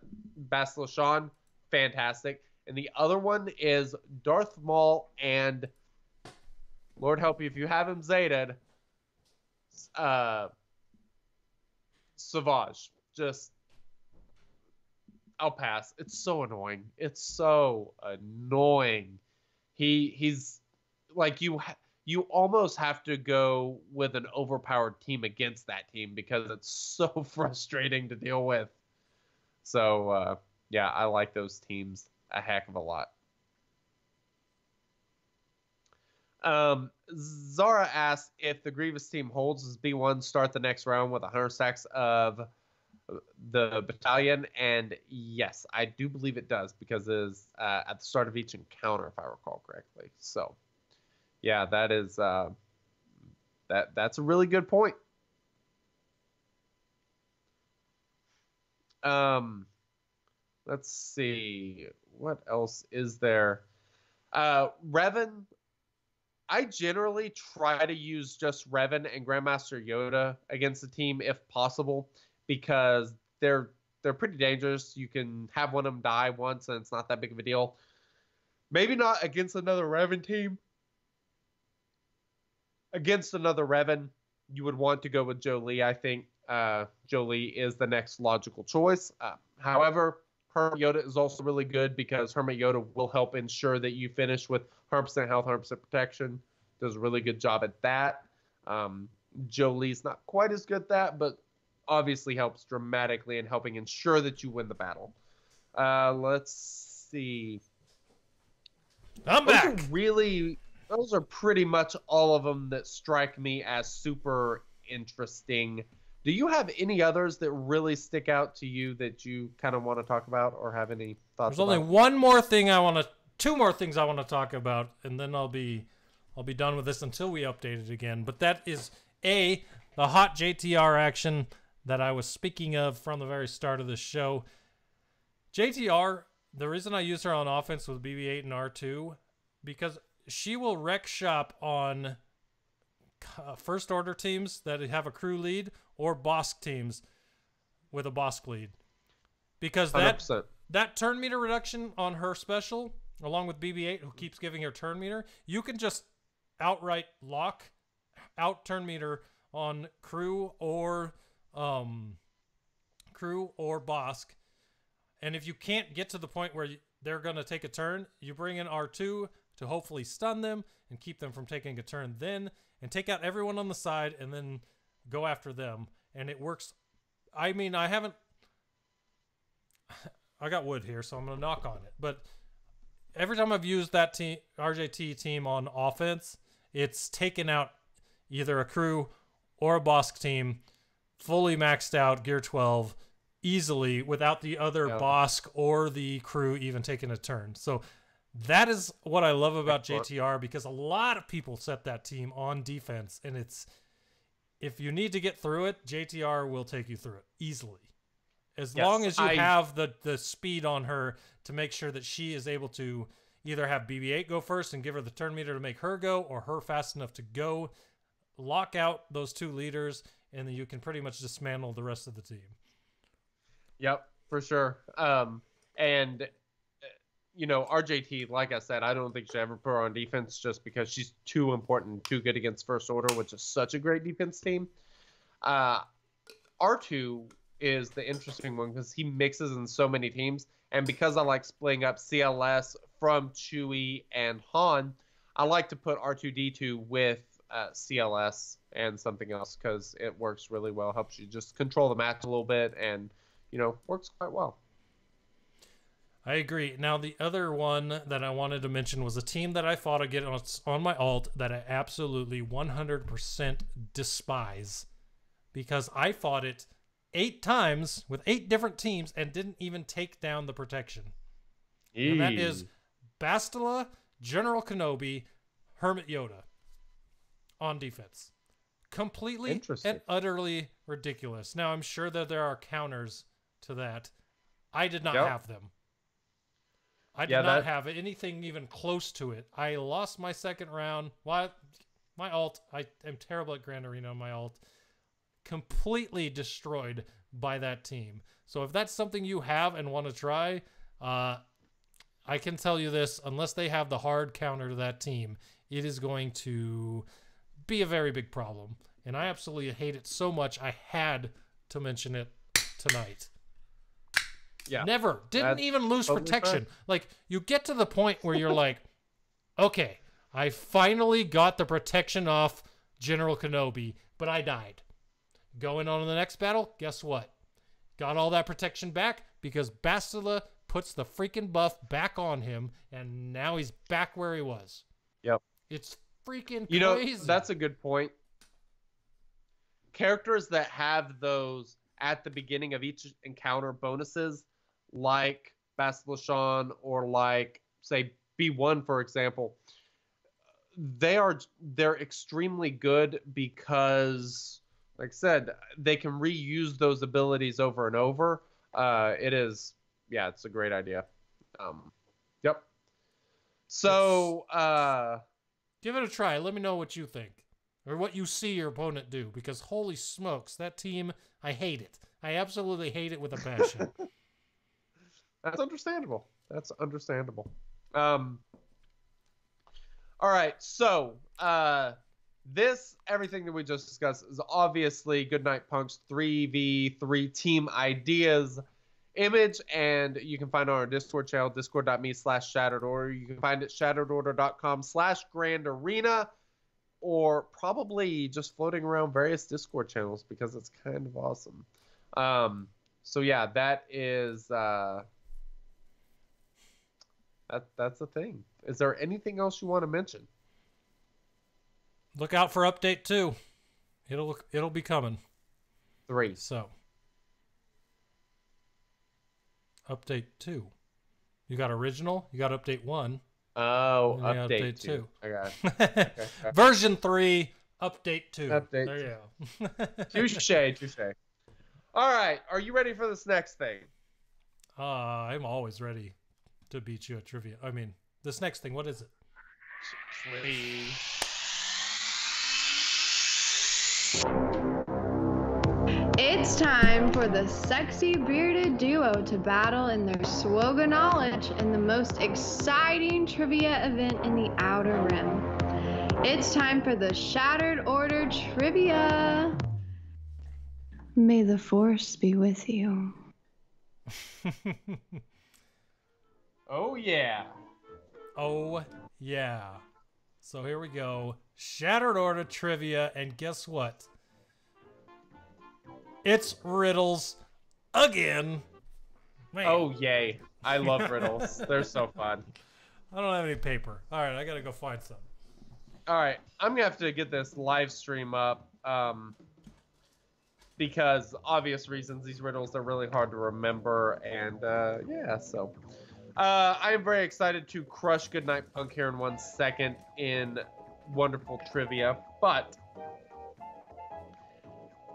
Bastila Shan, fantastic. And the other one is Darth Maul and, Lord help you if you have him Zeta'd, Savage. Just, I'll pass. It's so annoying. It's so annoying. He's like, you almost have to go with an overpowered team against that team because it's so frustrating to deal with. So yeah, I like those teams a heck of a lot. Zara asks if the Grievous team holds as B1, start the next round with 100 stacks of the battalion, and yes, I do believe it does because it is at the start of each encounter, if I recall correctly. So yeah, that is that's a really good point. Let's see, what else is there? Revan, I generally try to use just Revan and Grandmaster Yoda against the team if possible, because they're pretty dangerous. You can have one of them die once and it's not that big of a deal. Maybe not against another Revan team. Against another Revan, you would want to go with Jolee. I think Jolee is the next logical choice. However, Hermit Yoda is also really good because Hermit Yoda will help ensure that you finish with 100% health, 100% protection. Does a really good job at that. Jolie's not quite as good at that, but obviously helps dramatically in helping ensure that you win the battle. Let's see. I'm back. Those are pretty much all of them that strike me as super interesting. Do you have any others that really stick out to you that you kind of want to talk about or have any thoughts There's about? only one more thing two more things I want to talk about, and then I'll be done with this until we update it again. But that is the hot JTR action that I was speaking of from the very start of the show. JTR, the reason I use her on offense with BB-8 and R2, because she will wreck shop on First Order teams that have a crew lead or Bosk teams with a Bosk lead. Because 100%. that turn meter reduction on her special, along with BB-8, who keeps giving her turn meter, you can just outright lock out turn meter on crew or Bosk. And if you can't get to the point where they're going to take a turn, you bring in R2 to hopefully stun them and keep them from taking a turn then, and take out everyone on the side and then go after them. And it works. I mean, I got wood here, so I'm going to knock on it. But every time I've used that RJT team on offense, it's taken out either a crew or a Bosk team fully maxed out, gear 12, easily without the other Bosk or the crew even taking a turn. So that is what I love about JTR, because a lot of people set that team on defense, and if you need to get through it, JTR will take you through it easily. As long as you have the speed on her to make sure that she is able to either have BB-8 go first and give her the turn meter to make her go, or her fast enough to go, lock out those two leaders, and then you can pretty much dismantle the rest of the team. Yep, for sure. And you know, RJT, like I said, I don't think she ever put her on defense just because she's too important, too good against First Order, which is such a great defense team. R2 is the interesting one because he mixes in so many teams, and because I like splitting up CLS from Chewie and Han, I like to put R2-D2 with CLS and something else because it works really well, helps you just control the match a little bit, and, you know, works quite well. I agree. Now, the other one that I wanted to mention was a team that I fought against on my alt that I absolutely 100% despise, because I fought it 8 times with 8 different teams and didn't even take down the protection. And that is Bastila General Kenobi, Hermit Yoda on defense. Completely and utterly ridiculous. Now, I'm sure that there are counters to that. I did not have them. I did not have anything even close to it. I lost my second round. My alt, I am terrible at Grand Arena on my alt. Completely destroyed by that team. So if that's something you have and want to try, I can tell you this, unless they have the hard counter to that team, it is going to be a very big problem. And I absolutely hate it so much, I had to mention it tonight. Yeah. Never. Didn't even lose protection. Like, you get to the point where you're like, okay, I finally got the protection off General Kenobi, but I died. Going on to the next battle, guess what? Got all that protection back because Bastila puts the freaking buff back on him, and now he's back where he was. Yep. It's freaking crazy. You know, that's a good point. Characters that have those at the beginning of each encounter bonuses, like Bastila Shan or like, say, B1, for example, they're extremely good because, like I said, they can reuse those abilities over and over. It's a great idea. Yep. So, give it a try. Let me know what you think or what you see your opponent do, because holy smokes, that team, I hate it. I absolutely hate it with a passion. That's understandable. All right. So, everything that we just discussed is obviously Goodnight Punk's 3v3 team ideas image, and you can find it on our Discord channel, discord.me/shatteredorder. You can find it shatteredorder.com/grandarena, or probably just floating around various Discord channels because it's kind of awesome. So yeah, that is that's the thing. Is there anything else you want to mention? Look out for update 2. It'll be coming. 3. So update 2. You got original, you got update 1. Oh, update 2. I got it. Okay. Version 3, update 2. Update. There you go. Touche. All right, are you ready for this next thing? I'm always ready to beat you at trivia. I mean, this next thing, what is it? It's time for the sexy bearded duo to battle in their SWOGA knowledge in the most exciting trivia event in the Outer Rim. It's time for the Shattered Order Trivia. May the Force be with you. Oh, yeah. Oh, yeah. So here we go. Shattered Order Trivia, and guess what? It's riddles again. Man. Oh, yay. I love riddles. They're so fun. I don't have any paper. All right, I got to go find some. All right, I'm going to have to get this live stream up because obvious reasons, these riddles are really hard to remember. And yeah, so I am very excited to crush Goodnight Punk here in 1 second in wonderful trivia. But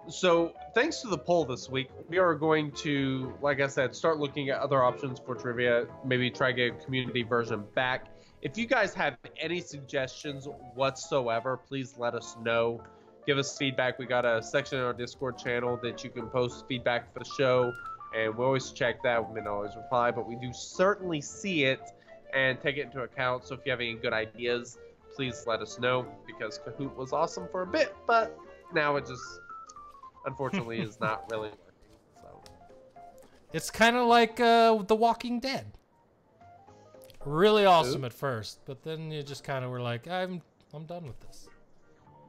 so thanks to the poll this week, we are going to, like I said, start looking at other options for trivia, maybe try to get a community version back. If you guys have any suggestions whatsoever, please let us know. Give us feedback. We got a section in our Discord channel that you can post feedback for the show, and we always check that. We may not always reply, but we do certainly see it and take it into account. So if you have any good ideas, please let us know, because Kahoot was awesome for a bit, but now it just unfortunately is not really working. So it's kind of like The Walking Dead. Really awesome at first, but then you just kind of were like, I'm done with this.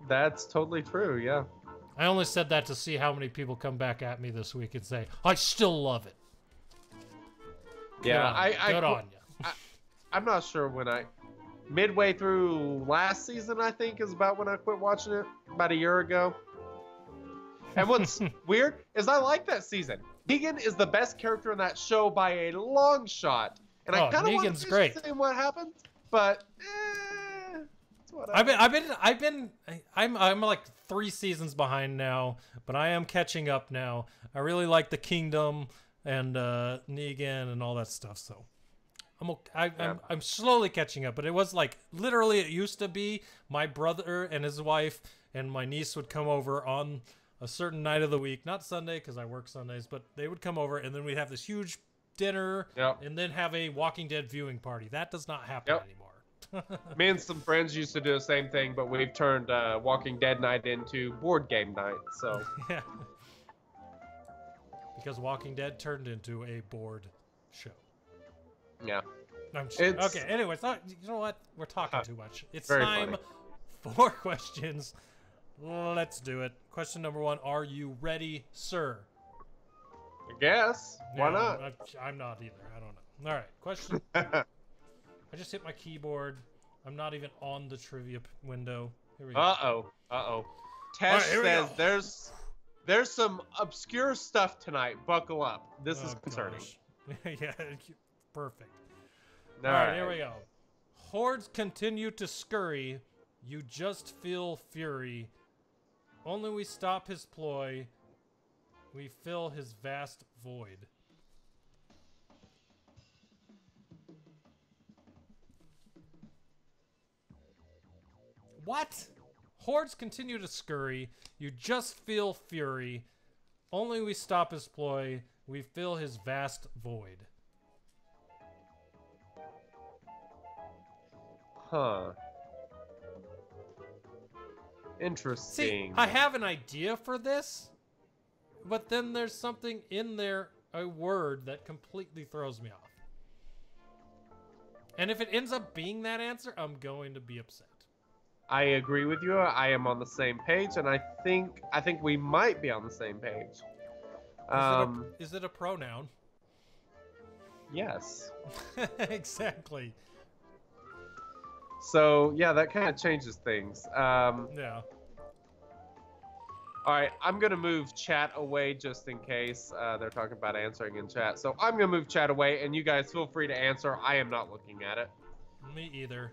That's totally true, yeah. I only said that to see how many people come back at me this week and say, I still love it. Yeah, good on you. I'm not sure when midway through last season, I think, is about when I quit watching it, about a year ago. And what's weird is I like that season. Negan is the best character in that show by a long shot. And I kind of want to see what happens. but it's whatever. I'm like 3 seasons behind now, but I am catching up now. I really like the Kingdom and Negan and all that stuff, so I'm slowly catching up. But it was like literally, it used to be my brother and his wife and my niece would come over on a certain night of the week, not Sunday because I work Sundays, but they would come over and then we'd have this huge dinner and then have a Walking Dead viewing party. That does not happen anymore. Me and some friends used to do the same thing, but we've turned Walking Dead night into board game night. So yeah, because Walking Dead turned into a board show. Yeah. Okay. Anyway, you know what? We're talking too much. It's time funny. for questions. Let's do it. Question number 1: Are you ready, sir? I guess. Why not? I'm not either. I don't know. All right. Question. I just hit my keyboard. I'm not even on the trivia window. Here we go. Uh-oh. Tesh says there's some obscure stuff tonight. Buckle up. This is concerning. Yeah, perfect. All right, here we go. Hordes continue to scurry. You just feel fury. Only we stop his ploy. We fill his vast void. What? Hordes continue to scurry. You just feel fury. Only we stop his ploy. We fill his vast void. Huh. Interesting. See, I have an idea for this, but then there's something in there, a word that completely throws me off. And if it ends up being that answer, I'm going to be upset. I agree with you. I am on the same page, and I think we might be on the same page. Is it a pronoun? Yes. Exactly. So yeah, that kind of changes things. Yeah. All right, I'm gonna move chat away just in case they're talking about answering in chat. So I'm gonna move chat away, and you guys feel free to answer. I am not looking at it. Me either.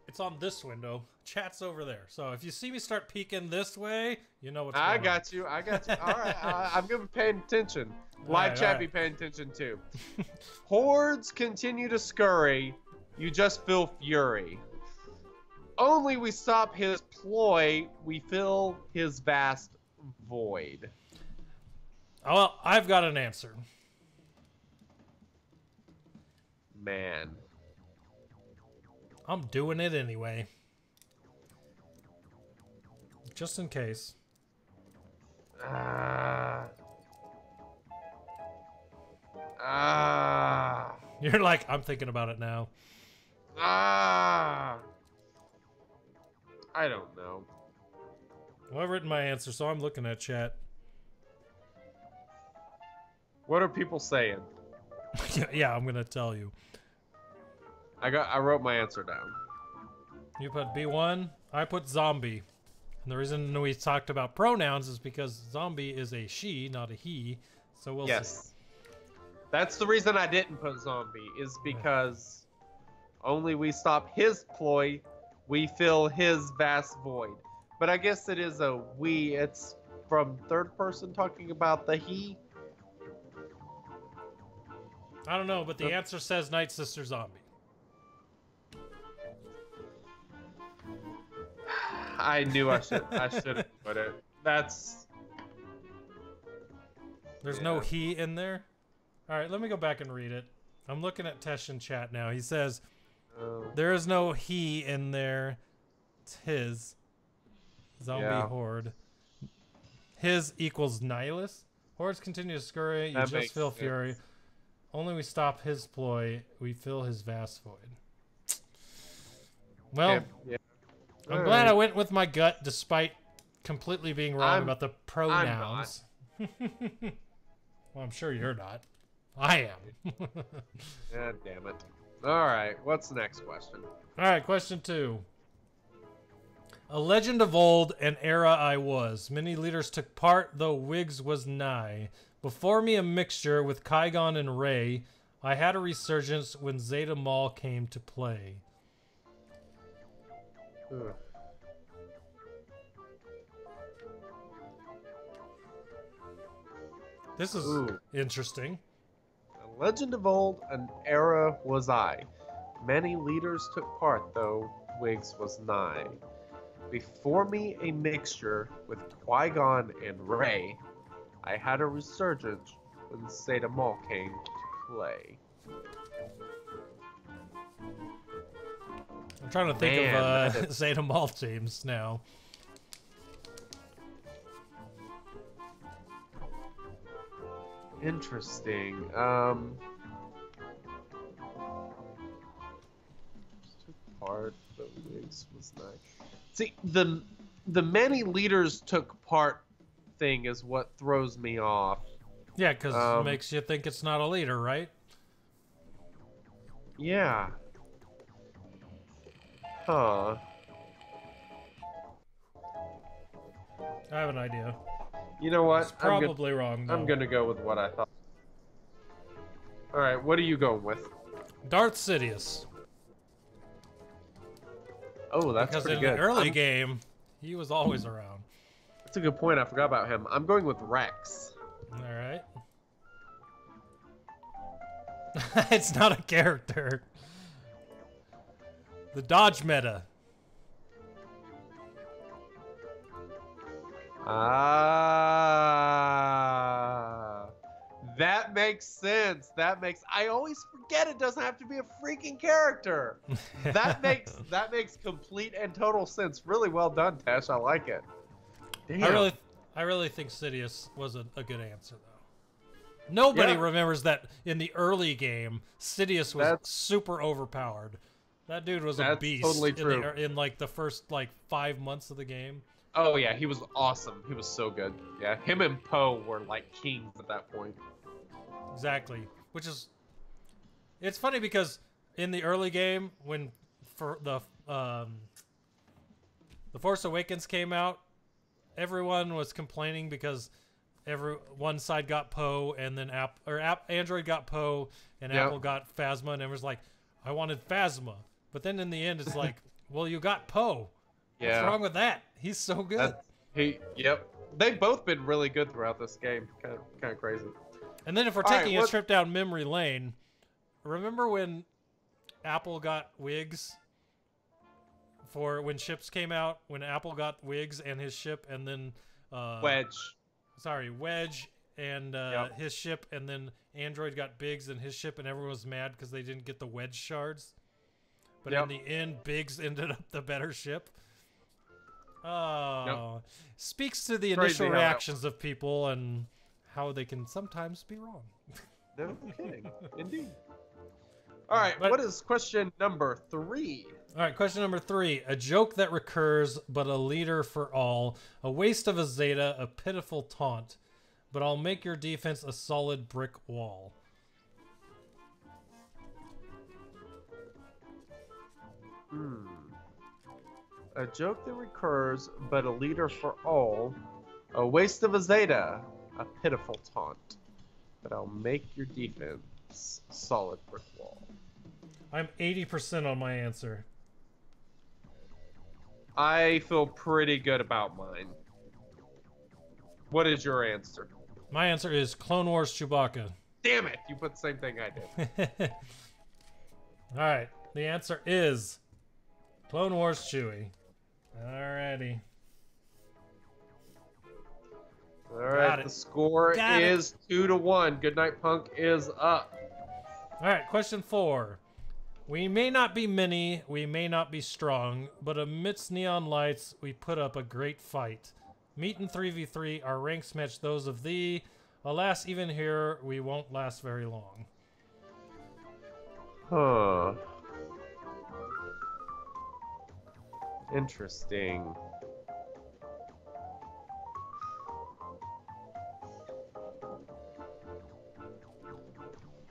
It's on this window. Chat's over there. So if you see me start peeking this way, you know what's going on. I got you. All right, I'm gonna be paying attention. Live chat be paying attention too. Hordes continue to scurry. You just feel fury. Only we stop his ploy, we fill his vast void. Oh, well, I've got an answer. Man. I'm doing it anyway. Just in case. You're like, I'm thinking about it now. I don't know. Well, I've written my answer, so I'm looking at chat. What are people saying? Yeah, I'm gonna tell you. I wrote my answer down. You put B1, I put zombie. And the reason we talked about pronouns is because zombie is a she, not a he. So we'll see. That's the reason I didn't put zombie, is because only we stop his ploy, we fill his vast void. But I guess it is a we. It's from third person talking about the he. I don't know, but the answer says Night Sister Zombie. I knew I should have put it. There's no he in there? Alright, let me go back and read it. I'm looking at Tesh in chat now. He says, there is no he in there. It's his. Zombie horde. His equals nihilist. Hordes continue to scurry. You just feel fury. Only we stop his ploy. We fill his vast void. Well, I'm glad I went with my gut despite completely being wrong about the pronouns. Well, I'm sure you're not. I am. God damn it. All right, what's the next question? All right, question 2. A legend of old, an era I was. Many leaders took part, though Whigs was nigh. Before me a mixture with Qui-Gon and Rey. I had a resurgence when Zeta Maul came to play. Ugh. This is Ooh. interesting. A legend of old, an era was I. Many leaders took part, though Wiggs was nigh. Before me a mixture with Qui-Gon and Rey. I had a resurgence when Satan Maul came to play. I'm trying to think Man, of that is- Zeta Mall teams now. Interesting. Took part, but Wiggs was not. See, the many leaders took part thing is what throws me off. Yeah, because it makes you think it's not a leader, right? Yeah. Huh. I have an idea. You know what? It's probably wrong, though. I'm gonna go with what I thought. All right, what are you going with? Darth Sidious. Oh, that's Because pretty in good. the early game, he was always around. That's a good point. I forgot about him. I'm going with Rex. All right. It's not a character. The Dodge meta. Ah, that makes sense. I always forget it doesn't have to be a freaking character. That makes complete and total sense. Really well done, Tesh. I like it. Damn. I really think Sidious was a good answer, though. Nobody remembers that in the early game, Sidious was super overpowered. That dude was a beast. Totally true. In like the first 5 months of the game. Oh yeah, he was awesome. He was so good. Yeah, him and Poe were like kings at that point. Exactly. Which is, it's funny because in the early game when for the Force Awakens came out, everyone was complaining because one side got Poe and then Android got Poe and Apple got Phasma, and everyone's like, I wanted Phasma. But then in the end, it's like, well, you got Poe. What's wrong with that? He's so good. They've both been really good throughout this game. Kind of crazy. And then if we're taking a trip down memory lane, remember when Apple got Wigs for when ships came out? When Apple got Wigs and his ship, and then Wedge and his ship, and then Android got Biggs and his ship, and everyone was mad because they didn't get the Wedge shards. But in the end, Biggs ended up the better ship. Oh, speaks to the initial reactions of people and how they can sometimes be wrong. No kidding. Indeed. All right, what is question number 3? All right, question number 3. A joke that recurs, but a leader for all. A waste of a Zeta, a pitiful taunt. But I'll make your defense a solid brick wall. A joke that recurs, but a leader for all. A waste of a Zeta, a pitiful taunt. But I'll make your defense a solid brick wall. I'm 80% on my answer. I feel pretty good about mine. What is your answer? My answer is Clone Wars Chewbacca. Damn it! You put the same thing I did. Alright, the answer is Clone Wars Chewie. Alrighty. Alright, the score is 2-1. Goodnight Punk is up. Alright, question 4. We may not be many, we may not be strong, but amidst neon lights, we put up a great fight. Meet in 3v3, our ranks match those of thee. Alas, even here, we won't last very long. Huh. Interesting.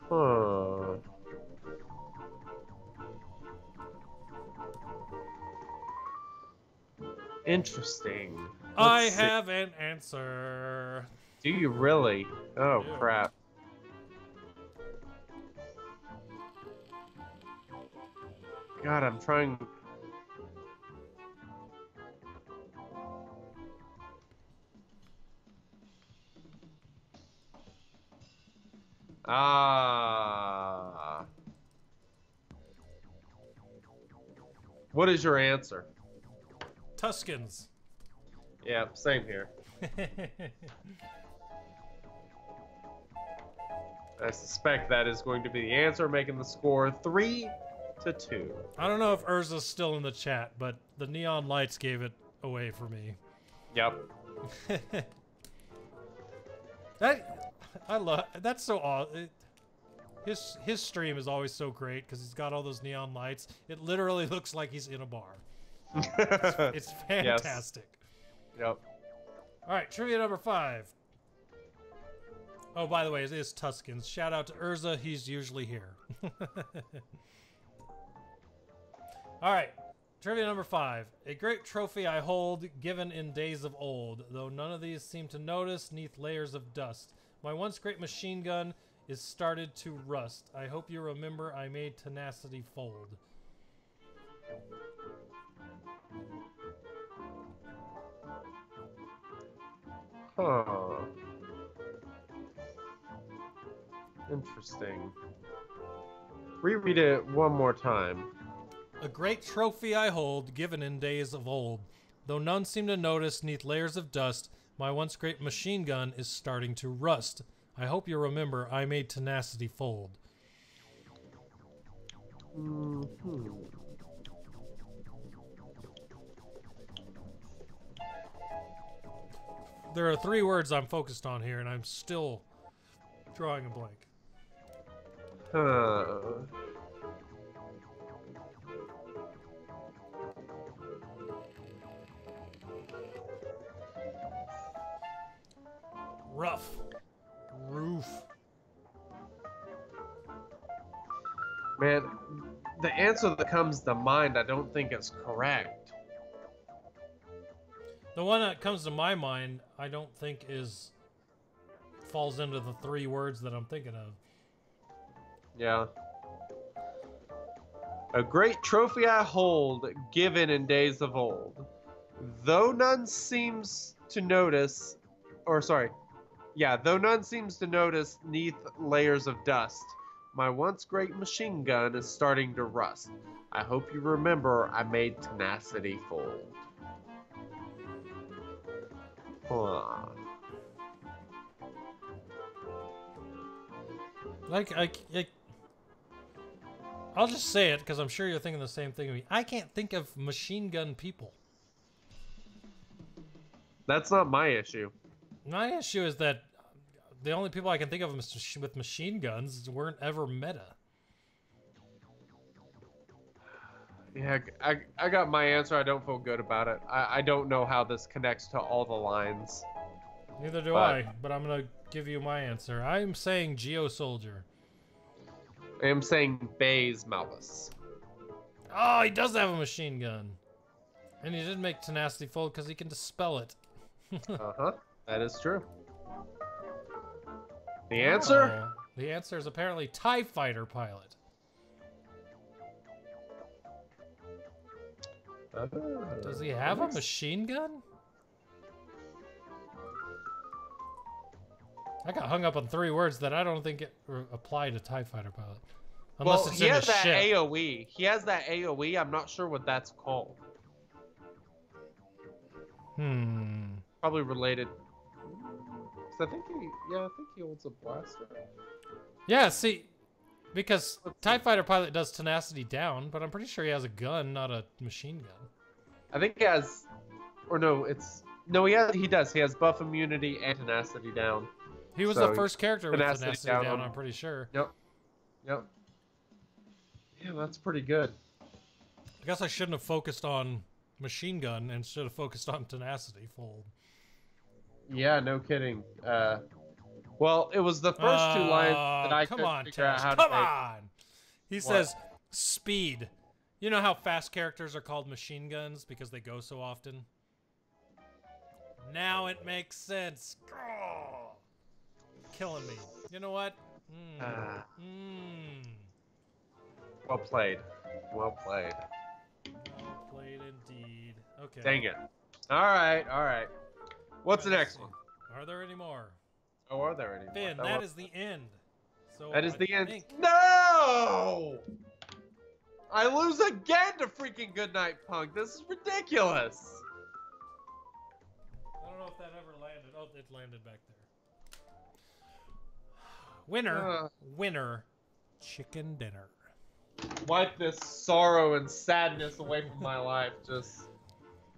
Huh. Interesting. I have an answer. Do you really? Oh, crap. God, I'm trying. What is your answer? Tuscans. Yeah, same here. I suspect that is going to be the answer, making the score 3-2. I don't know if Urza's still in the chat, but the neon lights gave it away for me. Yep. I love that's so awesome. His stream is always so great because he's got all those neon lights. It literally looks like he's in a bar. It's fantastic. Yes. Yep. All right, trivia number 5. Oh, by the way, it is Tuscans. Shout out to Urza. He's usually here. All right, trivia number 5. A great trophy I hold, given in days of old, though none of these seem to notice neath layers of dust. My once great machine gun is started to rust. I hope you remember I made tenacity fold. Huh. Interesting. Reread it one more time. A great trophy I hold, given in days of old. Though none seem to notice neath layers of dust, my once great machine gun is starting to rust. I hope you remember I made tenacity fold. There are 3 words I'm focused on here, and I'm still drawing a blank. Rough. Roof. Man, the answer that comes to mind I don't think is correct. The one that comes to my mind, I don't think falls into the 3 words that I'm thinking of. Yeah. A great trophy I hold, given in days of old. Though none seems to notice, though none seems to notice neath layers of dust, my once great machine gun is starting to rust. I hope you remember I made tenacity fold. Huh. I'll just say it because I'm sure you're thinking the same thing as me. I can't think of machine gun people. That's not my issue. My issue is that the only people I can think of with machine guns weren't ever meta. Yeah, I got my answer. I don't feel good about it. I don't know how this connects to all the lines. Neither do I, but I'm going to give you my answer. I'm saying Geo Soldier. I am saying Baze Malus. Oh, he does have a machine gun. And he did make tenacity fold because he can dispel it. Uh-huh. That is true. The answer? The answer is apparently TIE Fighter pilot. Does he have a machine gun? I got hung up on 3 words that I don't think apply to TIE Fighter pilot. Unless it's he in has the that ship. AoE. He has that AoE. I'm not sure what that's called. Probably related. I think he holds a blaster. Yeah, see, because TIE Fighter pilot does tenacity down, but I'm pretty sure he has a gun, not a machine gun. I think he has, he does. He has buff immunity and tenacity down. He was the first character with tenacity down, I'm pretty sure. Yep. Yeah, that's pretty good. I guess I shouldn't have focused on machine gun and should have focused on tenacity fold. Yeah, no kidding. Well, it was the first 2 lines that I couldn't figure out how to make. Come on! He says speed. You know how fast characters are called machine guns because they go so often? Now it makes sense. Oh, killing me. You know what? Well played. Well played. Well played indeed. Okay. Dang it. All right. What's the next one? Are there any more? Oh, are there any more? Finn, that is the end. So that is the end. think No! I lose again to freaking Goodnight Punk. This is ridiculous. I don't know if that ever landed. Oh, it landed back there. Winner, chicken dinner. Wipe this sorrow and sadness away from my life. Just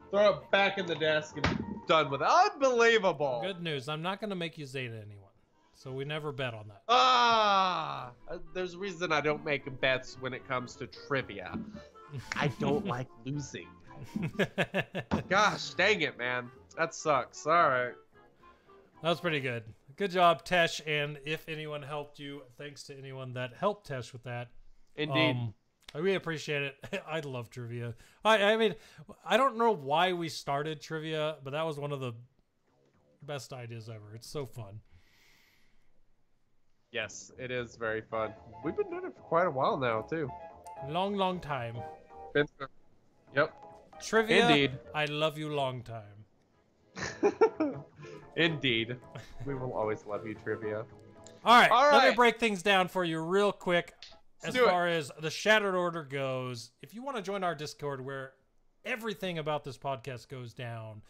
throw it back in the desk and be done with it. Unbelievable. Good news. I'm not going to make you Zeta anyone. So we never bet on that. There's a reason I don't make bets when it comes to trivia. I don't like losing. Gosh, dang it, man. That sucks. All right. That was pretty good. Good job, Tesh. And if anyone helped you, thanks to anyone that helped Tesh with that. Indeed. I really appreciate it. I love trivia. I mean, I don't know why we started trivia, but that was one of the best ideas ever. It's so fun. Yes, it is very fun. We've been doing it for quite a while now, too. Long time. Yep. Trivia. Indeed. I love you long time. Indeed. We will always love you, trivia. All right. Let me break things down for you real quick. As do it. far as the Shattered Order goes, if you want to join our Discord where everything about this podcast goes down,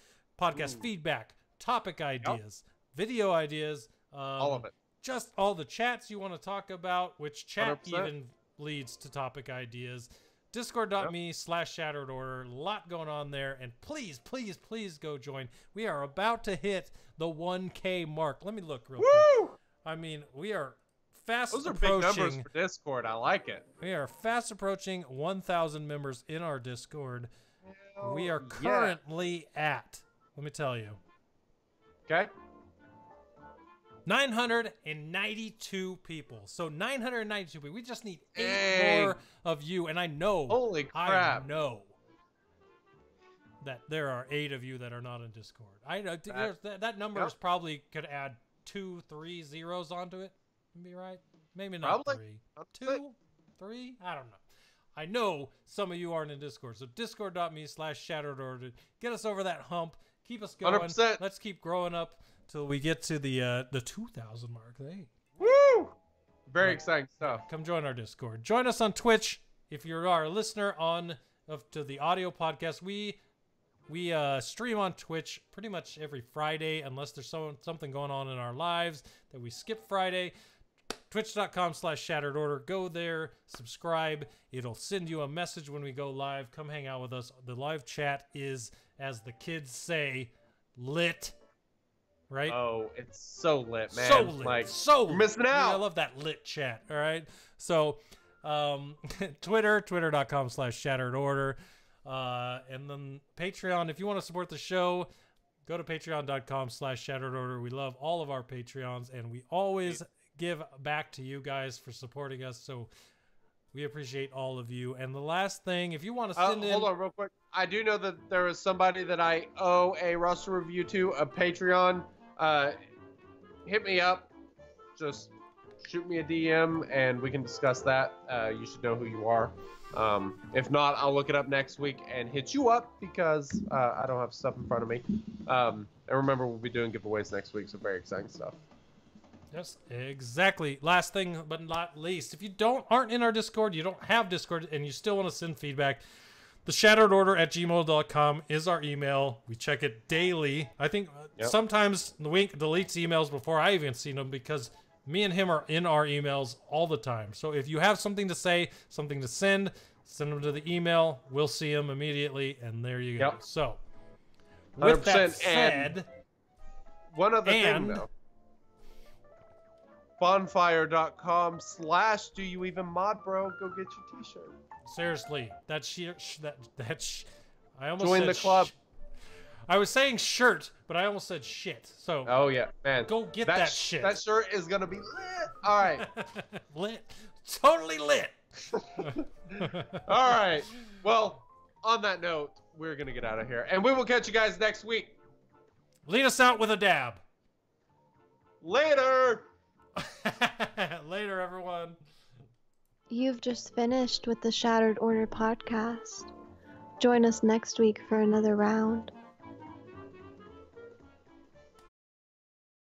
podcast feedback, topic ideas, video ideas, all of it. Just all the chats you want to talk about, which chat 100%. even leads to topic ideas. Discord.me/Shattered Order. A lot going on there. And please, please, please go join. We are about to hit the 1K mark. Let me look real quick. I mean, we are fast Those are approaching. big numbers for Discord. I like it. We are fast approaching 1,000 members in our Discord. We are yeah. currently at, let me tell you, Okay. 992 people. So 992 people. We just need 8 Dang. more of you. And I know, Holy crap. I know that there are 8 of you that are not in Discord. I know that number is probably could add 2, 3 zeros onto it. Be right? Maybe not Probably. 3. 2, 3? I don't know. I know some of you aren't in Discord. So discord.me/Shattered Order. Get us over that hump. Keep us going. 100%. Let's keep growing up till we get to the 2,000 mark. Hey. Woo! Very exciting stuff. Come join our Discord. Join us on Twitch if you're a listener to the audio podcast. We stream on Twitch pretty much every Friday unless there's something going on in our lives that we skip Friday. Twitch.com/Shattered Order. Go there, subscribe. It'll send you a message when we go live. Come hang out with us. The live chat is, as the kids say, lit. Right? Oh, it's so lit, man. So lit. Like, so you're missing out. I love that lit chat. All right. So, twitter.com/Shattered Order. And then Patreon. If you want to support the show, go to patreon.com/Shattered Order. We love all of our Patreons, and we always give back to you guys for supporting us. So we appreciate all of you. And the last thing, if you want to send in... Hold on real quick. I do know that there is somebody that I owe a roster review to, a Patreon. Hit me up. Just shoot me a DM and we can discuss that. You should know who you are. If not, I'll look it up next week and hit you up because I don't have stuff in front of me. And remember, we'll be doing giveaways next week, so very exciting stuff. Yes, exactly. Last thing but not least, if you aren't in our Discord, you don't have Discord, and you still want to send feedback, theshatteredorder@gmail.com is our email. We check it daily. I think sometimes the Wink deletes emails before I even see them because me and him are in our emails all the time. So if you have something to say, something to send them to the email. We'll see them immediately, and there you go. So, with that said, one other thing, though. Bonfire.com/do you even mod, bro? Go get your t-shirt. Seriously, I almost join said the club. I was saying shirt, but I almost said shit. So oh yeah, man, go get that shit. That shirt is gonna be lit. All right, lit, totally lit. All right. Well, on that note, we're gonna get out of here, and we will catch you guys next week. Lead us out with a dab. Later. Later, everyone. You've just finished with the Shattered Order podcast. Join us next week for another round.